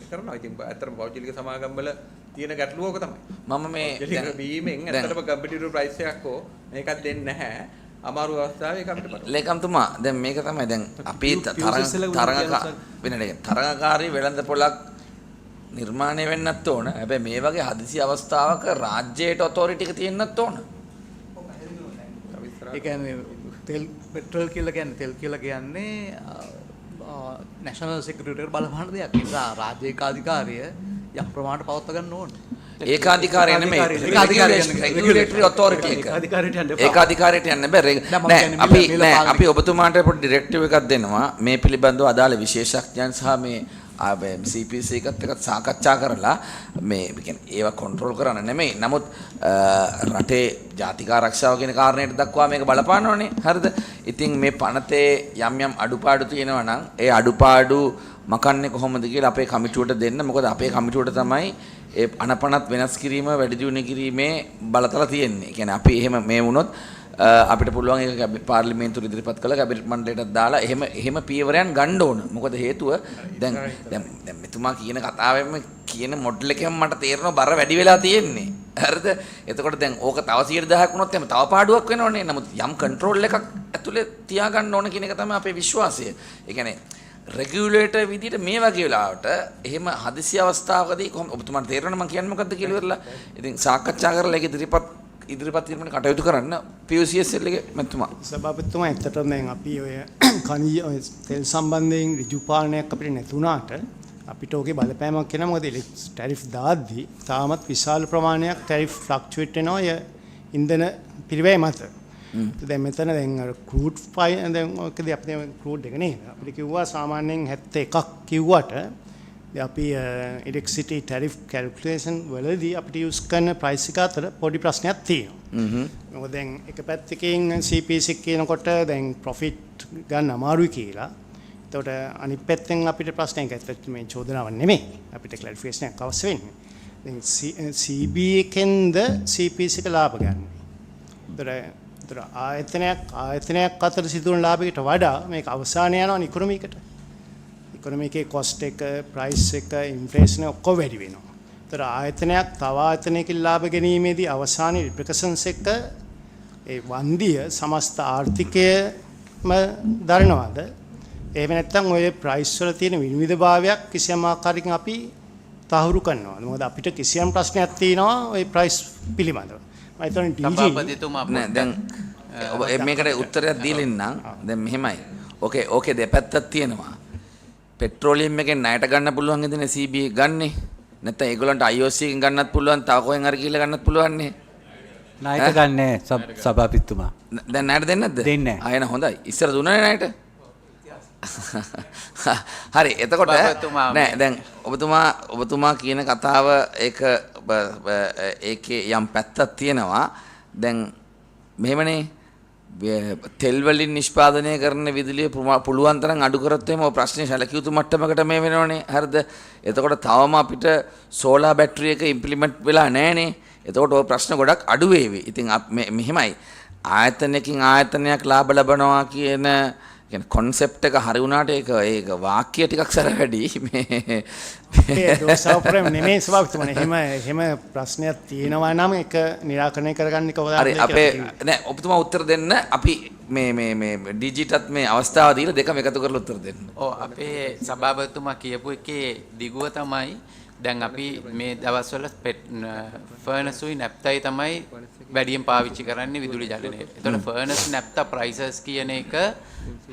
කරනවා. ඉතින් ඇත්තටම පෞද්ගලික සමාගම් වල තියෙන ගැටලුව ඕක තමයි. මම මේ බීමෙන් ඇත්තටම කම්පිටිටිව් ප්‍රයිස් එකක් මේකක් දෙන්නේ නැහැ. අමාරු අවස්ථාවේ ඒක අපිට බලන්න. ලේකම්තුමා දැන් මේක තමයි දැන් අපි තරඟකාරී වෙළඳ පොලක් නිර්මාණය වෙන්නත් ඕන. හැබැයි මේ වගේ හදිසි අවස්ථාවක රාජ්‍යයට ඔතොරිටි එක තියෙන්නත් ඕන. ඒ කියන්නේ තෙල් පෙට්‍රල් කියලා කියන්නේ නැෂනල් සිකියුරිටියට බලපාන දෙයක්. ඒ නිසා රාජ්‍ය ඒකාධිකාරිය යම් ප්‍රමාණයට පවත්වා ගන්න ඕන. ඒකාධිකාරිය නෙමෙයි රෙගියුලේටරි ඔතොරිටි එක. ඒකාධිකාරියට යන්න බෑ. නෑ අපි ඔබතුමාට පොඩි ඩිරෙක්ටිව් එකක් දෙනවා. මේ පිළිබඳව අදාළ විශේෂඥයන් සහ මේ CPC එකත් එක්ක සාකච්ඡා කරලා මේ කියන්නේ ඒවා කන්ට්‍රෝල් කරන්න නෙමෙයි. නමුත් රටේ ජාතික ආරක්ෂාව කියන කාරණයට දක්වා මේක බලපානවනේ. හරිද? ඉතින් මේ පනතේ යම් අඩුපාඩු තියෙනවා නම් ඒ අඩුපාඩු මකන්නේ කොහොමද කියලා අපේ කමිටුවට දෙන්න. මොකද අපේ කමිටුවට තමයි ඒ අනපනත් වෙනස් කිරීම වැඩි දියුණු කිරීමේ බලතල තියෙන්නේ. ඒ කියන්නේ අපි එහෙම මේ වුණොත් අපිට පුළුවන් ඒක පාර්ලිමේන්තුවට ඉදිරිපත් කළා කැබිනට් මණ්ඩලයටත් දාලා එහෙම පියවරයන් ගන්න ඕන. මොකද හේතුව දැන් මෙතුමා කියන කතාවෙම කියන මොඩල් එකෙන් මට තේරෙනවා බර වැඩි වෙලා තියෙන්නේ. හරිද? එතකොට දැන් ඕක තව 100,000ක් වුණොත් එහෙම තව පාඩුවක් වෙනවනේ. නමුත් යම් කන්ට්‍රෝල් එකක් ඇතුලේ තියාගන්න ඕන කියන එක තමයි අපේ විශ්වාසය. ඒ කියන්නේ රෙගියුලේටර් විදිහට මේ වගේ වෙලාවට එහෙම හදිසි අවස්ථාවකදී කොහොම ඔබතුමාට තේරෙනවද මම කියන්නේ මොකද්ද කියලා ඉවරලා. ඉතින් සාකච්ඡා කරලා ඒක ඉදිරිපත් කිරීමට කටයුතු කරන්න PUCSL එකේ මැතිතුමා. සභාපතිතුමා ඇත්තටම දැන් අපි ඔය khaniජ තෙල් සම්බන්ධයෙන් ඍජු පාලනයක් අපිට නැතුණාට අපිට ඕකේ බලපෑමක් වෙනවා. මොකද ටැරිෆ් දාද්දී තාමත් විශාල ප්‍රමාණයක් ටැරිෆ් ෆ්ලක්චුවේට් වෙනවා ඔය ඉන්ධන පිරිවැය මත. දැන් මෙතන දැන් අර ක්‍රූඩ් දැන් ඔකදී අපි ක්‍රූඩ් එක නේ අපිට කිව්වා සාමාන්‍යයෙන් 71ක් කිව්වට අපි ඉලෙක්ට්‍රිසිටි ටැරිෆ් කැල්කියුලේෂන් වලදී අපිට යූස් කරන ප්‍රයිස් එක අතර පොඩි ප්‍රශ්නයක් තියෙනවා. මොකද දැන් එක පැත්තකින් CPC කියනකොට දැන් ප්‍රොෆිට් ගන්න අමාරුයි කියලා. එතකොට අනිත් පැත්තෙන් අපිට ප්‍රශ්නයක් ඇත්තට මේ චෝදනාවක් නෙමෙයි. අපිට ක්ලැරිෆිකේෂන් එකක් අවශ්‍ය වෙන්නේ. දැන් CB එකෙන්ද CPC එක ලාභ ගන්න. ඒතර ආයතනයක් අතර සිදුවන ලාභයකට වඩා මේක අවසානය යනවා ඉකොනොමිකට. ඉකොනොමිකේ කොස්ට් එක, ප්‍රයිස් එක, ඉන්ෆ්ලේෂන් ඔක්කොම වැඩි වෙනවා. ඒතර ආයතනයක් තව ආයතනයකින් ලාභ ගැනීමේදී අවසානයේ රිප්‍රිකෂන්ස් එක ඒ වන්දිය සමස්ත ආර්ථිකයම දරනවාද? එහෙම නැත්නම් ඔය ප්‍රයිස් වල තියෙන විවිධභාවයක් කිසියම් ආකාරයකින් අපි තහවුරු කරනවා. මොකද අපිට කිසියම් ප්‍රශ්නයක් තියෙනවා ওই ප්‍රයිස් පිළිබඳව. මම හිතන්නේ සභාපතිතුමා නෑ දැන් ඔබ මේකට උත්තරයක් දීලා ඉන්නම්. දැන් මෙහෙමයි. ඕකේ දෙපැත්තක් තියෙනවා. පෙට්‍රෝලියම් එකෙන් ණයට ගන්න පුළුවන් ඉතින් CB ගන්නෙ. නැත්නම් ඒගොල්ලන්ට IOC එකෙන් ගන්නත් පුළුවන්, තව කොහෙන් හරි කියලා ගන්නත් පුළුවන් නේ. ණයට ගන්නෑ සභාපතිතුමා. දැන් ණයට දෙන්නේ නැද්ද? දෙන්නේ නැහැ. ආයෙන හොඳයි. ඉස්සර දුන්නානේ ණයට. හරි එතකොට නෑ දැන් ඔබතුමා කියන කතාව ඒකේ යම් පැත්තක් තියෙනවා. දැන් මෙහෙමනේ තෙල් වලින් නිෂ්පාදනය කරන විදුලිය පුළුවන් තරම් අඩු කරොත් එහෙම ඔය ප්‍රශ්නේ සැලකිය යුතු මට්ටමකට මේ වෙනවනේ. හරිද? එතකොට තවම අපිට සෝලාර් බැටරි එක ඉම්ප්ලිමන්ට් වෙලා නැහනේ. එතකොට ඔය ප්‍රශ්න ගොඩක් අඩු වේවි. ඉතින් මෙහෙමයි ආයතනයකින් ආයතනයක් ලාභ ලබනවා කියන කියන්නේ කොන්සෙප්ට් එක හරි වුණාට ඒක වාක්‍ය ටිකක් සර වැඩි මේ දෝෂාවපරම නෙමෙයි සභාපතිතුමනි. එහෙම ප්‍රශ්නයක් තියෙනවා නම් ඒක निराකරණය කරගන්න කොහොමද? හරි අපේ නෑ ඔබතුමා උත්තර දෙන්න. අපි මේ ඩිජිටත් මේ අවස්ථාව දීලා දෙකම එකතු කරලා උත්තර දෙන්න. ඔව් අපේ සභාපතිතුමා කියපු එකේ දිගුව තමයි දැන් අපි මේ දවස්වල ෆර්නසුයි නැප්තයි තමයි වැඩියෙන් පාවිච්චි කරන්නේ විදුලි ජලනයට. එතකොට ෆර්නස් නැප්තා ප්‍රයිසස් කියන එක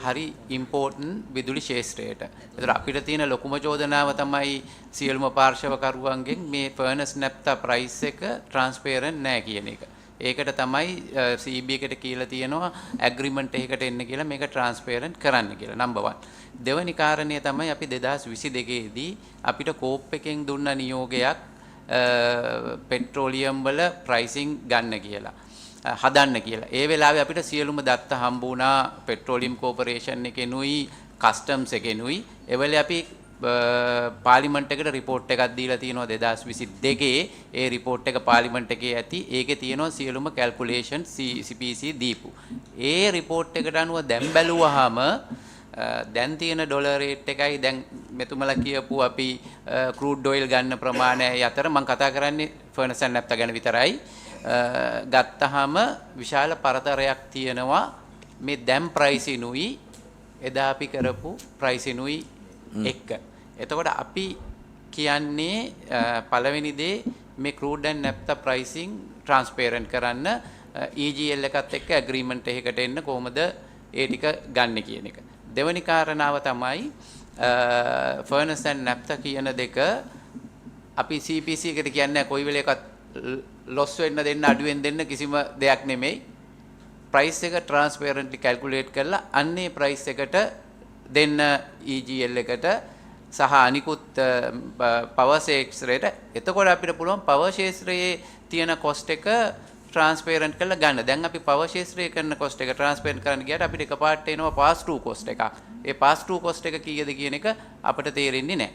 හරි ඉම්පෝටන්ට් විදුලි ශේෂ්ත්‍රයට. එතකොට අපිට තියෙන ලොකුම චෝදනාව තමයි සියලුම පාර්ශවකරුවන්ගෙන් මේ ෆර්නස් නැප්තා ප්‍රයිස් එක ට්‍රාන්ස්පරන්ට් නැහැ කියන එක. ඒකට තමයි CB එකට කියලා තියෙනවා ඇග්‍රීමන්ට් එකකට එන්න කියලා මේක ට්‍රාන්ස්පරන්ට් කරන්න කියලා. නම්බර් 1. දෙවැනි කාරණය තමයි අපි 2022 දී අපිට කෝප් එකෙන් දුන්න නියෝගයක් පෙට්‍රෝලියම් වල ප්‍රයිසිං ගන්න කියලා. හදන්න කියලා. ඒ වෙලාවේ අපිට සියලුම දත්ත හම්බ වුණා පෙට්‍රෝලියම් කෝපරේෂන් එකෙනුයි කස්ටම්ස් එකෙනුයි. ඒ වෙලාවේ අපි පාර්ලිමේන්තු එකට රිපෝට් එකක් දීලා තියෙනවා 2022 ඒ රිපෝට් එක පාර්ලිමේන්තු එකේ ඇති. ඒකේ තියෙනවා සියලුම කැල්කියුලේෂන් CPC දීපු. ඒ රිපෝට් එකට අනුව දැන් බැලුවාම දැන් තියෙන ඩොලර් රේට් එකයි දැන් මෙතුමලා කියපු අපි ක්‍රූඩ් ඔයිල් ගන්න ප්‍රමාණය අතර මම කතා කරන්නේ ෆර්නස් ඇන්ඩ් නැප්තා ගැන විතරයි. ගත්තාම විශාල පරතරයක් තියෙනවා මේ දැන් ප්‍රයිසිනුයි එදා අපි කරපු ප්‍රයිසිනුයි එක්ක. එතකොට අපි කියන්නේ පළවෙනි දේ මේ ක්‍රූඩ් ඇන්ඩ් නැප්තා ප්‍රයිසිං ට්‍රාන්ස්පරන්ට් කරන්න EGL එකත් එක්ක ඇග්‍රීමන්ට් එකකට එන්න කොහොමද ඒ ටික ගන්න කියන එක. දෙවැනි කාරණාව තමයි ෆර්නස් ඇන්ඩ් නැප්තා කියන දෙක අපි CPC එකට කියන්නේ කොයි වෙලේකත් ලොස් වෙන්න දෙන්න අඩුවෙන් දෙන්න කිසිම දෙයක් නෙමෙයි. ප්‍රයිස් එක ට්‍රාන්ස්පරන්ට්ලි කැල්කියුලේට් කරලා අන්නේ ප්‍රයිස් එකට දෙන්න EGL එකට සහ අනිකුත් පවර් ශේෂ්ත්‍රයට. එතකොට අපිට පුළුවන් පවර් ශේෂ්ත්‍රයේ තියෙන කොස්ට් එක ට්‍රාන්ස්පරන්ට් කරලා ගන්න. දැන් අපි පවර් ශේෂ්ත්‍රයේ කරන කොස්ට් එක ට්‍රාන්ස්පරන්ට් කරන්න ගියාට අපිට එකපාරට එනවා පාස් ටු කොස්ට් එකක්. ඒ පාස් ටු කොස්ට් එක කීයද කියන එක අපිට තේරෙන්නේ නැහැ.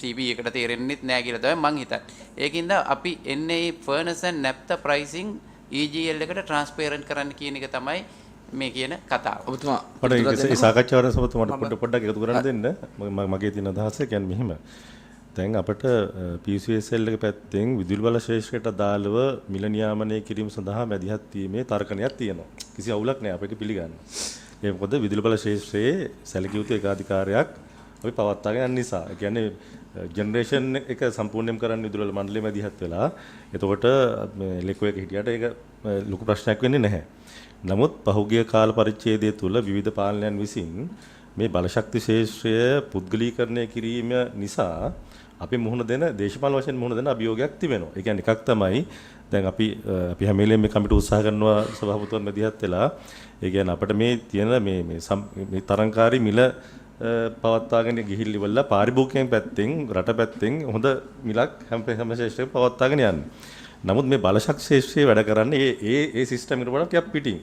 CB එකට තේරෙන්නෙත් නැහැ කියලා තමයි මං හිතන්නේ. ඒකින්ද අපි එන්නේ ෆර්නස් ඇන්ඩ් නැප්තා ප්‍රයිසිං EGL එකට ට්‍රාන්ස්පරන්ට් කරන්න කියන එක තමයි මේ කියන කතාව. ඔබතුමා මට ඒ සාකච්ඡාවට සමත් පොඩ්ඩක් එකතු කරන්න දෙන්න. මගේ තියෙන අදහස කියන්නේ මෙහෙම. දැන් අපිට PCSL එක පැත්තෙන් විදුලි බල ශේෂ්ත්‍රයට අදාළව මිල නියාමනය කිරීම සඳහා මැදිහත් වීමේ තර්කණයක් තියෙනවා. කිසි අවුලක් නැහැ අපිට පිළිගන්න. ඒ මොකද විදුලි බල ශේෂ්ත්‍රයේ සැලකිය යුතු ඒකාධිකාරයක් අපි පවත්වාගෙන යන නිසා. ඒ කියන්නේ ජෙනරේෂන් එක සම්පූර්ණයෙන් කරන්න විදුලි බල මණ්ඩලය මැදිහත් වෙලා. එතකොට මේ ලෙකෝ එක හිටියට ඒක ලොකු ප්‍රශ්නයක් වෙන්නේ නැහැ. නමුත් පහුගිය කාල පරිච්ඡේදය තුළ විවිධ පාලනයන් විසින් මේ බලශක්ති ශේෂ්ත්‍රය පුද්ගලීකරණය කිරීම නිසා අපි මුහුණ දෙන දේශපාලන වශයෙන් මුහුණ දෙන අභියෝගයක් තිබෙනවා. ඒ කියන්නේ එකක් තමයි දැන් අපි හැම වෙලේම මේ කමිටු උත්සාහ කරනවා සභාපතිතුමන් මැදිහත් වෙලා ඒ කියන්නේ අපිට මේ තියෙන මේ තරංකාරී මිල පවත්වාගෙන ගිහිල්ලි වල පාරිභෝගිකයන් පැත්තෙන් රට පැත්තෙන් හොඳ මිලක් හැම ශේෂ්ත්‍රයක පවත්වාගෙන යන්නේ. නමුත් මේ බලශක්ති ශේෂ්ත්‍රයේ වැඩ කරන්නේ ඒ සිස්ටම් එකට වඩා ටිකක් පිටින්.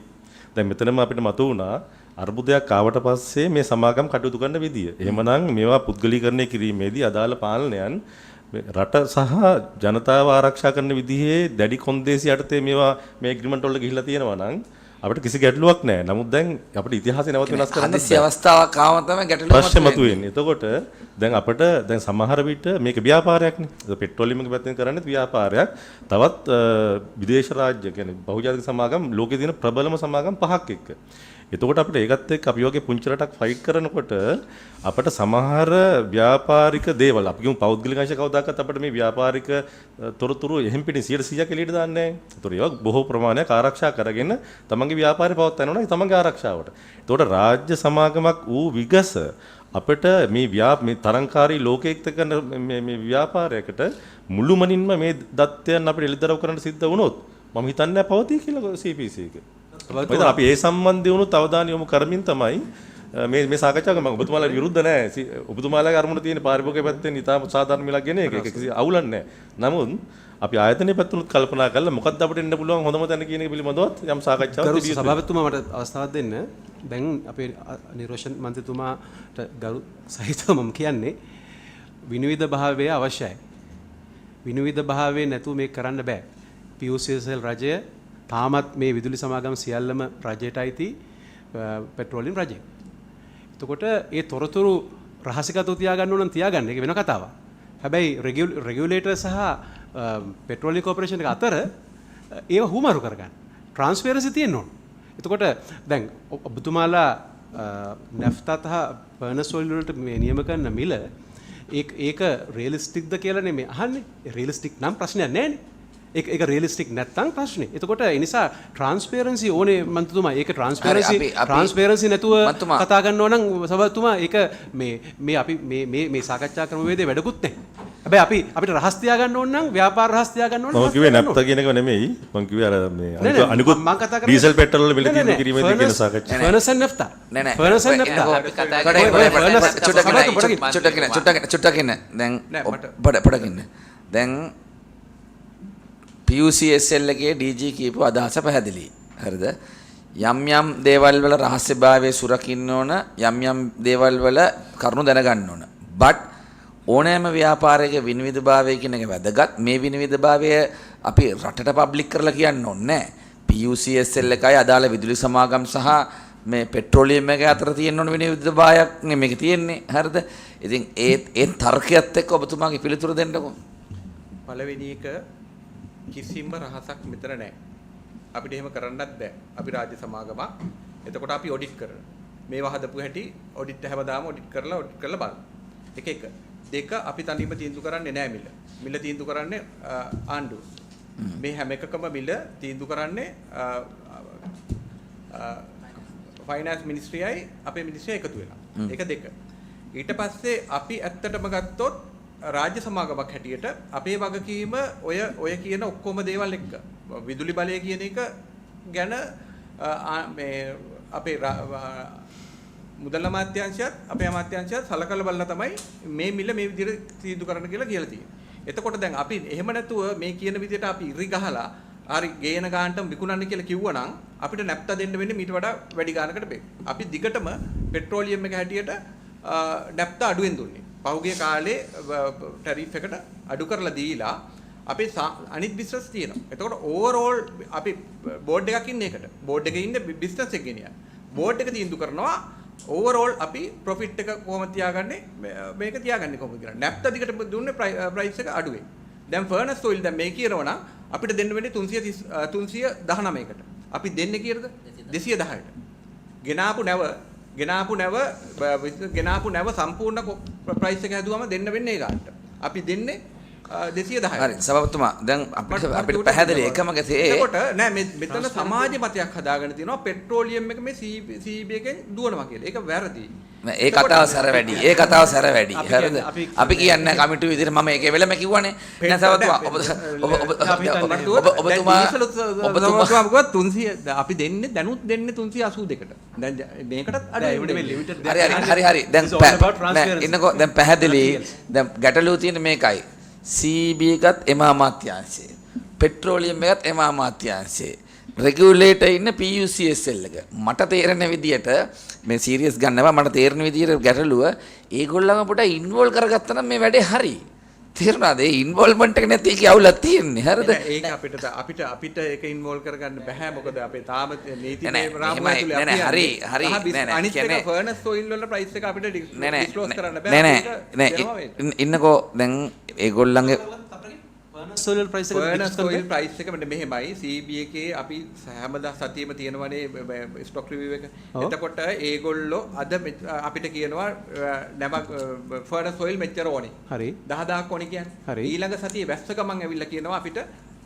දැන් මෙතනම අපිට මතු වුණා අර්බුදයක් ආවට පස්සේ මේ සමාගම් කටයුතු කරන විදිය. එහෙමනම් මේවා පුද්ගලීකරණය කිරීමේදී අදාළ පාලනයන් රට සහ ජනතාව ආරක්ෂා කරන විදිහේ දැඩි කොන්දේසි යටතේ මේවා මේ ඇග්‍රීමන්ට් වල ගිහිල්ලා තියෙනවා නම් අපිට කිසි ගැටලුවක් නැහැ. නමුත් දැන් අපිට ඉතිහාසය නැවත වෙනස් කරන්න හදිසි අවස්ථාවක් ආවම තමයි ගැටලුවක් මතුවෙන්නේ. එතකොට දැන් අපිට දැන් සමහර විට මේක ව්‍යාපාරයක්නේ. පෙට්‍රෝලියම් එක පැත්තෙන් කරන්නේ ව්‍යාපාරයක්. තවත් විදේශ රාජ්‍ය කියන්නේ බහුජාතික සමාගම් ලෝකේ තියෙන ප්‍රබලම සමාගම් 5ක් එක්ක. එතකොට අපිට ඒකත් එක්ක අපි වගේ පුංචි රටක් ෆයිට් කරනකොට අපිට සමහර ව්‍යාපාරික දේවල් අපි කියමු පෞද්ගලික අංශ කවදාකවත් අපිට මේ ව්‍යාපාරික තොරතුරු එහෙම් පිටින් 100%ක් එළියට දාන්නේ නැහැ. ඒතකොට ඒවා බොහෝ ප්‍රමාණයක් ආරක්ෂා කරගෙන තමන්ගේ ව්‍යාපාරය පවත්වා යනවා තමන්ගේ ආරක්ෂාවට. ඒතකොට රාජ්‍ය සමාගමක් වූ විගස අපිට මේ තරංකාරී ලෝකයේත් කරන මේ ව්‍යාපාරයකට මුළුමනින්ම මේ දත්තයන් අපිට එළිදරව් කරන්න සිද්ධ වුණොත් මම හිතන්නේ පවතී කියලා CPC එක. අපි ඒ සම්බන්ධය වුණොත් අවධානය යොමු කරමින් තමයි මේ සාකච්ඡාව මම ඔබතුමාලා විරුද්ධ නැහැ. ඔබතුමාලාගේ අරමුණ තියෙන පාරිභෝගික පැත්තෙන් ඉතාම සාධාරණ මිලක් ගෙන එක කිසි අවුලක් නැහැ. නමුත් අපි ආයතනයේ පැත්තෙනුත් කල්පනා කරලා මොකක්ද අපිට එන්න පුළුවන් හොඳම තැන කියන එක පිළිබඳවත් යම් සාකච්ඡාවක් තිබිය යුතුයි. සභාපතිතුමා මට අවස්ථාවක් දෙන්න. දැන් අපේ නිරෝෂන් මන්ත්‍රීතුමාට ගරු සහිතව මම කියන්නේ විනිවිද භාවය අවශ්‍යයි. විනිවිද භාවය නැතුව මේක කරන්න බෑ. PUCSL රජය තාමත් මේ විදුලි සමාගම් සියල්ලම රජයට අයිති පෙට්‍රෝලියම් රජය. එතකොට ඒ තොරතුරු රහසිගතව තියාගන්න ඕන නම් තියාගන්න. ඒක වෙන කතාවක්. හැබැයි රෙගියුලේටර් සහ පෙට්‍රෝලියම් කෝපරේෂන් එක අතර ඒව හුමාරු කරගන්න. ට්‍රාන්ස්පරන්සි තියෙන්න ඕන. එතකොට දැන් ඔබතුමාලා නැෆ්තා සහ ෆර්නස් ඔයිල් වලට මේ නියම කරන මිල ඒක රියලිස්ටික්ද කියලා නෙමෙයි අහන්නේ. රියලිස්ටික් නම් ප්‍රශ්නයක් නැහැ නේ. ඒක රියලිස්ටික් නැත්තම් ප්‍රශ්නේ. එතකොට ඒ නිසා ට්‍රාන්ස්පරන්සි ඕනේ මන්තුමා. ඒක ට්‍රාන්ස්පරන්සි නැතුව කතා කරනවා නම් සභාවතුමා ඒක මේ අපි මේ සාකච්ඡා ක්‍රමවේදේ වැඩකුත් නැහැ. හැබැයි අපිට රහස් තියාගන්න ඕන නම් ව්‍යාපාර රහස් තියාගන්න ඕන. මම කිව්වේ නැත්ත කියන එක නෙමෙයි. මම කිව්වේ අර මේ අනිකුත් ඩීසල් පෙට්‍රල් වල මිල තීරණය කිරීමේදී කියන සාකච්ඡා. Furnace and නැෆ්තා. නෑ ෆර්නස් ඇන්ඩ් නැෆ්තා. චුට්ටකින දැන් පොඩකින්න. දැන් PUCSL එකේ DG කියපු අදහස පැහැදිලි. හරිද? යම් දේවල් වල රහස්‍යභාවය සුරකින්න ඕන, යම් දේවල් වල කරුණු දැනගන්න ඕන. but ඕනෑම ව්‍යාපාරයක විනිවිදභාවය කියන එක වැදගත්. මේ විනිවිදභාවය අපි රටට පබ්ලික් කරලා කියන්න ඕනේ නැහැ. PUCSL එකයි අදාළ විදුලි සමාගම් සහ මේ පෙට්‍රෝලියම් එක අතර තියෙන ඕන විනිවිදභාවයක් මේක තියෙන්නේ. හරිද? ඉතින් ඒ තර්කයත් එක්ක ඔබතුමාගේ පිළිතුර දෙන්නකෝ. පළවෙනි එක කිසිම රහසක් මෙතන නැහැ. අපිට එහෙම කරන්නත් බෑ. අපි රාජ්‍ය සමාගමක්. එතකොට අපි ඔඩිට් කරනවා. මේවා හදපු හැටි ඔඩිට් හැමදාම ඔඩිට් කරලා බලන්න. එක. දෙක අපි තනියම තීන්දුව කරන්නේ නැහැ මිල. මිල තීන්දුව කරන්නේ ආණ්ඩුව. මේ හැම එකකම මිල තීන්දුව කරන්නේ ෆයිනෑන්ස් මිනිස්ට්‍රියයි අපේ මිනිස්ට්‍රියයි එකතු වෙලා. ඒක දෙක. ඊට පස්සේ අපි ඇත්තටම ගත්තොත් රාජ්‍ය සමාගමක් හැටියට අපේ වගකීම ඔය කියන ඔක්කොම දේවල් එක්ක විදුලි බලය කියන එක ගැන මේ අපේ මුදල් අමාත්‍යාංශයත් අපේ අමාත්‍යාංශයත් සලකලා බලලා තමයි මේ මිල මේ විදිහට තීන්දුව කරන්න කියලා තියෙන්නේ. එතකොට දැන් අපි එහෙම නැතුව මේ කියන විදිහට අපි ඉරි ගහලා හරි ගේන ගානටම විකුණන්න කියලා කිව්වනම් අපිට නැප්තා දෙන්න වෙන්නේ මීට වඩා වැඩි ගානකට බේ. අපි දිගටම පෙට්‍රෝලියම් එක හැටියට නැප්තා අඩුවෙන් දුන්නේ. පහුගිය කාලේ ටැරිෆ් එකට අඩු කරලා දීලා අපේ අනිත් බිස්නස් තියෙනවා. එතකොට ඕවරෝල් අපි බෝඩ් එකක් ඉන්නේ එකට. බෝඩ් එකේ ඉන්නේ බිස්නස් එක ගෙනියන. බෝඩ් එක තීන්දුව කරනවා ඕවරෝල් අපි ප්‍රොෆිට් එක කොහොමද තියාගන්නේ මේක තියාගන්නේ කොහොමද කියලා. නැප්තා දිගට දුන්නේ ප්‍රයිස් එක අඩුවෙන්. දැන් ෆර්නස් ඔයිල් දැන් මේ කියනවා නම් අපිට දෙන්න වෙන්නේ 319කට. අපි දෙන්නේ කීයද? 210ට. ගෙනාපු නැව සම්පූර්ණ ප්‍රයිස් එක හැදුවම දෙන්න වෙන්නේ ඒ ගානට. අපි දෙන්නේ 210. හරි සභාපතිතුමා දැන් අපිට පැහැදිලි එකම ගතේ එතකොට නෑ මෙතන සමාජ මතයක් හදාගෙන තියෙනවා පෙට්‍රෝලියම් එක මේ CB එකෙන් දුවනවා කියලා. ඒක වැරදි. ඒ කතාව සැර වැඩි. හරිද? අපි කියන්නේ කමිටු විදිහට මම ඒකේ වෙලම කිව්වනේ. නෑ සභාපතිතුමා ඔබතුමා කිව්වා 300 අපි දෙන්නේ දැනුත් දෙන්නේ 382කට. දැන් මේකටත් හරි. දැන් ඉන්නකෝ දැන් පැහැදිලි. දැන් ගැටලුව තියෙන්නේ මේකයි. CB එකත් එම අමාත්‍යාංශය. පෙට්‍රෝලියම් එකත් එම අමාත්‍යාංශය. රෙගියුලේටර් ඉන්න PUCSL එක. මට තේරෙන විදියට මේ සීරියස් ගන්නවා මට තේරෙන විදියට ගැටලුව ඒගොල්ලන්ව පොඩ ඉන්වෝල්ව් කරගත්තා නම් මේ වැඩේ හරි. තේරුණාද? ඒ ඉන්වෝල්ව්මන්ට් එක නැති එකේ අවුලක් තියෙන්නේ. හරිද? ඒක අපිට ඒක ඉන්වෝල්ව් කරගන්න බෑ. මොකද අපේ තාම නීතිමය රාමුව ඇතුලේ හරි. අනිත් එක ෆර්නස් ඔයිල් වල ප්‍රයිස් එක අපිට ඩිස්ක්ලෝස් කරන්න බෑ. නෑ. ඉන්නකෝ දැන් ඒගොල්ලන්ගේ ෆර්නස් ඔයිල් ප්‍රයිස් එක මෙහෙමයි. CB එකේ අපි හැමදා සතියෙම තියෙනවනේ ස්ටොක් රිවිව් එක. එතකොට ඒගොල්ලෝ අද අපිට කියනවා නැම ෆර්නස් ඔයිල් මෙච්චර ඕනේ. හරි. 10000ක් ඕනේ කියන්නේ. ඊළඟ සතියේ වැස්ස ගමන් ඇවිල්ලා කියනවා අපිට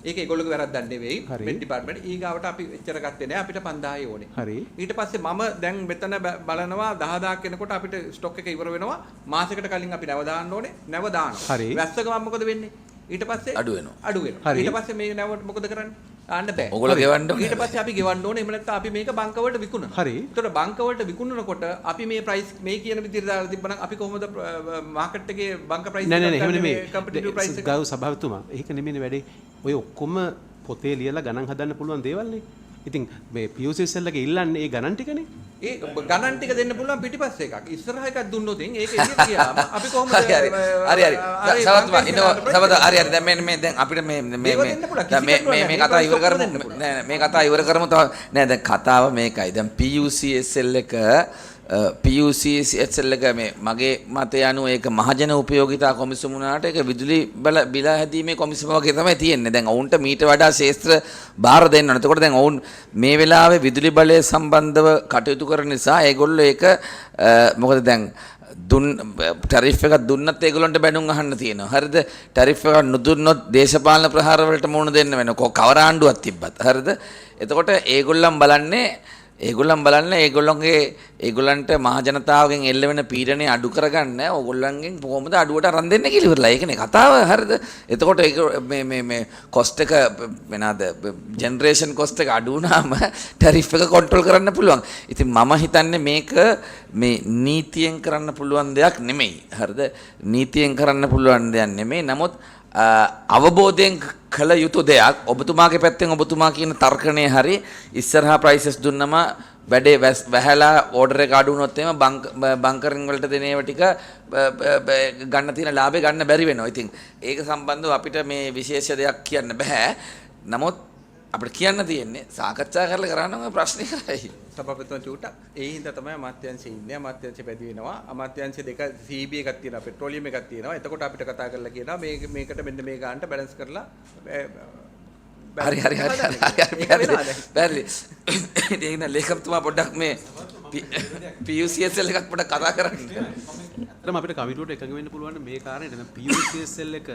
ඒක ඒගොල්ලෝගේ වැරද්දක් නෙවෙයි. මෙන් ඩිපාර්ට්මන්ට් ඊගාවට අපි එච්චර ගත්තේ නෑ. අපිට 5000යි ඕනේ. හරි. ඊට පස්සේ මම දැන් මෙතන බලනවා 10000ක් වෙනකොට අපිට ස්ටොක් එක ඉවර වෙනවා. මාසෙකට කලින් අපි නැව දාන්න ඕනේ. නැව දානවා. වැස්ස ගමන් මොකද වෙන්නේ? ඊට පස්සේ අඩු වෙනවා. ඊට පස්සේ මේ නැව මොකද කරන්නේ? ආන්න බෑ. ඔයගොල්ලෝ ගෙවන්න ඕනේ. ඊට පස්සේ අපි ගෙවන්න ඕනේ. එහෙම නැත්නම් අපි මේක බංක වලට විකුණනවා. හරි. ඒතකොට බංක වලට විකුණනකොට අපි මේ ප්‍රයිස් මේ කියන විදිහට දාලා තිබ්බනම් අපි කොහොමද මාකට් එකේ බංක ප්‍රයිස් නෑ එහෙම නෙමෙයි. කම්පිටිටිව් ප්‍රයිස් එක ගාව සභාවතුමා. ඒක නෙමෙයිනේ වැඩේ. ඔය ඔක්කොම පොතේ ලියලා ගණන් හදන්න පුළුවන් දේවල් නේ. ඉතින් මේ PUCSL එකේ ඉල්ලන්නේ ඒ ගණන් ටිකනේ. ඒ ගණන් ටික දෙන්න පුළුවන් පිටිපස්සේ එකක්. ඉස්සරහ එකක් දුන්නොත් ඒක එළියට ගියාම අපි කොහොමද හරි. සවත්වා ඉන්නව සවත්වා හරි. දැන් මේ දැන් අපිට මේ කතාව ඉවර කරමු. නෑ මේ කතාව ඉවර කරමු. තව නෑ දැන් කතාව මේකයි. දැන් PUCSL එක PUCSL එක මේ මගේ මතය අනුව ඒක මහජන උපයෝගිතා කොමිසම වුණාට ඒක විදුලි බිල හැදීමේ කොමිසම වගේ තමයි තියෙන්නේ. දැන් ඔවුන්ට මීට වඩා ශේත්‍ර බාර දෙන්න ඕන. එතකොට දැන් ඔවුන් මේ වෙලාවේ විදුලි බලය සම්බන්ධව කටයුතු කරන නිසා ඒගොල්ලෝ ඒක මොකද දැන් ටැරිෆ් එකක් දුන්නත් ඒගොල්ලන්ට බැනුම් අහන්න තියෙනවා. හරිද? ටැරිෆ් එකක් නොදුන්නොත් දේශපාලන ප්‍රහාර වලට මුහුණ දෙන්න වෙනවා. කවර ආණ්ඩුවක් තිබ්බත්. හරිද? එතකොට ඒගොල්ලන් බලන්නේ ඒගොල්ලන්ට මහ ජනතාවගෙන් එල්ල වෙන පීඩනය අඩු කරගන්න ඕගොල්ලන්ගෙන් කොහොමද අඩුවට අරන් දෙන්න කියලා ඉවරලා. ඒකනේ කතාව. හරිද? එතකොට ඒක මේ කොස්ට් එක වෙනද ජෙනරේෂන් කොස්ට් එක අඩු වුණාම ටැරිෆ් එක කන්ට්‍රෝල් කරන්න පුළුවන්. ඉතින් මම හිතන්නේ මේක මේ නීතියෙන් කරන්න පුළුවන් දෙයක් නෙමෙයි. හරිද? නීතියෙන් කරන්න පුළුවන් දෙයක් නෙමෙයි. නමුත් අවබෝධයෙන් කළ යුතු දෙයක්. ඔබතුමාගේ පැත්තෙන් ඔබතුමා කියන තර්කණය හරි. ඉස්සරහා ප්‍රයිසස් දුන්නම වැඩේ වැහැලා ඕඩර් එක අඩු වුණොත් එහෙම බංකරින් වලට දෙන ඒවා ටික ගන්න තියෙන ලාභය ගන්න බැරි වෙනවා. ඉතින් ඒක සම්බන්ධව අපිට මේ විශේෂ දෙයක් කියන්න බෑ. නමුත් අපිට කියන්න තියෙන්නේ සාකච්ඡා කරලා කරන්න ඕන ප්‍රශ්නේ කරයි. සභාපතිතුමා චූටක් ඒ හින්දා තමයි අමාත්‍යාංශයේ ඉන්නේ. අමාත්‍යාංශය පැදි වෙනවා. අමාත්‍යාංශ දෙක CB එකක් තියෙනවා, පෙට්‍රෝලියම් එකක් තියෙනවා. එතකොට අපිට කතා කරලා කියනවා මේකට මෙන්න මේ ගානට බැලන්ස් කරලා හරි බැරි. ඒක නේ ලේකම්තුමා පොඩ්ඩක් මේ PUCSL එකක් පොඩ්ඩක් කතා කරන්න. අතරම අපිට කමිටුවට එකඟ වෙන්න පුළුවන් මේ කාරණේට. දැන් PUCSL එක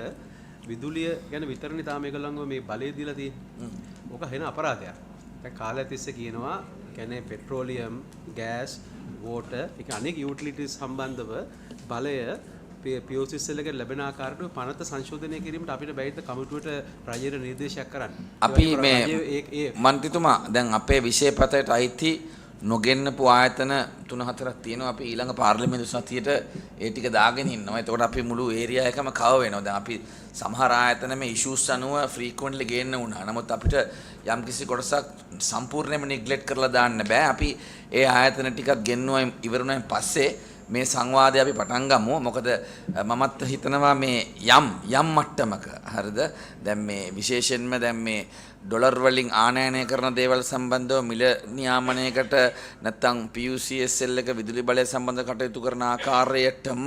විදුලිය ගැන විතරනේ තාම ඒගොල්ලන්ව මේ බලය දීලා තියෙන්නේ. ඕක වෙන අපරාධයක්. දැන් කාලය තිස්සේ කියනවා කියන්නේ පෙට්‍රෝලියම්, ගෑස්, වෝටර්, ඒක අනෙක් යුටිලිටිස් සම්බන්ධව බලය PUCSL එකට ලැබෙන ආකාරයට පනත සංශෝධනය කිරීමට අපිට බැයිද කමිටුවට රජයට නිර්දේශයක් කරන්න. අපි මේ මන්ත්‍රීතුමා දැන් අපේ විෂය පතයට අයිති නොගෙන්නපු ආයතන 3-4ක් තියෙනවා. අපි ඊළඟ පාර්ලිමේන්තු සතියේට ඒ ටික දාගෙන ඉන්නවා. එතකොට අපි මුළු ඒරියා එකම කව වෙනවා. දැන් අපි සමහර ආයතන මේ ඉෂුස් අනුව ෆ්‍රීකවන්ට්ලි ගේන්න වුණා. නමුත් අපිට යම්කිසි කොටසක් සම්පූර්ණයෙන්ම නිග්ලෙක්ට් කරලා දාන්න බෑ. අපි ඒ ආයතන ටිකක් ගෙන්නුවා ඉවරුණායින් පස්සේ මේ සංවාදය අපි පටන් ගමු. මොකද මමත් හිතනවා මේ යම් මට්ටමක හරිද දැන් මේ විශේෂයෙන්ම දැන් මේ ඩොලර් වලින් ආනයනය කරන දේවල් සම්බන්ධව මිල නියාමනයකට නැත්නම් PUCSL එක විදුලි බලය සම්බන්ධ කටයුතු කරන ආකාරයටම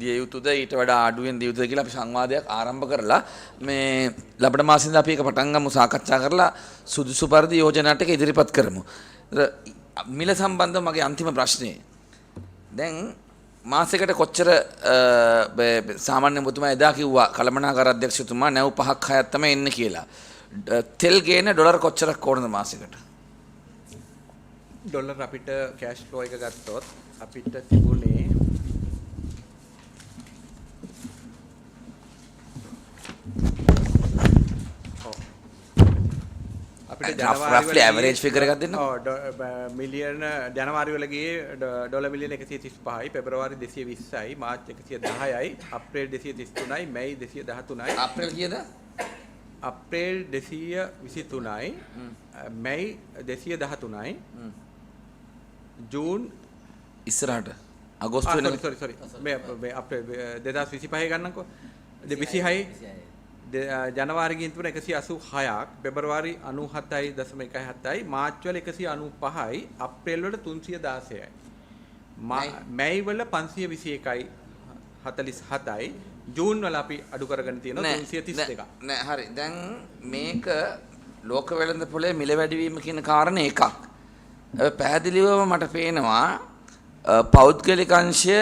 දිය යුතුද ඊට වඩා අඩුවෙන් දිය යුතුද කියලා අපි සංවාදයක් ආරම්භ කරලා මේ ලබන මාසෙදී අපි ඒක පටන් ගමු සාකච්ඡා කරලා සුදුසු පරිදි යෝජනා ටික ඉදිරිපත් කරමු. මිල සම්බන්ධව මගේ අන්තිම ප්‍රශ්නේ දැන් මාසෙකට කොච්චර සාමාන්‍ය ඔබතුමා එදා කිව්වා කළමනාකාර අධ්‍යක්ෂතුමා නැව් 5ක් 6ක් තමයි එන්නේ කියලා. තෙල් ගේන ඩොලර් කොච්චරක් ඕනද මාසෙකට? ඩොලර් අපිට කෑෂ් ෆ්ලෝ එක ගත්තොත් අපිට තිබුණේ අපිට roughly average figure එකක් දෙන්න. මිලියන ජනවාරි වල ගියේ ඩොලර් මිලියන 135යි, පෙබරවාරි 220යි, මාර්ච් 110යි, අප්‍රේල් 233යි, මැයි 213යි. අප්‍රේල් කීයද? අප්‍රේල් 223යි, මැයි 213යි, ජූන් ඉස්සරහට අගෝස්තු වෙන sorry මේ අප්‍රේල් 2025 ගන්නකො 26යි ජනවාරි ගින් තුන 186ක්, පෙබරවාරි 97.17යි, මාර්ච් වල 195යි, අප්‍රේල් වල 316යි, මැයි වල 521යි 47යි, ජූන් වල අපි අඩු කරගෙන තියෙනවා 332ක්. නෑ හරි. දැන් මේක ලෝක වෙළඳ පොලේ මිල වැඩිවීම කියන කාරණේ එකක්. පැහැදිලිවම මට පේනවා පෞද්ගලික අංශය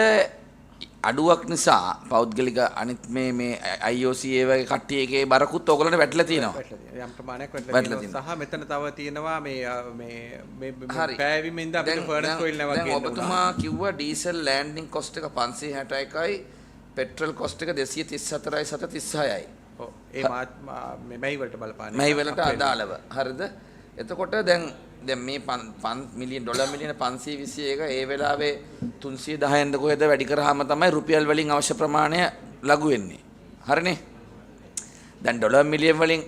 අඩුවක් නිසා පෞද්ගලික අනිත් මේ IOC ඒ වගේ කට්ටියගේ බරකුත් ඔයගොල්ලන්ට වැටලා තියෙනවා. යම් ප්‍රමාණයක් වැටලා තියෙනවා. සහ මෙතන තව තියෙනවා මේ පෑවීමෙන්ද අපිට ෆර්නස් ඔයිල් නැවක් ගන්න. දැන් ඔබතුමා කිව්වා ඩීසල් ලෑන්ඩින් කොස්ට් එක 561යි, පෙට්‍රල් කොස්ට් එක 234යි 736යි. ඔව් ඒ මැයි වලට බලපාන්නේ. මැයි වලට අදාළව. හරිද? එතකොට දැන් මේ මිලියන ඩොලර් මිලියන 521 ඒ වෙලාවේ 310ෙන්ද කොහෙද වැඩි කරාම තමයි රුපියල් වලින් අවශ්‍ය ප්‍රමාණය ලඝු වෙන්නේ. හරිනේ? දැන් ඩොලර් මිලියන් වලින්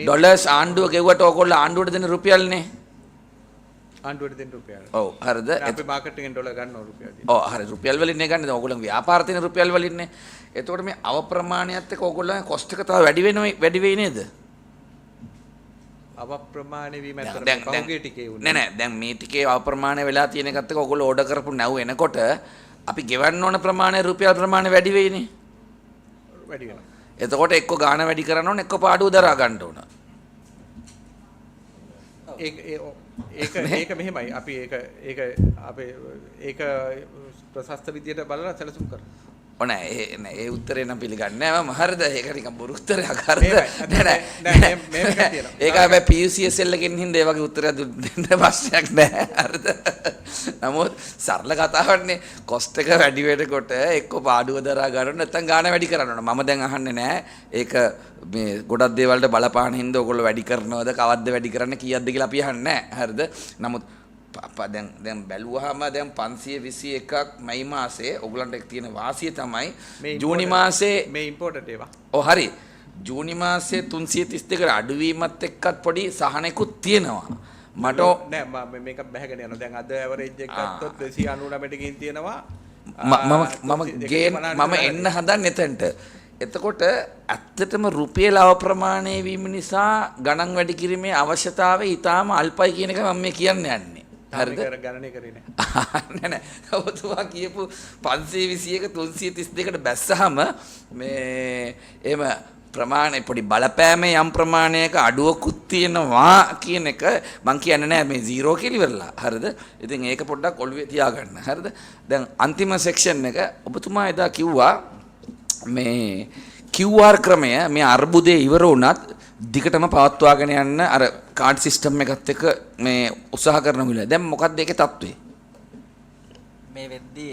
ඩොලර්ස් ආණ්ඩුව ගෙව්වට ඕගොල්ලෝ ආණ්ඩුවට දෙන රුපියල්නේ. ආණ්ඩුවට දෙන රුපියල්. ඔව් හරිද? අපි මාකට් එකෙන් ඩොලර් ගන්නවා රුපියල්. ඔව් හරි රුපියල් වලින් නේ ගන්නේ. දැන් ඕගොල්ලෝ ව්‍යාපාර තියෙන රුපියල් වලින්නේ. එතකොට මේ අව ප්‍රමාණයත් එක්ක ඕගොල්ලෝගේ කොස්ට් එක තව වැඩි වෙයි නේද? අප්‍රමාණ වීම ඇත්තට දැන් පහුගිය ටිකේ වුණා. නෑ දැන් මේ ටිකේ අප්‍රමාණ වෙලා තියෙන එකත් එක්ක ඔයගොල්ලෝ ඕඩර් කරපු නැව් එනකොට අපි ගෙවන්න ඕන ප්‍රමාණය රුපියල් ප්‍රමාණය වැඩි වෙයිනේ. වැඩි වෙනවා. එතකොට එක්ක ගාණ වැඩි කරන්න ඕන එක්ක පාඩුව දරා ගන්න ඕන. ඒක මෙහෙමයි. අපි ඒක ප්‍රශස්ත විදියට බලලා සැලසුම් කරනවා. ඒ උත්තරේ නම් පිළිගන්නේ නැහැ මම. හරිද? ඒක නිකන් බොරු උත්තරයක්. හරිද? නෑ ඒක හැබැයි PUCSL එකකින් හින්දා ඒ වගේ උත්තරයක් දෙන්න ප්‍රශ්නයක් නැහැ. හරිද? නමුත් සරල කතාවක්නේ. කොස්ට් එක වැඩි වෙනකොට එක්ක පාඩුව දරා ගන්න නැත්නම් ගාණ වැඩි කරන්න ඕන. මම දැන් අහන්නේ නැහැ. ඒක මේ ගොඩක් දේවල් වලට බලපාන හින්දා ඔයගොල්ලෝ වැඩි කරනවද? කවද්ද වැඩි කරන්න කීයක්ද කියලා අපි අහන්නේ නැහැ. හරිද? නමුත් දැන් බැලුවාම දැන් 521ක් මයි මාසේ ඔයගලන්ට තියෙන වාසිය තමයි ජූනි මාසේ මේ ඉම්පෝර්ටඩ් ඒවා. ඔව් හරි. ජූනි මාසේ 332කට අඩුවීමත් එක්කත් පොඩි සහනයකුත් තියෙනවා. මට නෑ මම මේක බහගෙන යනවා. දැන් අද ඇවරේජ් එක ගත්තොත් 299 ටකින් තියෙනවා. මම එන්න හදන්නේ එතනට. එතකොට ඇත්තටම රුපියල් අවප්‍රමාණය වීම නිසා ගණන් වැඩි කිරීමේ අවශ්‍යතාවය ඊටාම අල්පයි කියන එක මම මේ කියන්න යන්නේ. හරිද? ගණනය කරේ නෑ. නෑ ඔබතුමා කියපු 521 332කට බැස්සහම මේ එහෙම ප්‍රමාණය පොඩි බලපෑමේ යම් ප්‍රමාණයක අඩුවකුත් තියෙනවා කියන එක මං කියන්නේ නෑ මේ 0 කියලා ඉවරලා. හරිද? ඉතින් ඒක පොඩ්ඩක් ඔළුවේ තියාගන්න. හරිද? දැන් අන්තිම සෙක්ෂන් එක ඔබතුමා එදා කිව්වා මේ QR ක්‍රමය මේ අර්බුදේ ඉවර වුණත් දිගටම පවත්වාගෙන යන්න අර කාඩ් සිස්ටම් එකත් එක්ක මේ උත්සාහ කරනවා කියලා. දැන් මොකක්ද ඒකේ තත්ත්වය? මේ වෙද්දී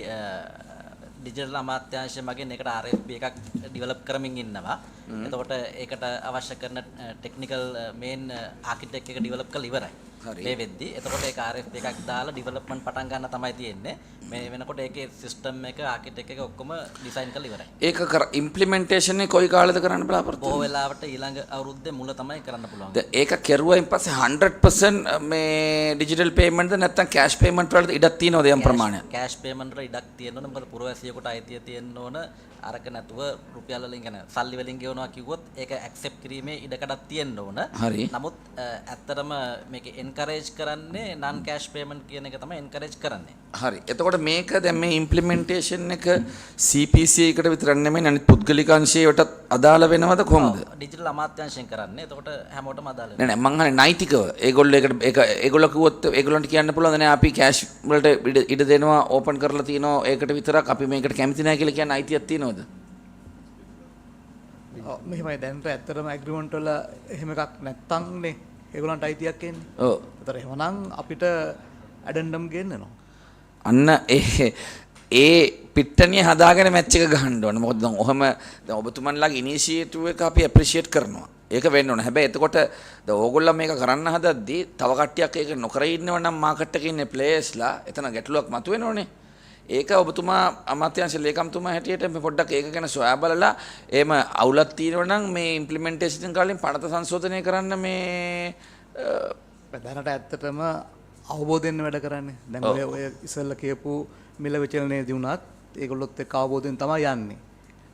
ඩිජිටල් අමාත්‍යාංශය මගින් ඒකට RFP එකක් ඩෙවලොප් කරමින් ඉන්නවා. එතකොට ඒකට අවශ්‍ය කරන ටෙක්නිකල් මේන් ආකිටෙක්ට් එක ඩෙවලොප් කරලා ඉවරයි. මේ වෙද්දී එතකොට ඒක RFP එකක් දාලා ඩෙවලොප්මන්ට් පටන් ගන්න තමයි තියෙන්නේ. මේ වෙනකොට ඒකේ සිස්ටම් එක ආකිටෙක්ට් එක ඔක්කොම ඩිසයින් කරලා ඉවරයි. ඒක ඉම්ප්ලිමන්ටේෂන් එක කොයි කාලෙද කරන්න බලාපොරොත්තු වෙන්නේ? බොහෝ වෙලාවට ඊළඟ අවුරුද්දේ මුල තමයි කරන්න පුළුවන්. ඒක කෙරුවයින් පස්සේ 100% මේ ඩිජිටල් පේමන්ට්ද නැත්නම් කෑෂ් පේමන්ට් වලට ඉඩක් තියෙනවද යම් ප්‍රමාණයක්? කෑෂ් පේමන්ට් වල ඉඩක් තියෙන්න ඕන. මොකද පුරවැසියෙකුට අයිතිය තියෙන්න ඕන. අරක නැතුව රුපියල් වලින් කියන්නේ සල්ලි වලින් ගෙවනවා කිව්වොත් ඒක ඇක්සෙප්ට් කිරීමේ ඉඩකඩක් තියෙන්න ඕන. නමුත් ඇත්තටම මේක එන්කරේජ් කරන්නේ නන් කෑෂ් පේමන්ට් කියන එක තමයි එන්කරේජ් කරන්නේ. හරි. එතකොට මේක දැන් මේ ඉම්ප්ලිමන්ටේෂන් එක CPC එකට විතරක් නෙමෙයි අනිත් පුද්ගලික අංශයටත් අදාළ වෙනවද කොහොමද? ඩිජිටල් අමාත්‍යාංශයෙන් කරන්නේ. එතකොට හැමෝටම අදාළ වෙනවා. නෑ මං අහන්නේ නෛතිකව. ඒගොල්ලෝ කිව්වොත් ඒගොල්ලන්ට කියන්න පුළුවන් නෑ අපි කෑෂ් වලට ඉඩ දෙනවා ඕපන් කරලා තියනවා ඒකට විතරක් අපි මේකට කැමති නෑ කියලා කියන්න අයිතියක් තියෙනවද? මෙහෙමයි දැන්ට ඇත්තටම ඇග්‍රිමන්ට් වල එහෙම එකක් නැත්තම්නේ ඒගොල්ලන්ට අයිතියක් එන්නේ. ඔව්. ඒතර එහෙමනම් අපිට ඇඩෙන්ඩම් ගේන්නනවා. අන්න ඒ පිට්ටනිය හදාගෙන මැච් එක ගහන්න ඕනේ. මොකද දැන් ඔහම දැන් ඔබතුමන්ලාගේ ඉනිෂියේටිව් එක අපි ඇප්‍රීෂিয়েට් කරනවා. ඒක වෙන්න ඕනේ. හැබැයි එතකොට දැන් ඕගොල්ලෝ මේක කරන්න හදද්දී තව කට්ටියක් ඒක නොකර ඉන්නව නම් මාකට් එකේ ඉන්නේ ප්ලේයර්ස්ලා එතන ගැටලුවක් මතුවෙනෝනේ. ඒක ඔබතුමා අමාත්‍යාංශ ලේකම්තුමා හැටියට මේ පොඩ්ඩක් ඒක ගැන සොයා බලලා එහෙම අවුලක් තියෙනවා නම් මේ ඉම්ප්ලිමන්ටේෂන් කාලෙන් පනත සංශෝධනය කරන්න මේ දැනට ඇත්තටම අවබෝධයෙන් වැඩ කරන්නේ. දැන් ඔය ඉස්සෙල්ලා කියපු මිල විචලනයේ දිනුනත් ඒගොල්ලොත් එක්ක අවබෝධයෙන් තමයි යන්නේ.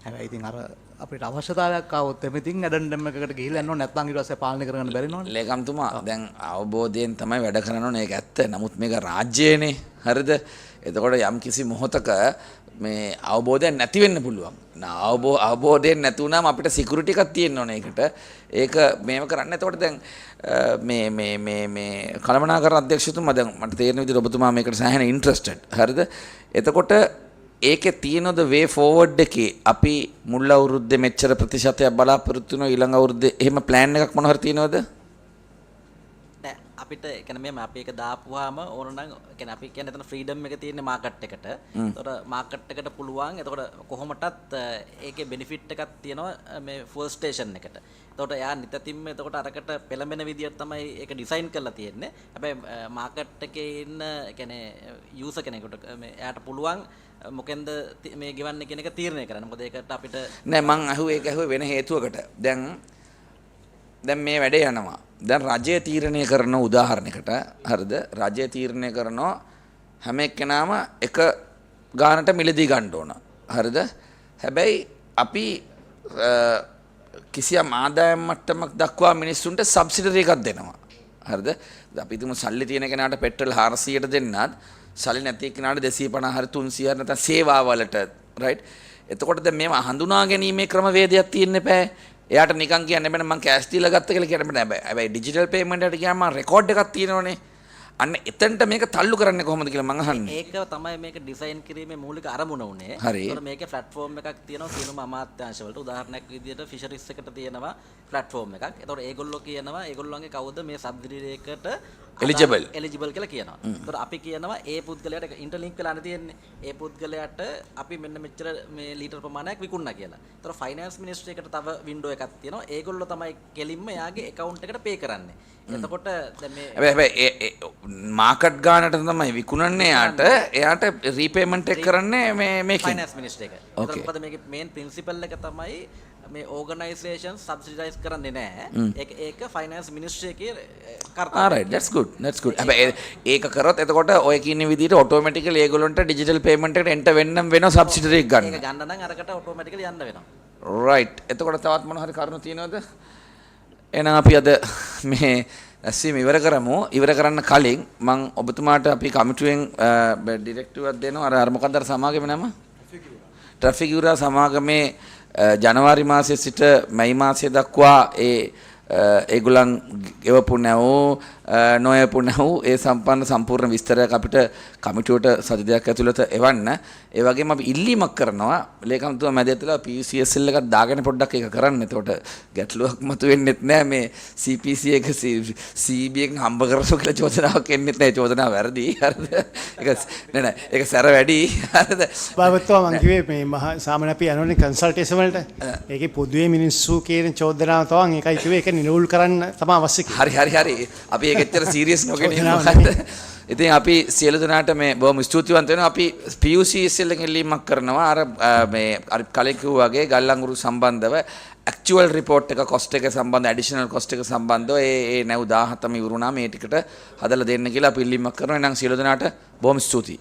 හැබැයි ඉතින් අර අපිට අවශ්‍යතාවයක් ආවොත් එමෙතින් ඇඩෙන්ඩම් එකකට ගිහිල්ලා යන්න ඕනේ. නැත්නම් ඊට පස්සේ පාලනය කරගන්න බැරි නෝනේ. ලේකම්තුමා දැන් අවබෝධයෙන් තමයි වැඩ කරන්න ඕනේ. ඒක ඇත්ත. නමුත් මේක රාජ්‍යයනේ. හරිද? එතකොට යම් කිසි මොහොතක මේ අවබෝධයක් නැති වෙන්න පුළුවන්. අවබෝධයෙන් නැති වුණාම අපිට සිකියුරිටි එකක් තියෙන්න ඕනේ ඒකට. ඒක මේව කරන්න. එතකොට දැන් මේ කළමනාකරන අධ්‍යක්ෂතුමා දැන් මට තේරෙන විදිහට ඔබතුමා මේකට සෑහෙන ඉන්ට්‍රෙස්ටඩ්. හරිද? එතකොට ඒකේ තියෙනවද වේ ෆෝවර්ඩ් එකේ අපි මුල් අවුරුද්දේ මෙච්චර ප්‍රතිශතයක් බලාපොරොත්තු වෙනවා ඊළඟ අවුරුද්දේ එහෙම ප්ලෑන් එකක් මොන හරි තියෙනවද? අපිට කියන්නේ මේ අපි එක දාපුවාම ඕන නම් කියන්නේ අපි කියන්නේ එතන ෆ්‍රීඩම් එක තියෙන මාකට් එකට. ඒතකොට මාකට් එකට පුළුවන්. ඒතකොට කොහොමටත් ඒකේ බෙනිෆිට් එකක් තියෙනවා මේ ෆුවල් ස්ටේෂන් එකට. ඒතකොට එයා නිතින්ම ඒතකොට අරකට පෙළඹෙන විදියට තමයි ඒක ඩිසයින් කරලා තියෙන්නේ. හැබැයි මාකට් එකේ ඉන්න කියන්නේ යූසර් කෙනෙකුට මේ එයාට පුළුවන් මොකෙන්ද මේ ගෙවන්නේ කියන එක තීරණය කරන්න. මොකද ඒකට අපිට නෑ මං අහුවේ වෙන හේතුවකට. දැන් මේ වැඩේ යනවා. දැන් රජය තීරණය කරන උදාහරණයකට හරිද? රජය තීරණය කරනවා හැම එක්කෙනාම එක ගානට මිලදී ගන්න ඕන. හරිද? හැබැයි අපි කිසියම් ආදායම් මට්ටමක් දක්වා මිනිස්සුන්ට සබ්සිඩරි එකක් දෙනවා. හරිද? අපි තුමු සල්ලි තියෙන කෙනාට පෙට්‍රල් 400ට දෙන්නත් සල්ලි නැති කෙනාට 250 හරි 300 හරි නැත්නම් සේවා වලට රයිට්. එතකොට දැන් මේවා හඳුනා ගැනීමේ ක්‍රමවේදයක් තියෙන්න බෑ. එයාට නිකන් කියන්න බෑ මම කෑෂ් දීලා ගත්ත කියලා කියන්න බෑ. හැබැයි ඩිජිටල් පේමන්ට් එකට ගියාම රෙකෝඩ් එකක් තියෙනවනේ. අන්න එතනට මේක තල්ලු කරන්නේ කොහොමද කියලා මම අහන්නේ. ඒක තමයි මේක ඩිසයින් කිරීමේ මූලික අරමුණ උනේ. හරි. ඒතර මේකේ ප්ලැට්ෆෝම් එකක් තියෙනවා සියලුම අමාත්‍යාංශ වලට. උදාහරණයක් විදිහට ෆිෂරිස් එකට තියෙනවා ප්ලැට්ෆෝම් එකක්. ඒතර ඒගොල්ලෝ කියනවා ඒගොල්ලෝගේ කවුද මේ සබ්සිඩි එකට එලිජිබල් කියලා කියනවා. ඒතර අපි කියනවා ඒ පුද්ගලයාට ඉන්ටර්ලින්ක් වෙලා තියෙන්නේ. ඒ පුද්ගලයාට අපි මෙන්න මෙච්චර මේ ලීටර් ප්‍රමාණයක් විකුණනවා කියලා. ඒතර ෆයිනෑන්ස් මිනිස්ට්‍රි එකට තව වින්ඩෝ එකක් තියෙනවා. ඒගොල්ලෝ තමයි කෙලින්ම එයාගේ account එකට පේ කරන්නේ. එතකොට දැන් මේ හැබැයි මාකට් ගානට තමයි විකුණන්නේ එයාට රීපේමන්ට් එක කරන්නේ මේකෙන් ෆයිනෑන්ස් මිනිස්ට්‍රි එක. ඒතර මොකද මේකේ මේන් ප්‍රින්සිපල් එක තමයි මේ ඕගනයිසේෂන් සබ්සිඩයිස් කරන්නේ නැහැ. ඒක ෆයිනෑන්ස් මිනිස්ට්‍රි එකේ කර්තව්‍යය. alright that's good. හැබැයි ඒක කරොත් එතකොට ඔය කියන විදිහට ඔටෝමැටිකලි ඒගොල්ලන්ට ඩිජිටල් පේමන්ට් එකට එන්ටර් වෙන්නම් වෙනවා සබ්සිඩරි එක ගන්න. ඒක ගන්න නම් අරකට ඔටෝමැටිකලි යන්න වෙනවා. right. එතකොට තවත් මොන හරි කරුණු තියෙනවද? එහෙනම් අපි අද මේ ඇස්වීම ඉවර කරමු. ඉවර කරන්න කලින් මම ඔබතුමාට අපි කමිටුවෙන් ඩිරෙක්ටිව් එකක් දෙනවා. අර මොකක්ද අර සමාගමේ නම? ට්‍රැෆික් යුරා සමාගමේ ජනවාරි මාසයේ සිට මැයි මාසය දක්වා ඒගොල්ලන් ගෙවපු නැවෝ නොයපු නැවෝ ඒ සම්පූර්ණ විස්තරයක් අපිට කමිටුවට සති දෙකක් ඇතුළත එවන්න. ඒ වගේම අපි ඉල්ලීමක් කරනවා ලේකම්තුමා මැදිහත්ලා PUCSL එකක් දාගෙන පොඩ්ඩක් ඒක කරන්න. එතකොට ගැටලුවක් මතුවෙන්නෙත් නෑ මේ CPC එක CB එකෙන් හම්බ කරසෝ කියලා චෝදනාවක් එන්නෙත් නෑ. චෝදනාව වැරදි. හරිද? ඒක සැර වැඩි. හරිද? බාවත්වා මං කිව්වේ මේ මහා සාමාන්‍ය අපි යනෝනේ කන්සල්ටේෂන් වලට. ඒකේ පොදුවේ මිනිස්සු කියන චෝදනාව තවන් ඒකයි කිව්වේ ඒක නිරවුල් කරන්න තමයි අවශ්‍ය කියලා. හරි. අපි ඒක ඇත්තට සීරියස් නොගෙන ඉන්නවා. ඉතින් අපි සියලු දෙනාට මේ බොහොම ස්තුතිවන්ත වෙනවා. අපි PUCSL එකෙන් ඉල්ලීමක් කරනවා මේ අර කලින් කිව්වා වගේ ගල්ලංගුරු සම්බන්ධව ඇක්චුවල් රිපෝට් එක කොස්ට් එක සම්බන්ධ ඇඩිෂනල් කොස්ට් එක සම්බන්ධව ඒ නැව් 17ම ඉවරුණා මේ ටිකට හදලා දෙන්න කියලා අපි ඉල්ලීමක් කරනවා. එහෙනම් සියලු දෙනාට බොහොම ස්තුතියි.